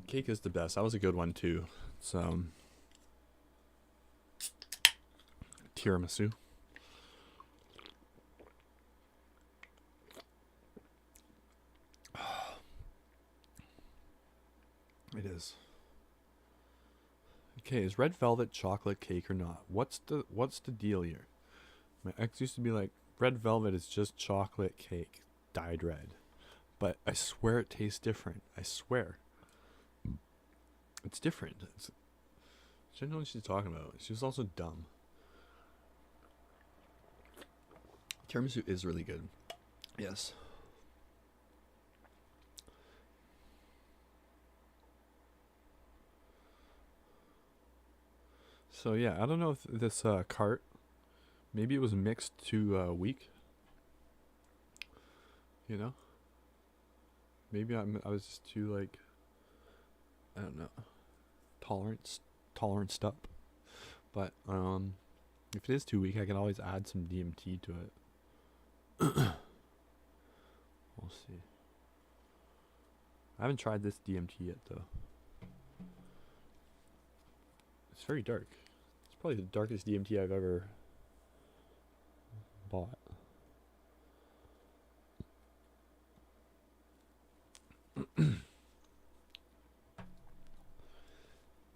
Cake is the best. That was a good one too. It's tiramisu. It is. Okay, is red velvet chocolate cake or not? What's the deal here? My ex used to be like, red velvet is just chocolate cake dyed red. But I swear it tastes different. I swear. It's different. She didn't know what she's talking about. She was also dumb. Tiramisu is really good. Yes. So yeah, I don't know if this cart, maybe it was mixed too weak. You know? Maybe I was just too like, I don't know, tolerant up. But if it is too weak, I can always add some DMT to it. We'll see. I haven't tried this DMT yet though. It's very dark. It's probably the darkest DMT I've ever bought.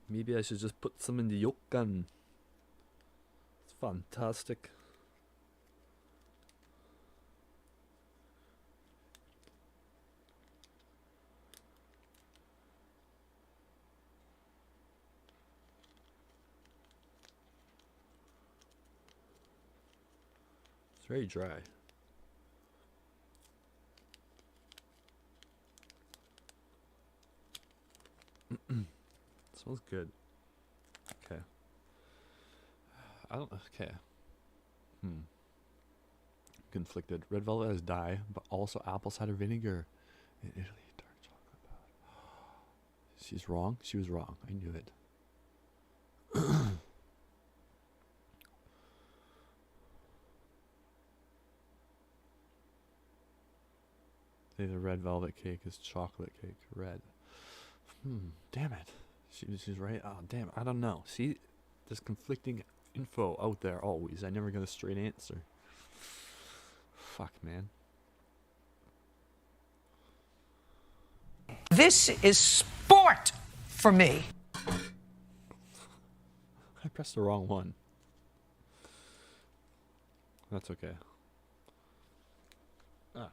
Maybe I should just put some in the yolk gun. It's fantastic. It's very dry. Smells good. Okay. I don't. Okay. Conflicted. Red velvet has dye, but also apple cider vinegar. In Italy, dark chocolate powder. She's wrong. She was wrong. I knew it. Say the red velvet cake is chocolate cake. Red. Damn it. She's right. Oh, damn. I don't know. See, there's conflicting info out there always. I never get a straight answer. Fuck, man. This is sport for me. I pressed the wrong one. That's okay. Ah.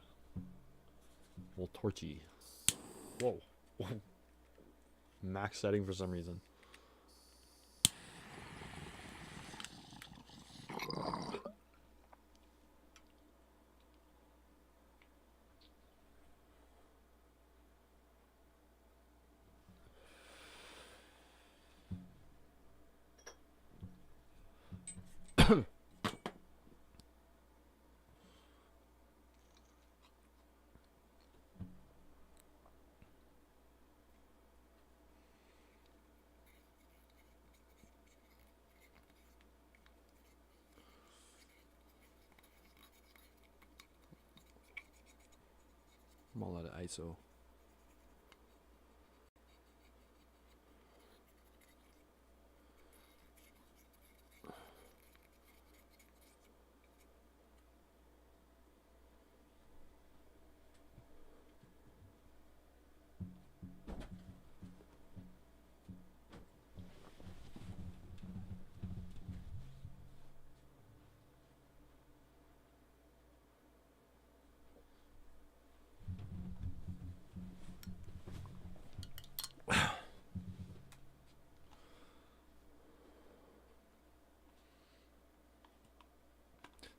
Well, torchy. Whoa. Max setting for some reason. I'm all out of ISO.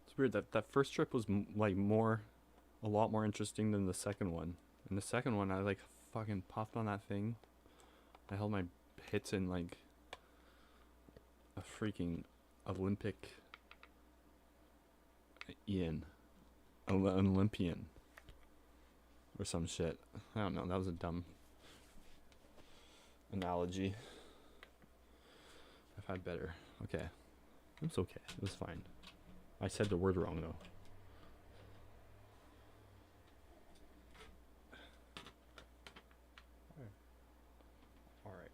It's weird that first trip was like a lot more interesting than the second one. And the second one, I like fucking puffed on that thing. I held my hits in like a freaking Olympian, Olympian, or some shit. I don't know. That was a dumb analogy. I've had better. Okay, it's okay. It was fine. I said the word wrong though. All right.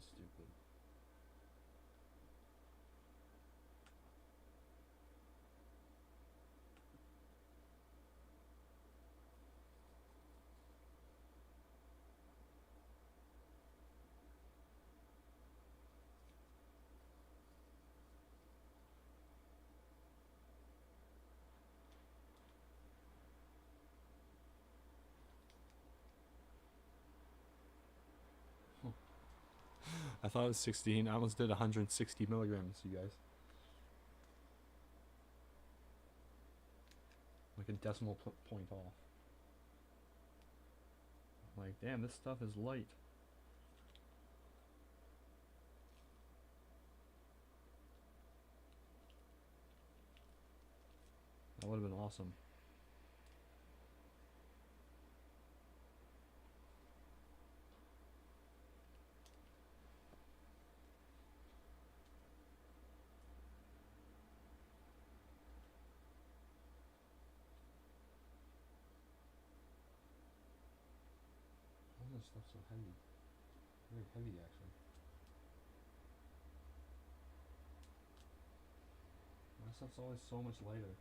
That's stupid. I thought it was 16. I almost did 160 milligrams, you guys. Like a decimal point off. I'm like, damn, this stuff is light. That would have been awesome. Why is this stuff so heavy? Very heavy, actually. My stuff's always so much lighter.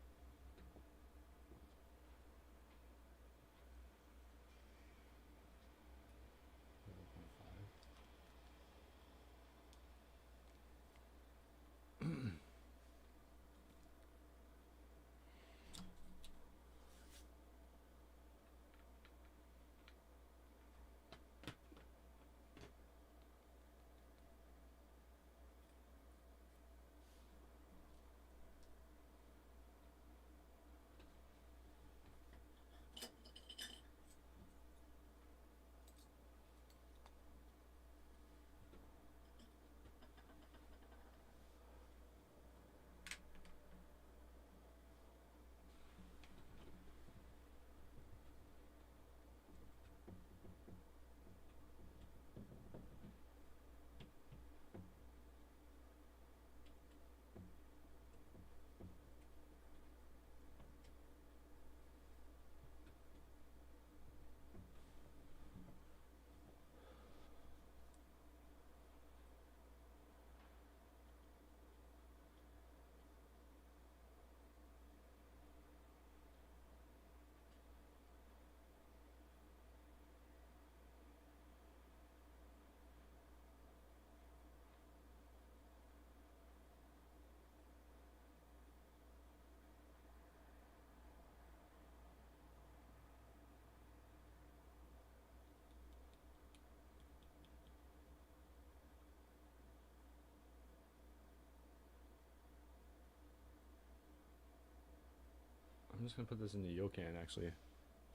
I'm just gonna put this in the Yokan, actually.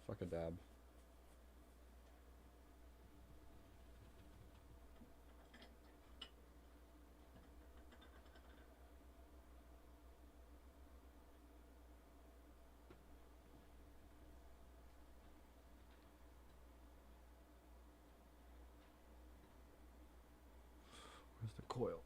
Fuck a dab. Where's the coil?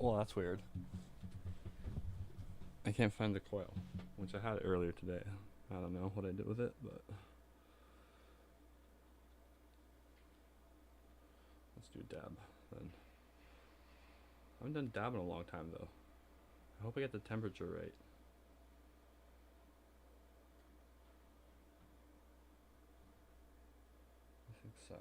Well, that's weird. I can't find the coil, which I had earlier today. I don't know what I did with it, but let's do dab then. I haven't done dab in a long time though. I hope I get the temperature right. This thing sucks.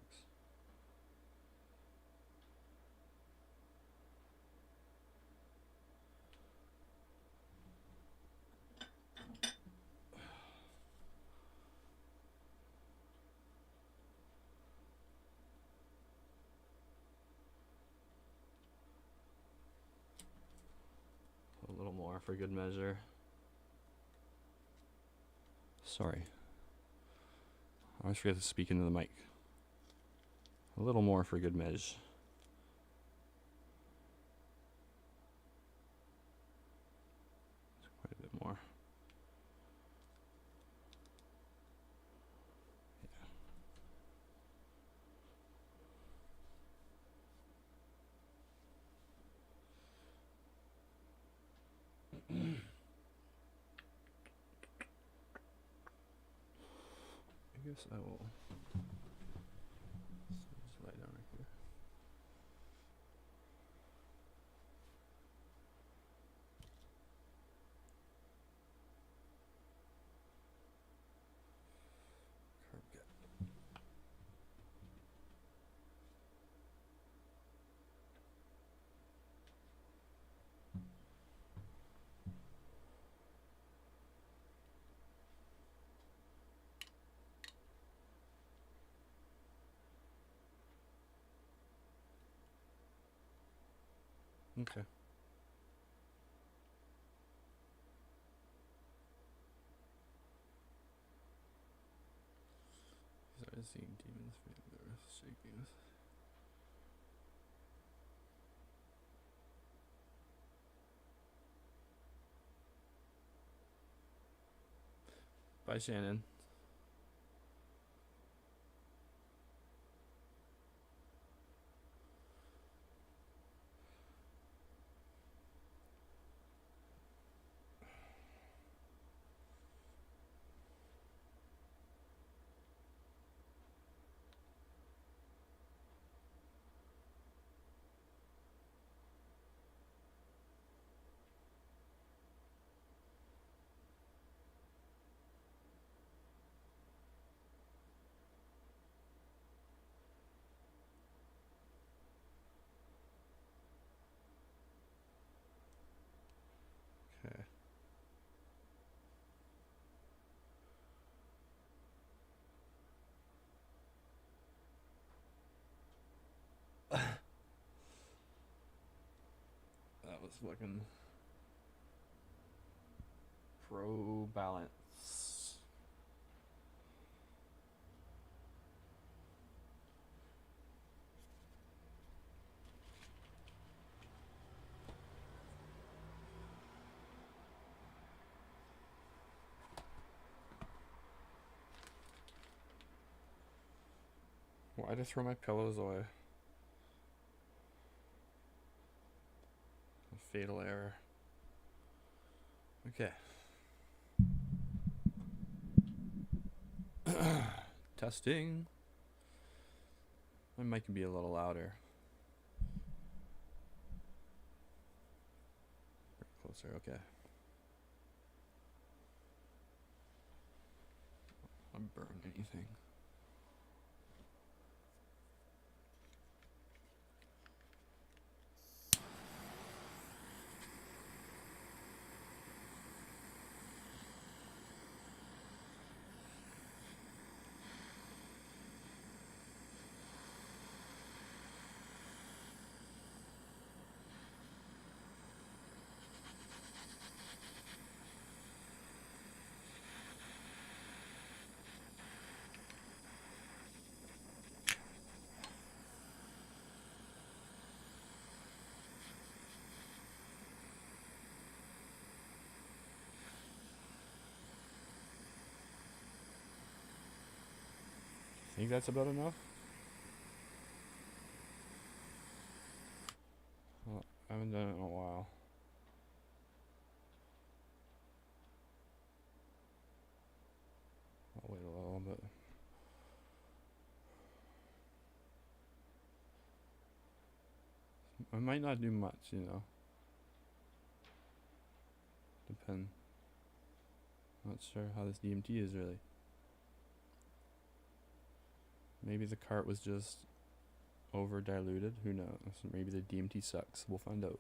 A little more for good measure. Sorry. I always forget to speak into the mic. A little more for good measure. Quite a bit more. I guess I will just lie down right here. Curb get. Okay. Started seeing demons from the earth shaking. Bye, Shannon. Okay. That was fucking pro balance. Why'd I throw my pillows away? A fatal error. Okay. Testing. My mic can be a little louder. Closer, okay. I'm burning anything. Think that's about enough? Well, I'm haven't done it in a while. I'll wait a little bit. I might not do much, you know. Depend. Not sure how this DMT is really. Maybe the cart was just over diluted. Who knows? Maybe the DMT sucks. We'll find out.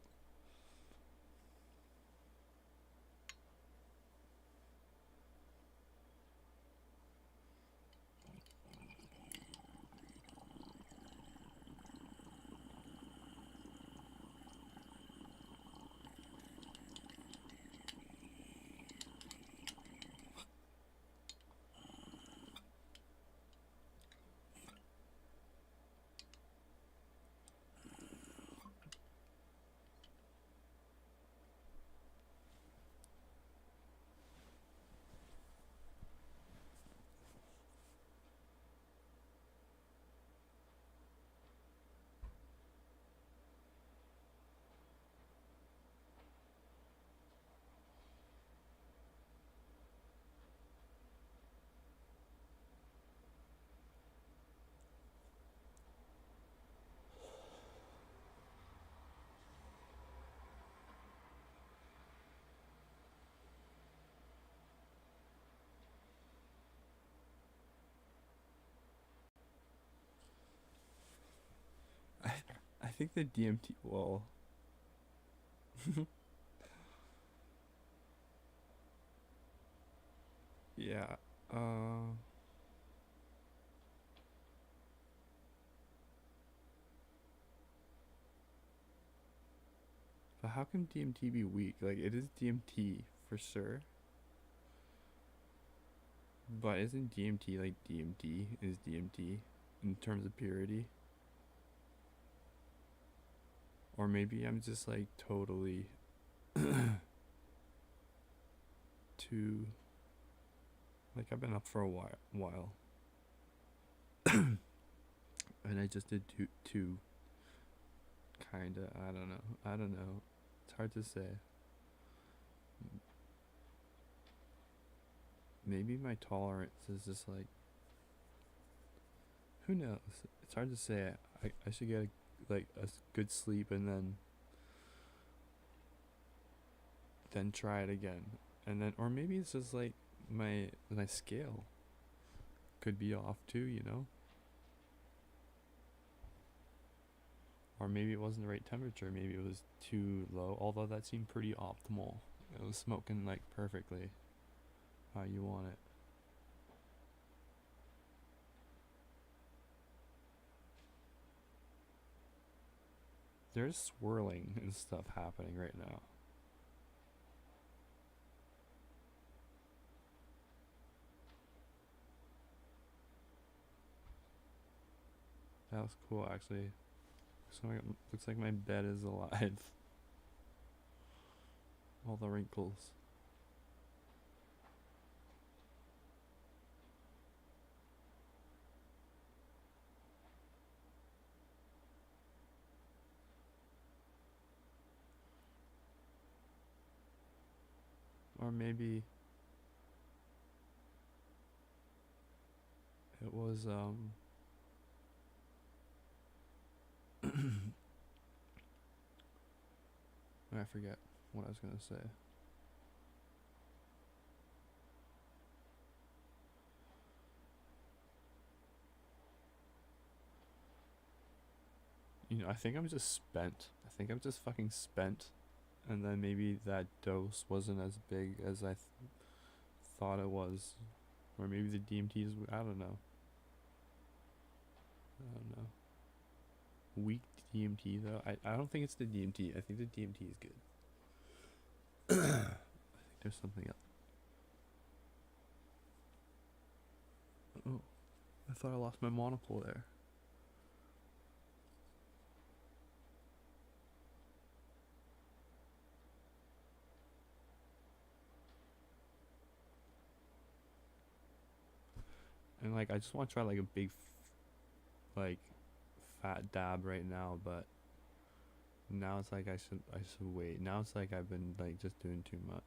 I think the DMT, well, yeah, but how can DMT be weak? Like, it is DMT for sure. But isn't DMT like DMT is DMT in terms of purity? Or maybe I'm just like totally too, like I've been up for a while. And I just did two kinda, I don't know. It's hard to say. Maybe my tolerance is just like, who knows? It's hard to say. I should get like a good sleep and then try it again, and then, or maybe it's just like my scale could be off too, you know. Or maybe it wasn't the right temperature. Maybe it was too low. Although that seemed pretty optimal. It was smoking like perfectly how you want it. There's swirling and stuff happening right now. That was cool, actually. Looks like my bed is alive. All the wrinkles. Or maybe it was I forget what I was gonna say. You know, I think I'm just spent. I think I'm just fucking spent. And then maybe that dose wasn't as big as I thought it was. Or maybe the DMT is, I don't know. Weak DMT though. I don't think it's the DMT. I think the DMT is good. I think there's something else. Oh, I thought I lost my monocle there. And like, I just want to try like a big, like, fat dab right now, but Now it's like I should wait. Now it's like I've been like just doing too much.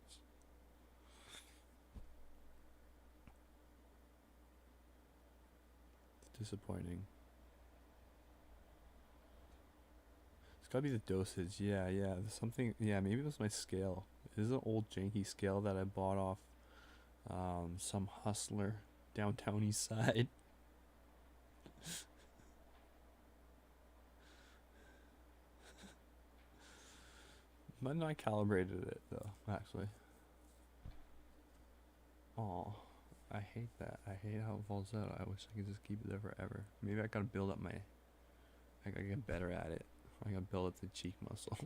It's disappointing. It's gotta be the dosage. Yeah, there's something. Yeah, maybe it was my scale. This is an old janky scale that I bought off some hustler downtown east side. But no, I calibrated it though, actually. Oh, I hate that. I hate how it falls out. I wish I could just keep it there forever. Maybe I gotta build up my. I gotta get better at it. I gotta build up the cheek muscle.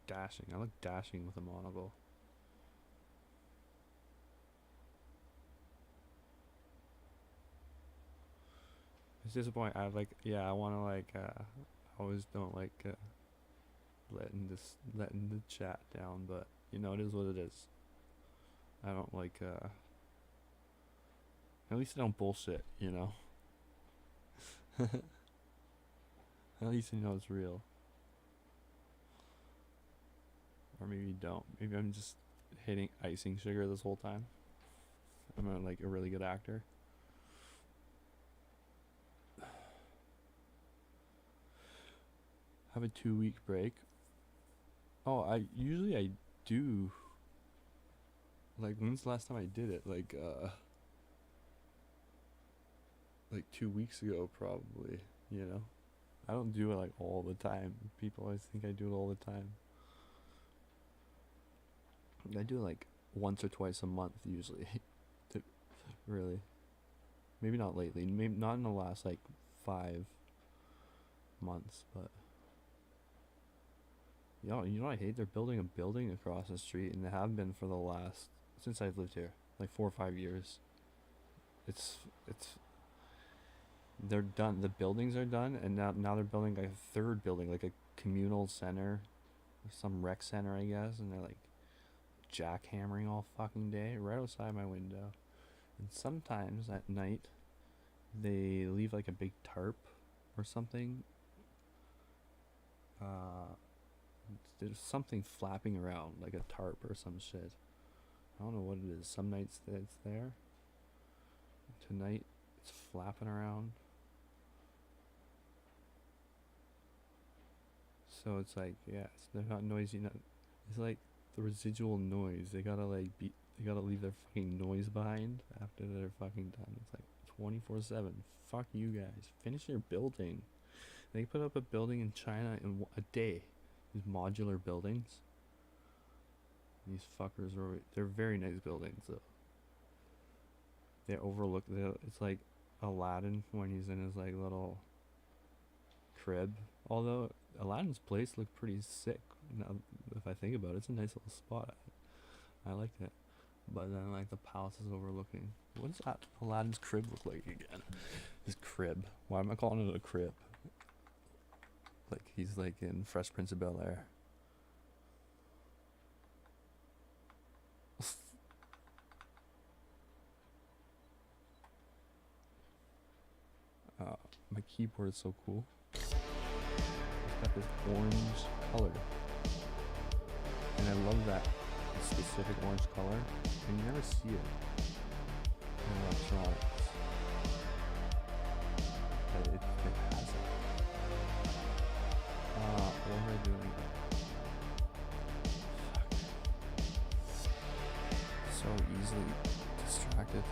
Dashing. I look dashing with a monocle. It's disappointing. I like. Yeah, I want to like. I always don't like letting the chat down, but you know it is what it is. I don't like. At least I don't bullshit, you know. At least you know it's real. Or maybe you don't. Maybe I'm just hitting icing sugar this whole time. I'm like a really good actor. Have a 2-week break. Oh, I do. Like, when's the last time I did it? Like 2 weeks ago, probably. You know, I don't do it like all the time. People always think I do it all the time. I do it like once or twice a month usually. Really. Maybe not lately. Maybe not in the last like 5 months, but. You know I hate? They're building a building across the street, and they have been for the last since I've lived here, like 4 or 5 years. They're done. The buildings are done, and now they're building like a third building, like a communal center, or some rec center, I guess, and they're like jackhammering all fucking day right outside my window. And sometimes at night, they leave like a big tarp or something. There's something flapping around, like a tarp or some shit. I don't know what it is. Some nights it's there. Tonight, it's flapping around. So it's like, yeah, they're not noisy. It's like the residual noise. They gotta leave their fucking noise behind after they're fucking done. It's like 24/7. Fuck you guys. Finish your building. They put up a building in China in a day. These modular buildings. These fuckers they're very nice buildings though. They overlook it's like Aladdin when he's in his like little crib. Although Aladdin's place looked pretty sick. Now if I think about it, it's a nice little spot. I liked it. But then like the palace is overlooking. What does Aladdin's crib look like again? His crib. Why am I calling it a crib? Like he's like in Fresh Prince of Bel-Air. My keyboard is so cool. It's got this orange color. And I love that specific orange color. And you never see it in electronics. But it has it. What am I doing? Fuck. So easily distracted.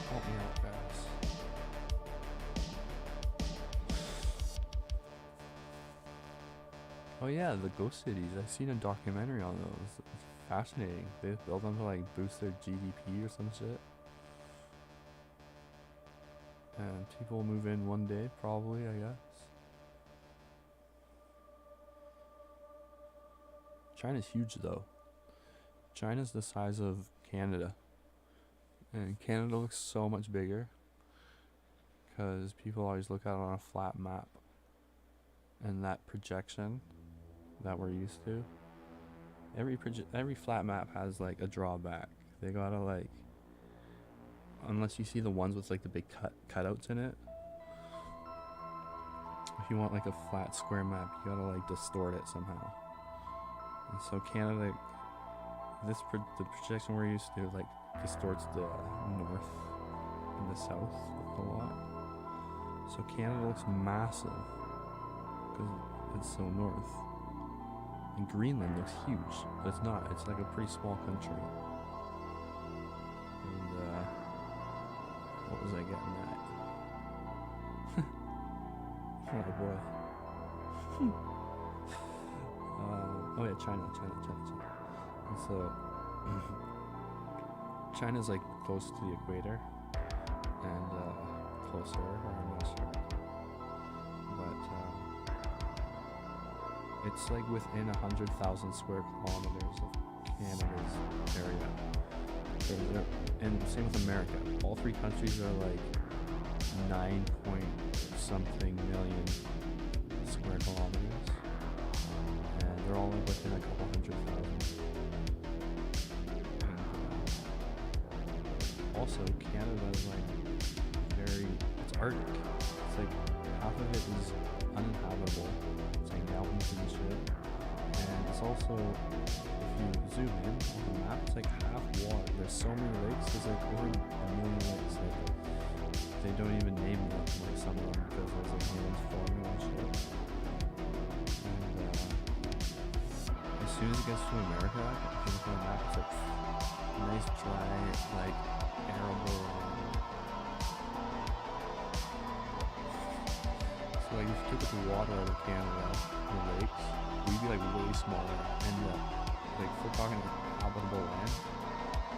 Help me out, guys. Oh yeah, the ghost cities. I've seen a documentary on those. It's fascinating. They built them to like boost their GDP or some shit. And people move in one day, probably, I guess. China's huge though. China's the size of Canada. And Canada looks so much bigger. because people always look at it on a flat map. And that projection that we're used to, every flat map has like a drawback. They gotta like, unless you see the ones with like the big cutouts in it. If you want like a flat square map, you gotta like distort it somehow. And so Canada, the projection we're used to like distorts the north and the south a lot. So Canada looks massive because it's so north. And Greenland looks huge, but it's not. It's like a pretty small country. And what was I getting at? Oh boy. Oh yeah, China. And so China's like close to the equator and closer, or I'm not sure. But it's like within 100,000 square kilometers of Canada's area. And same with America. All three countries are like 9 point something million square kilometers. And they're all within a couple 100,000. Also, Canada is like it's Arctic. It's like half of it is uninhabitable. It's like mountains and shit. And it's also, if you zoom in on the map, it's like half water. There's so many lakes. There's like over 1 million lakes. Like, they don't even name them, like some of them, because there's like humans forming and shit. And as soon as it gets to America, if you look on the map, it's like nice dry, like arable. So like if you took the water out of Canada, the lakes, we'd be like way smaller. And like if we're talking like habitable land,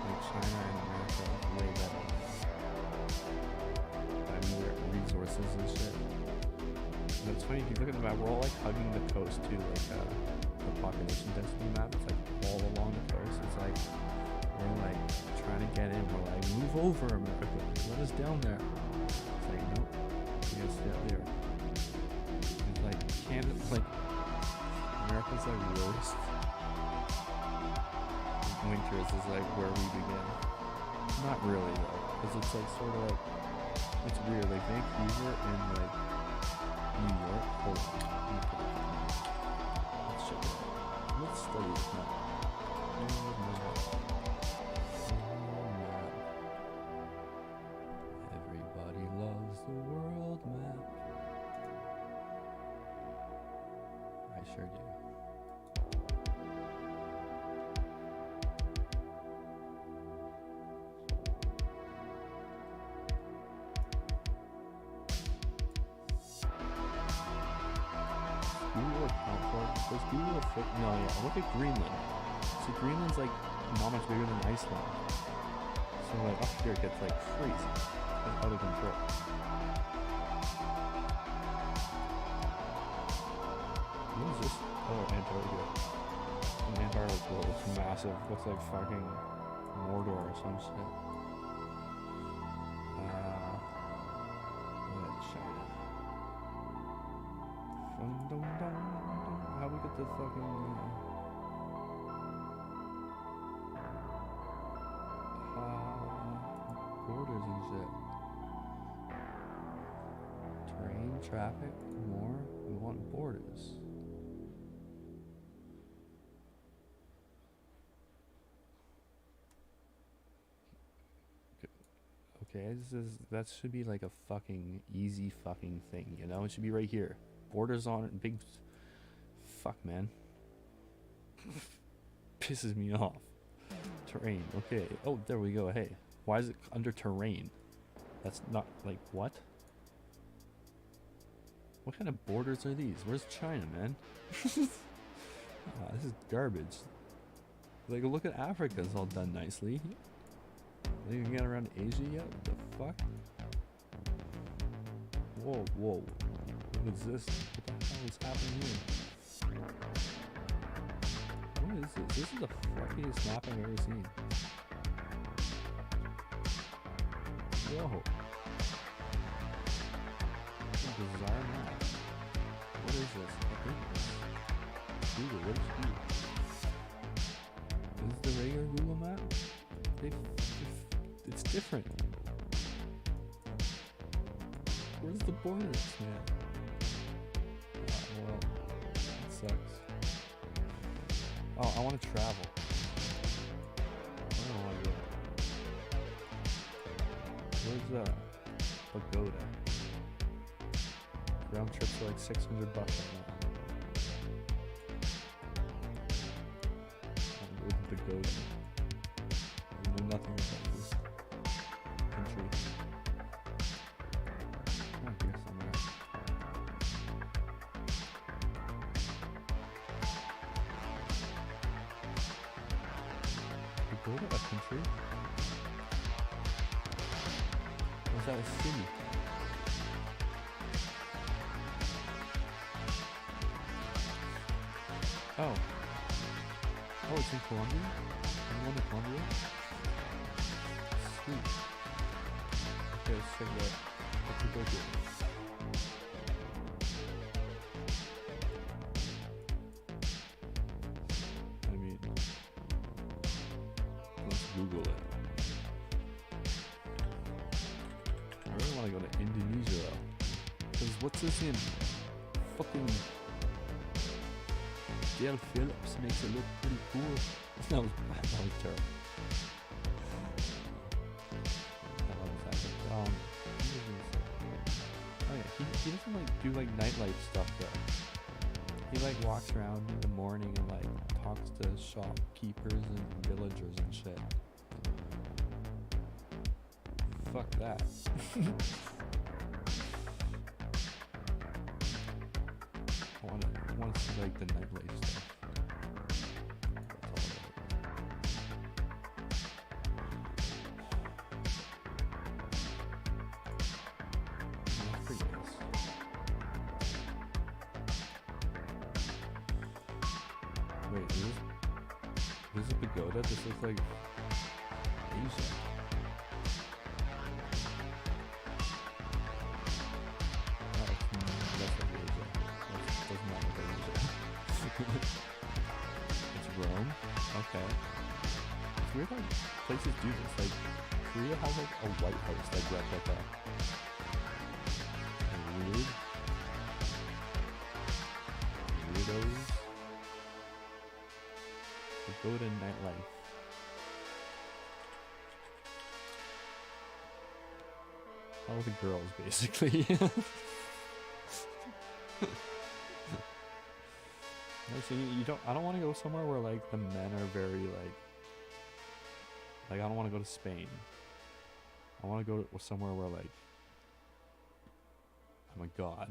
like China and America is way better. Resources and shit. And it's funny if you look at the map, we're all like hugging the coast too, like the population density map. It's like all along the coast. It's like we're like trying to get in. We're like, move over, America. Let us down there. It's like, nope, you gotta stay up there. It's like Canada, like America's like worst. Winters is like where we begin. Not really though, because it's like sort of like. It's weird, like Vancouver and like New York. Hold on. Let's check it out. Let's study this map. Everybody loves the world map. I sure do. Does Google fit? No, yeah. Look at Greenland. See, Greenland's like not much bigger than Iceland. So like up here it gets like crazy. It's out of control. What is this? Oh, Antarctica. And Antarctica looks massive. Looks like fucking Mordor or some shit. China. How we get the fucking borders and shit. Terrain, traffic, more. We want borders. Okay, that should be like a fucking easy fucking thing, you know? It should be right here. Borders on it, big. Fuck, man. Pisses me off. Terrain, okay. Oh, there we go. Hey, why is it under terrain? That's not like what? What kind of borders are these? Where's China, man? This is garbage. Like, look at Africa. It's all done nicely. They can get around Asia yet? What the fuck? Whoa, whoa. What is this? What the hell is happening here? What is this? This is the fuckiest map I've ever seen. Whoa. bizarre map. What is this? Google, what is Google? Is this the regular Google map? It's different. Where's the borders, man? Well, it sucks. Oh, I want to travel. I don't want to go. Where's Pagoda? Round trips are like $600 right now. I'm going to Pagoda. I know nothing about this country. I guess I'm right. Pagoda, a country? Or is that a city? Oh. Oh, it's in Colombia? I'm going to Colombia? Sweet. Okay, let's check that. Let's go here. I mean, let's Google it. I really want to go to Indonesia though. Because what's this in? Fucking Dale Phillips makes it look pretty cool. That was terrible. Oh yeah, he doesn't like do like nightlife stuff though. He like walks around in the morning and like talks to shopkeepers and villagers and shit. Fuck that. I want to see like the nightlife stuff. That's pretty nice. Wait, this is a pagoda? This looks like Asia. It's Rome? Okay. It's weird how places do this. Like, Korea has like a White House like replica. Weird. Weirdos. Pagoda nightlife. All the girls, basically. So I don't want to go somewhere where like the men are very like I don't want to go to Spain. I want to go to somewhere where like I'm a god.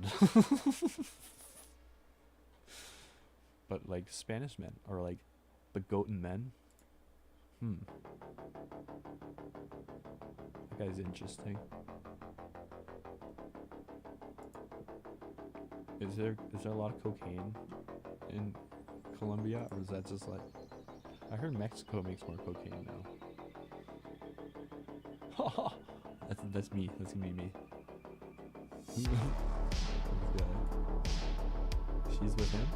But like Spanish men or like Bagotan men. That guy's interesting. Is there a lot of cocaine in Colombia, or is that just like... I heard Mexico makes more cocaine now. That's me. That's gonna be me. She's with him?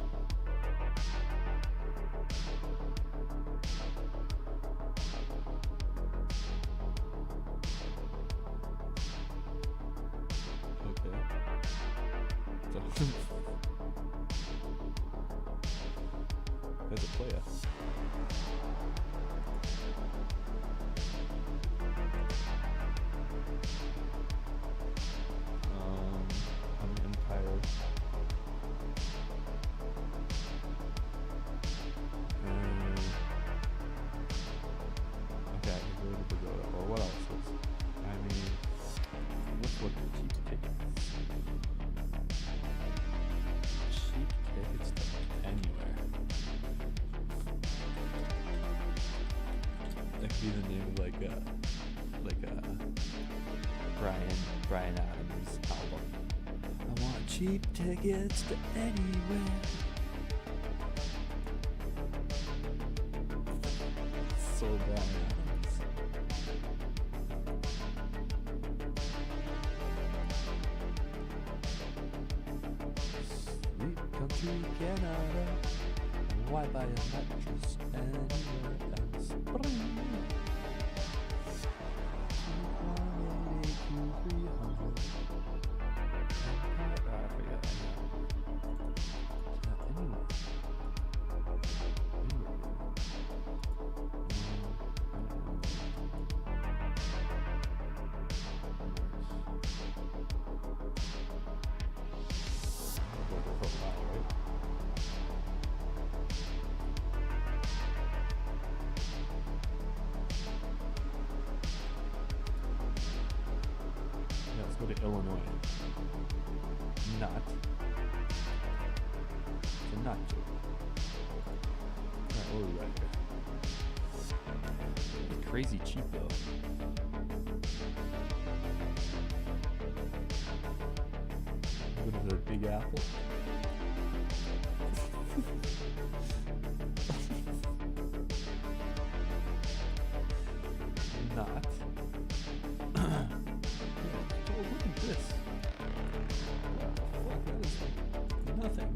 Okay. So as a player. An empire. Okay, I can go to Pagoda. Or what else is? I mean, let's look at cheap tickets. Cheap tickets to anywhere. That could be the name of like a Brian Adams album. I want cheap tickets to anywhere. So Brian Adams. to Canada. Why buy a mattress anywhere else? Let's go to Illinois. Not. It's a not joke. Alright, what are we right here? It's crazy cheap though. Go to the Big Apple. Not. Oh, look at this. What the fuck? That is like nothing.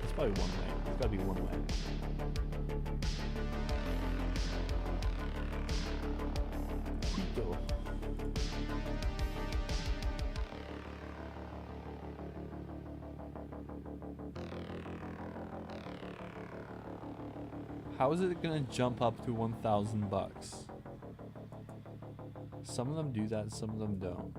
It's probably one way. It's gotta be one way. Quito. How is it gonna jump up to 1,000 bucks? Some of them do that, some of them don't.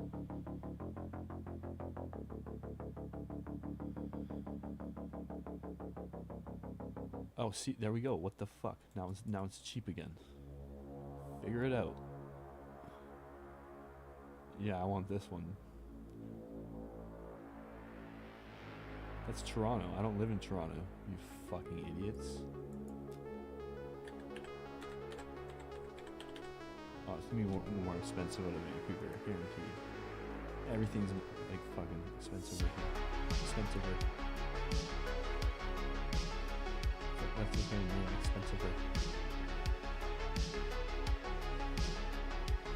Oh, see, there we go. What the fuck? Now it's cheap again. Figure it out. Yeah, I want this one. That's Toronto. I don't live in Toronto, you fucking idiots. Oh, it's gonna be more expensive out of Vancouver, guaranteed. Everything's like fucking expensive right here. Expensive right. That's the thing, man. Expensive right.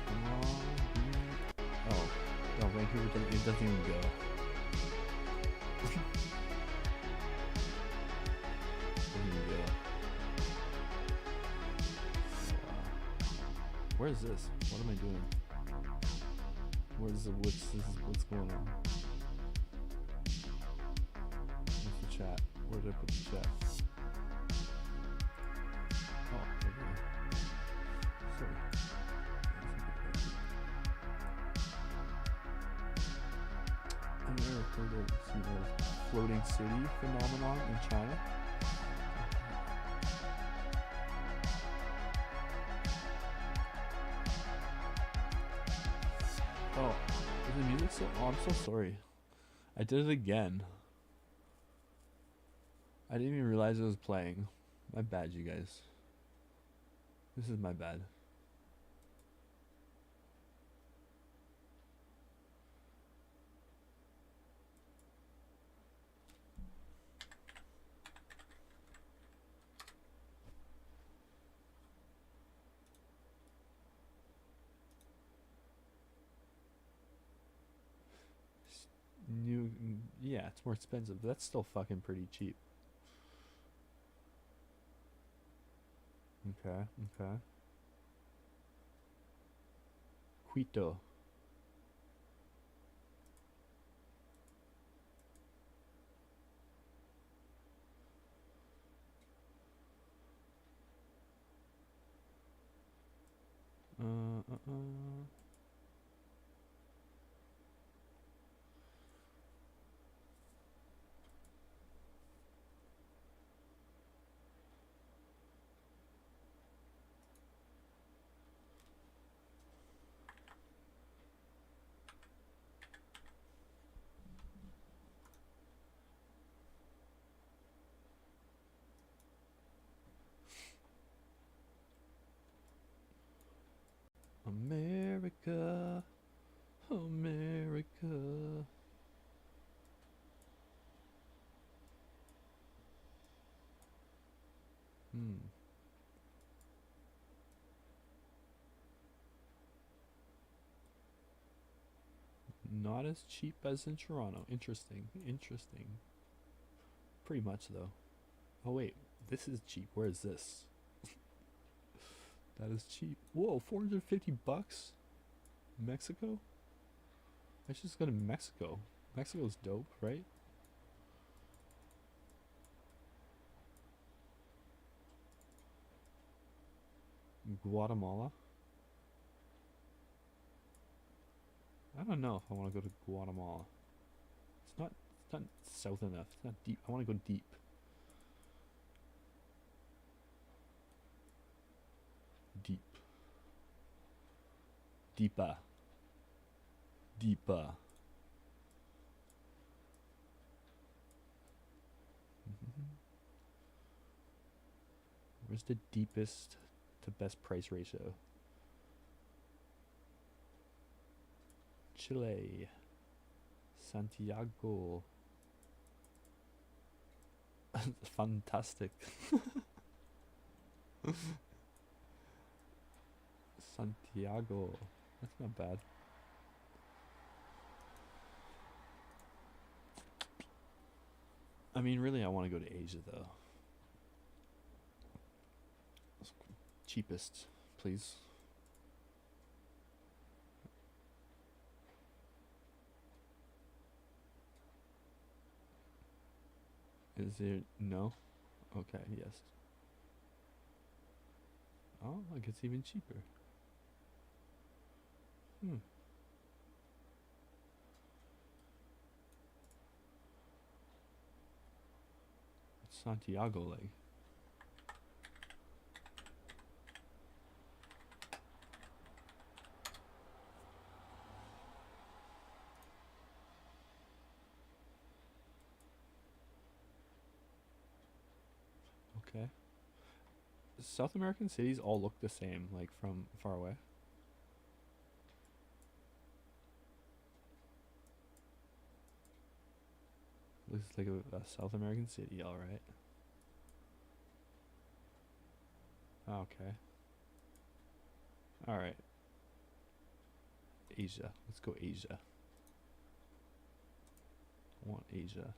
Come on, dude. Oh, no, Vancouver doesn't, it doesn't even go. Doesn't even go. Where is this? What am I doing? What's going on? Where's the chat? Where did I put the chat? Oh, there we go. Sorry. I've never heard of some floating city phenomenon in China. Oh, is the music so? Oh, I'm so sorry. I did it again. I didn't even realize it was playing. My bad, you guys. This is my bad. Yeah, it's more expensive, but that's still fucking pretty cheap. Okay. Quito. America, America. Not as cheap as in Toronto. Interesting. Interesting. Pretty much though. Oh wait, this is cheap. Where is this? That is cheap. Whoa, 450 bucks? Mexico? I should just go to Mexico. Mexico's dope, right? Guatemala? I don't know if I want to go to Guatemala. It's not south enough. It's not deep. I want to go deep. Deep. Deeper. Deeper. Where's the deepest to best price ratio? Chile. Santiago. Fantastic. Santiago. That's not bad. I mean, really, I want to go to Asia, though. Cheapest, please. Is there no? Okay, yes. Oh, like it's even cheaper. What's Santiago like? Okay. South American cities all look the same, like from far away. Looks like a South American city, alright. Okay. Alright. Asia. Let's go Asia. I want Asia.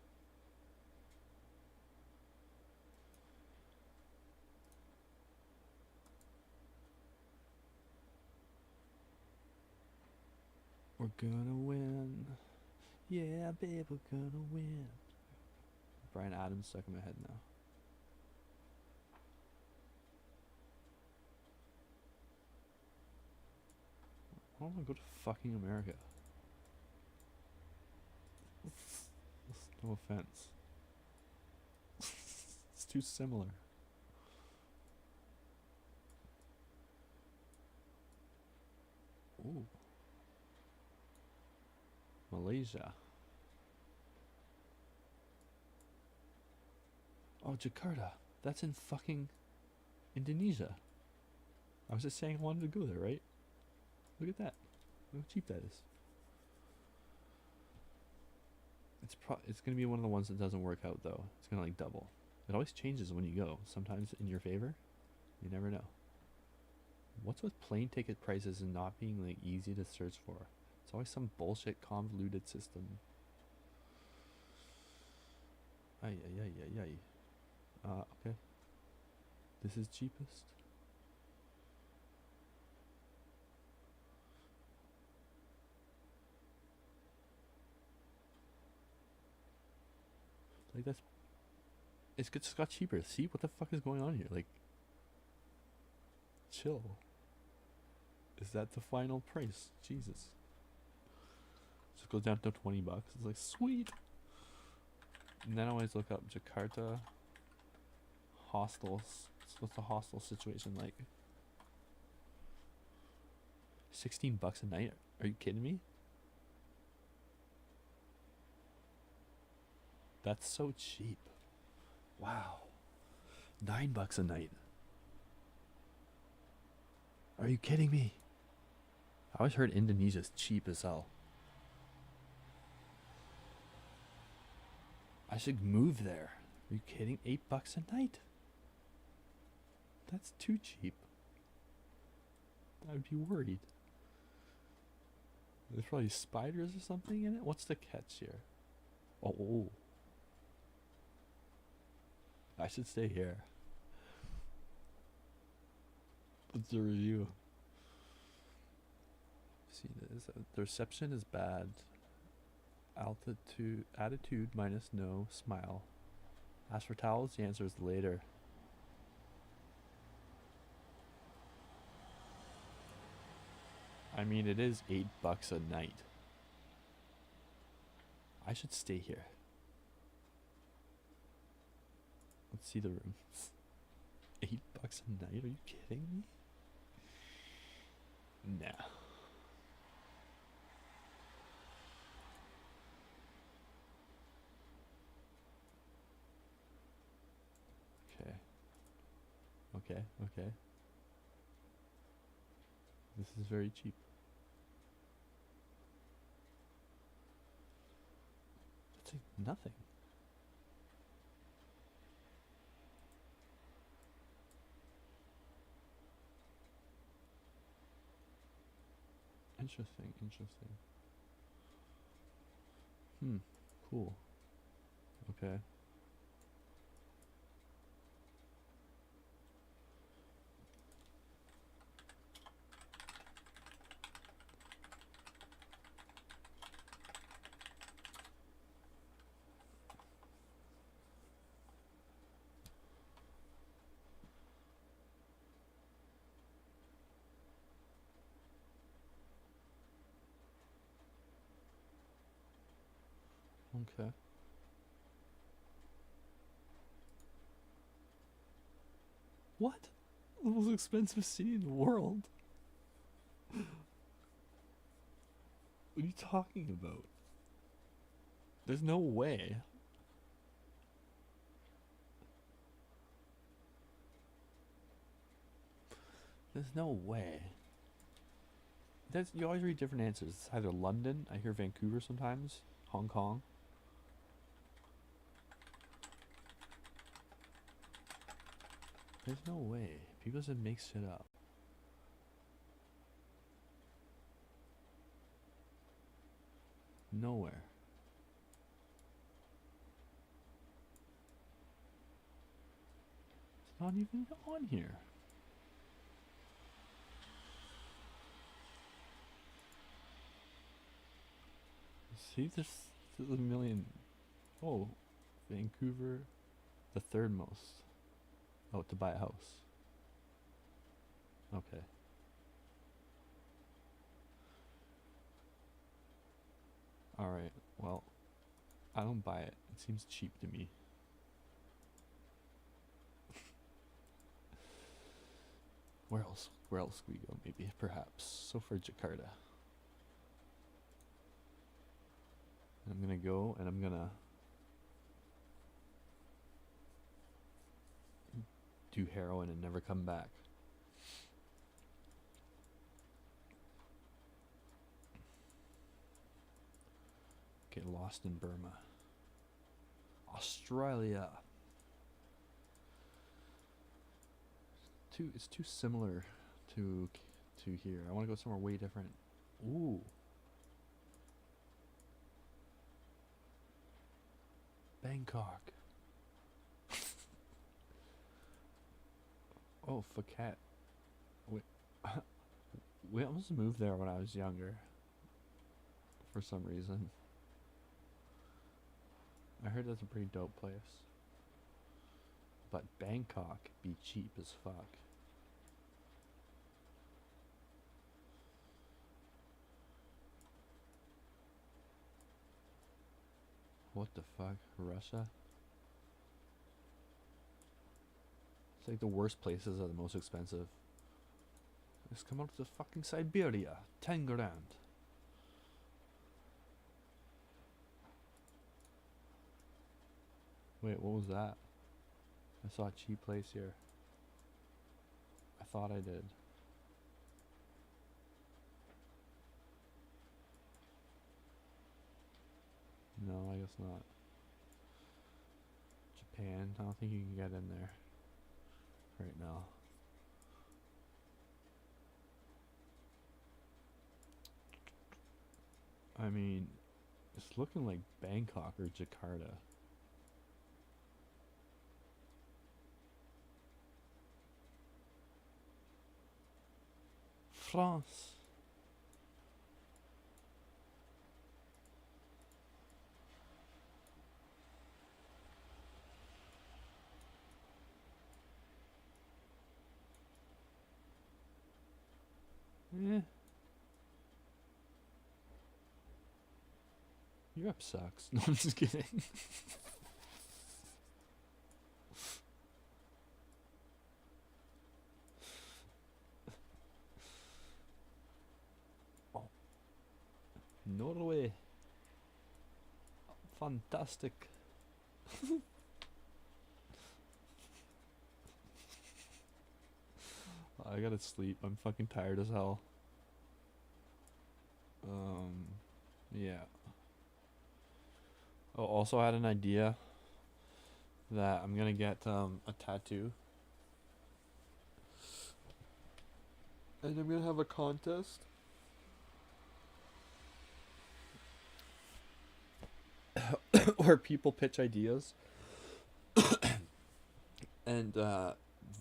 We're gonna win. Yeah, babe, we're gonna win. Brian Adams stuck in my head now. I don't want to go to fucking America. No offense. It's too similar. Ooh. Malaysia. Oh, Jakarta. That's in fucking Indonesia. I was just saying I wanted to go there, right? Look at that. Look how cheap that is. It's gonna be one of the ones that doesn't work out though. It's gonna like double. It always changes when you go. Sometimes in your favor. You never know. What's with plane ticket prices and not being like easy to search for? It's always some bullshit convoluted system. Ay. Okay. This is cheapest. Like that's... It's just got cheaper. See what the fuck is going on here? Like... Chill. Is that the final price? Jesus. Just goes down to 20 bucks. It's like, sweet! And then I always look up Jakarta hostels. What's the hostel situation like? 16 bucks a night? Are you kidding me? That's so cheap. Wow. 9 bucks a night. Are you kidding me? I always heard Indonesia's cheap as hell. I should move there. Are you kidding? 8 bucks a night? That's too cheap. I'd be worried. There's probably spiders or something in it. What's the catch here? Oh. I should stay here. What's the review? See, the reception is bad. Attitude minus no. Smile. Ask for towels, the answer is later. I mean, it is $8 a night. I should stay here. Let's see the room. $8 a night? Are you kidding me? Nah. Okay. This is very cheap. That's like nothing. Interesting. Cool. Okay. Okay. What? The most expensive city in the world? What are you talking about? There's no way. There's no way. You always read different answers. It's either London, I hear Vancouver sometimes, Hong Kong. There's no way. People just make shit up. Nowhere. It's not even on here. See, there's a million. Oh, Vancouver, the third most. Oh, to buy a house. Okay. Alright, well, I don't buy it. It seems cheap to me. Where else could we go? Maybe, perhaps. So for Jakarta. I'm gonna go and I'm gonna do heroin and never come back. Get lost in Burma. Australia. It's too similar to here. I want to go somewhere way different. Ooh. Bangkok. Oh, Phuket. We almost moved there when I was younger. For some reason. I heard that's a pretty dope place. But Bangkok be cheap as fuck. What the fuck? Russia? It's like the worst places are the most expensive. Let's come out to fucking Siberia. 10 grand. Wait, what was that? I saw a cheap place here. I thought I did. No, I guess not. Japan, I don't think you can get in there right now. I mean, it's looking like Bangkok or Jakarta. France. Eh. Europe sucks. No, I'm just kidding. Oh. Norway. Fantastic. I gotta sleep. I'm fucking tired as hell. Yeah. Oh, also I had an idea that I'm gonna get a tattoo. And I'm gonna have a contest. Where people pitch ideas. And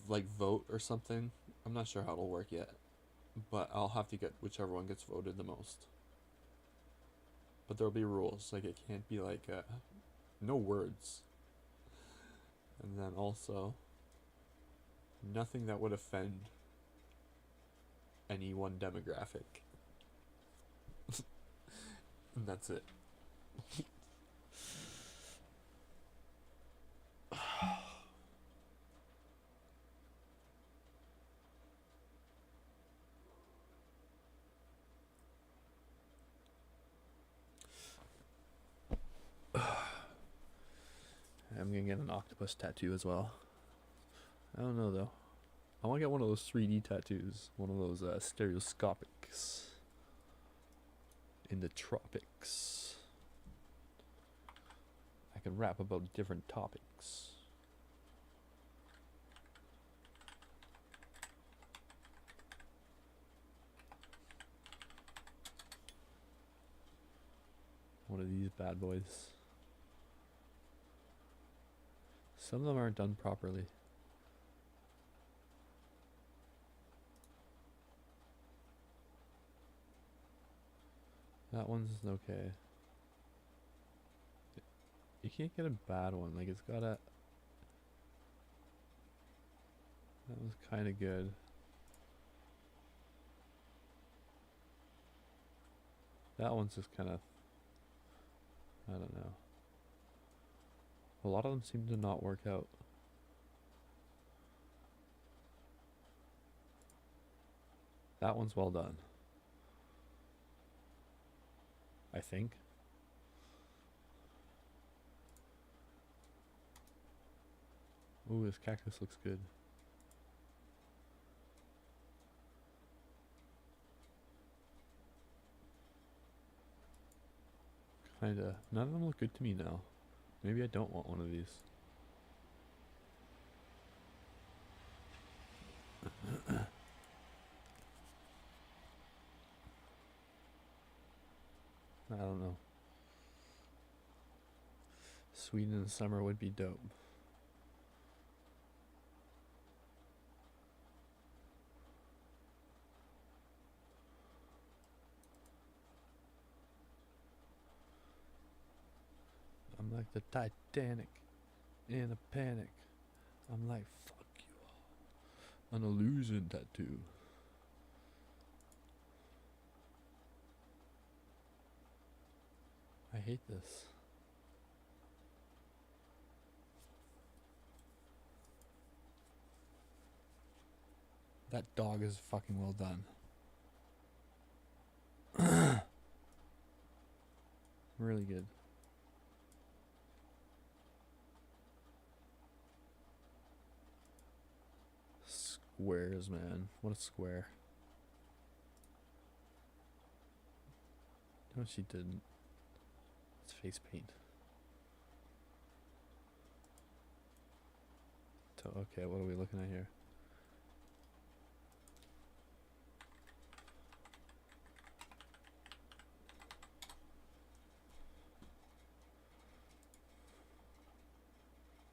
like vote or something. I'm not sure how it'll work yet. But I'll have to get whichever one gets voted the most. But there'll be rules. Like, it can't be like no words. And then also nothing that would offend any one demographic. And that's it. I'm gonna get an octopus tattoo as well. I don't know though. I want to get one of those 3D tattoos. One of those stereoscopics. In the tropics. I can rap about different topics. One of these bad boys. Some of them aren't done properly. That one's okay. You can't get a bad one. Like, it's got a... That was kind of good. That one's just kind of... I don't know. A lot of them seem to not work out. That one's well done. I think. Ooh, this cactus looks good. Kinda. None of them look good to me now. Maybe I don't want one of these. I don't know. Sweden in the summer would be dope. I'm like the Titanic in a panic. I'm like, fuck you all. An illusion tattoo. I hate this. That dog is fucking well done. Really good. Squares, man. What a square. No, she didn't. It's face paint. So, okay, what are we looking at here?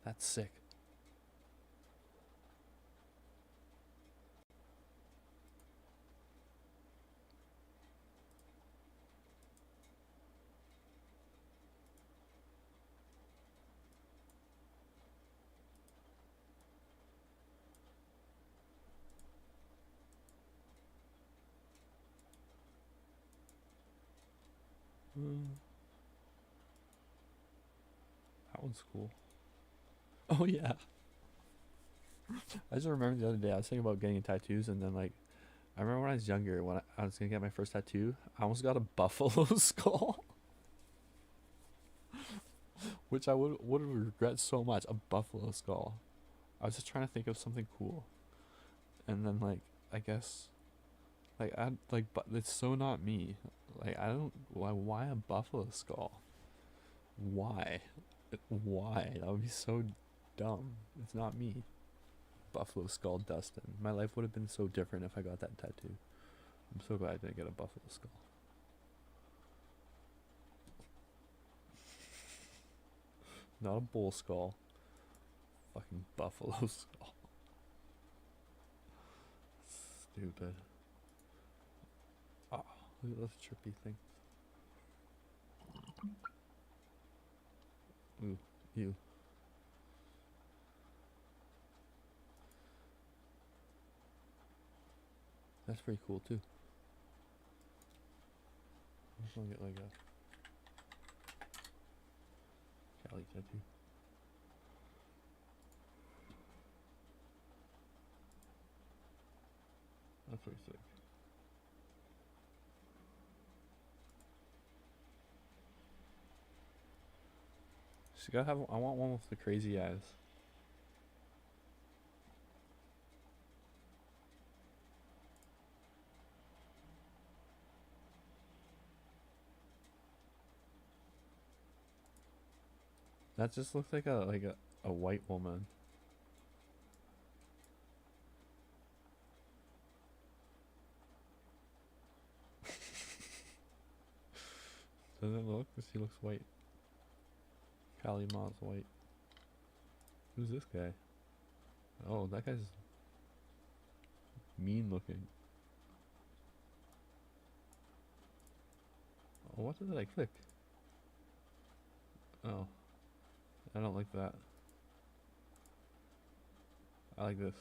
That's sick. That one's cool. Oh yeah. I just remember the other day I was thinking about getting tattoos, and then like I remember when I was younger, when I was gonna get my first tattoo, I almost got a buffalo skull, which I would regret so much. A buffalo skull. I was just trying to think of something cool, and then like I guess, like but it's so not me. Like I don't why a buffalo skull? Why? Why? That would be so dumb. It's not me. Buffalo skull Dustin. My life would have been so different if I got that tattoo. I'm so glad I didn't get a buffalo skull. Not a bull skull. Fucking buffalo skull. Stupid. Oh, look at those trippy things. Ooh, ew. That's pretty cool too. I just want to get like a Cali tattoo. That's pretty sick. She gotta have. I want one with the crazy eyes. That just looks like a white woman. Doesn't it look? She looks white. Kali Ma's white. Who's this guy? Oh, that guy's mean looking. Oh, what did I click? Oh. I don't like that. I like this.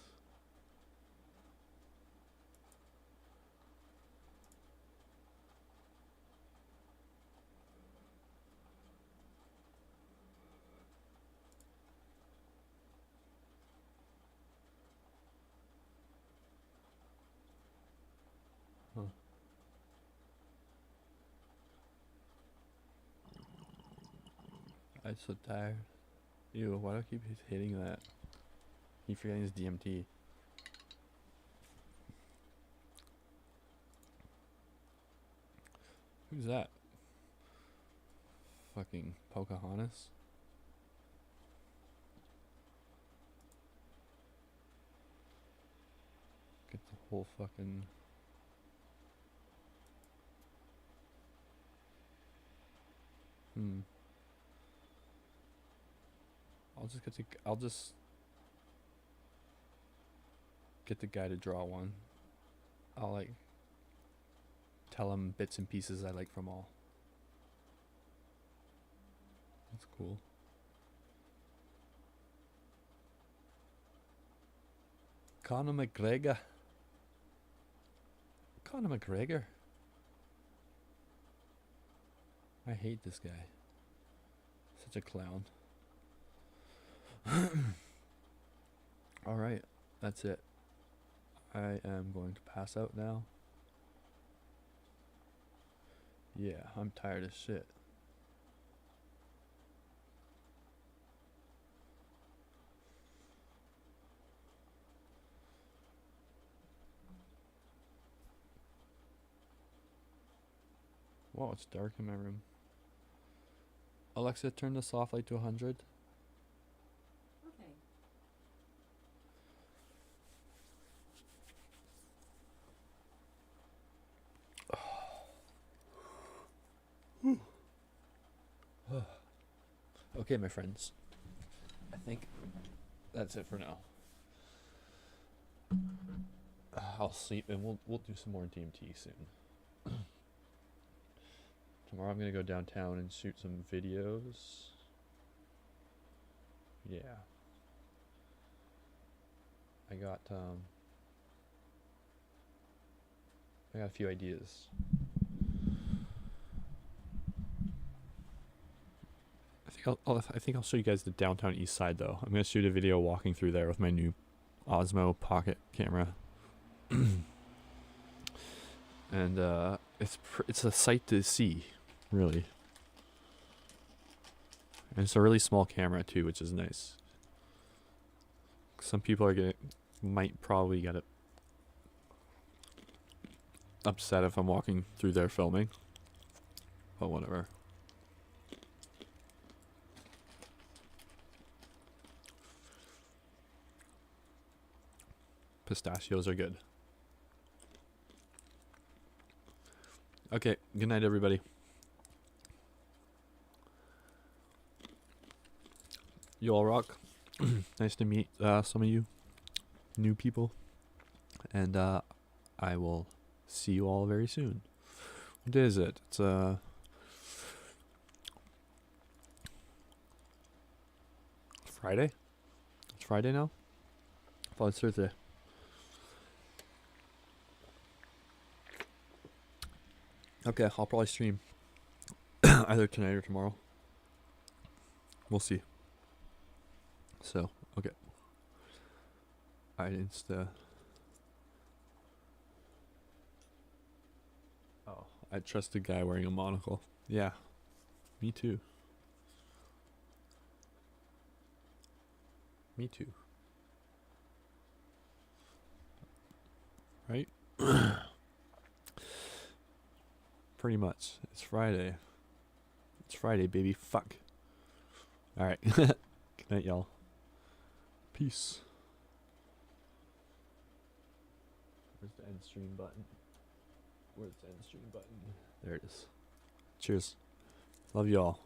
Huh. I'm so tired. Ew, why do I keep hitting that? Keep forgetting his DMT. Who's that? Fucking Pocahontas? Get the whole fucking... I'll just get the guy to draw one. I'll like tell him bits and pieces I like from all. That's cool. Conor McGregor. Conor McGregor. I hate this guy. Such a clown. Alright, that's it. I am going to pass out now. Yeah, I'm tired as shit. Whoa, it's dark in my room. Alexa, turn the soft light to 100. Okay, my friends. I think that's it for now. I'll sleep and we'll do some more DMT soon. Tomorrow I'm gonna go downtown and shoot some videos. Yeah. I got a few ideas. I think I'll show you guys the downtown east side though. I'm gonna shoot a video walking through there with my new Osmo Pocket camera. And it's a sight to see, really. And it's a really small camera too, which is nice. Some people might probably get it upset if I'm walking through there filming, but whatever. Pistachios are good. Okay, good night, everybody. You all rock. Nice to meet some of you new people. And I will see you all very soon. What day is it? It's Friday? It's Friday now? I thought it's Thursday. Okay, I'll probably stream either tonight or tomorrow. We'll see. So, okay. I trust a guy wearing a monocle. Yeah, me too. Me too. Right? Pretty much. It's Friday. It's Friday, baby. Fuck. Alright. Good night, y'all. Peace. Where's the end stream button? Where's the end stream button? There it is. Cheers. Love y'all.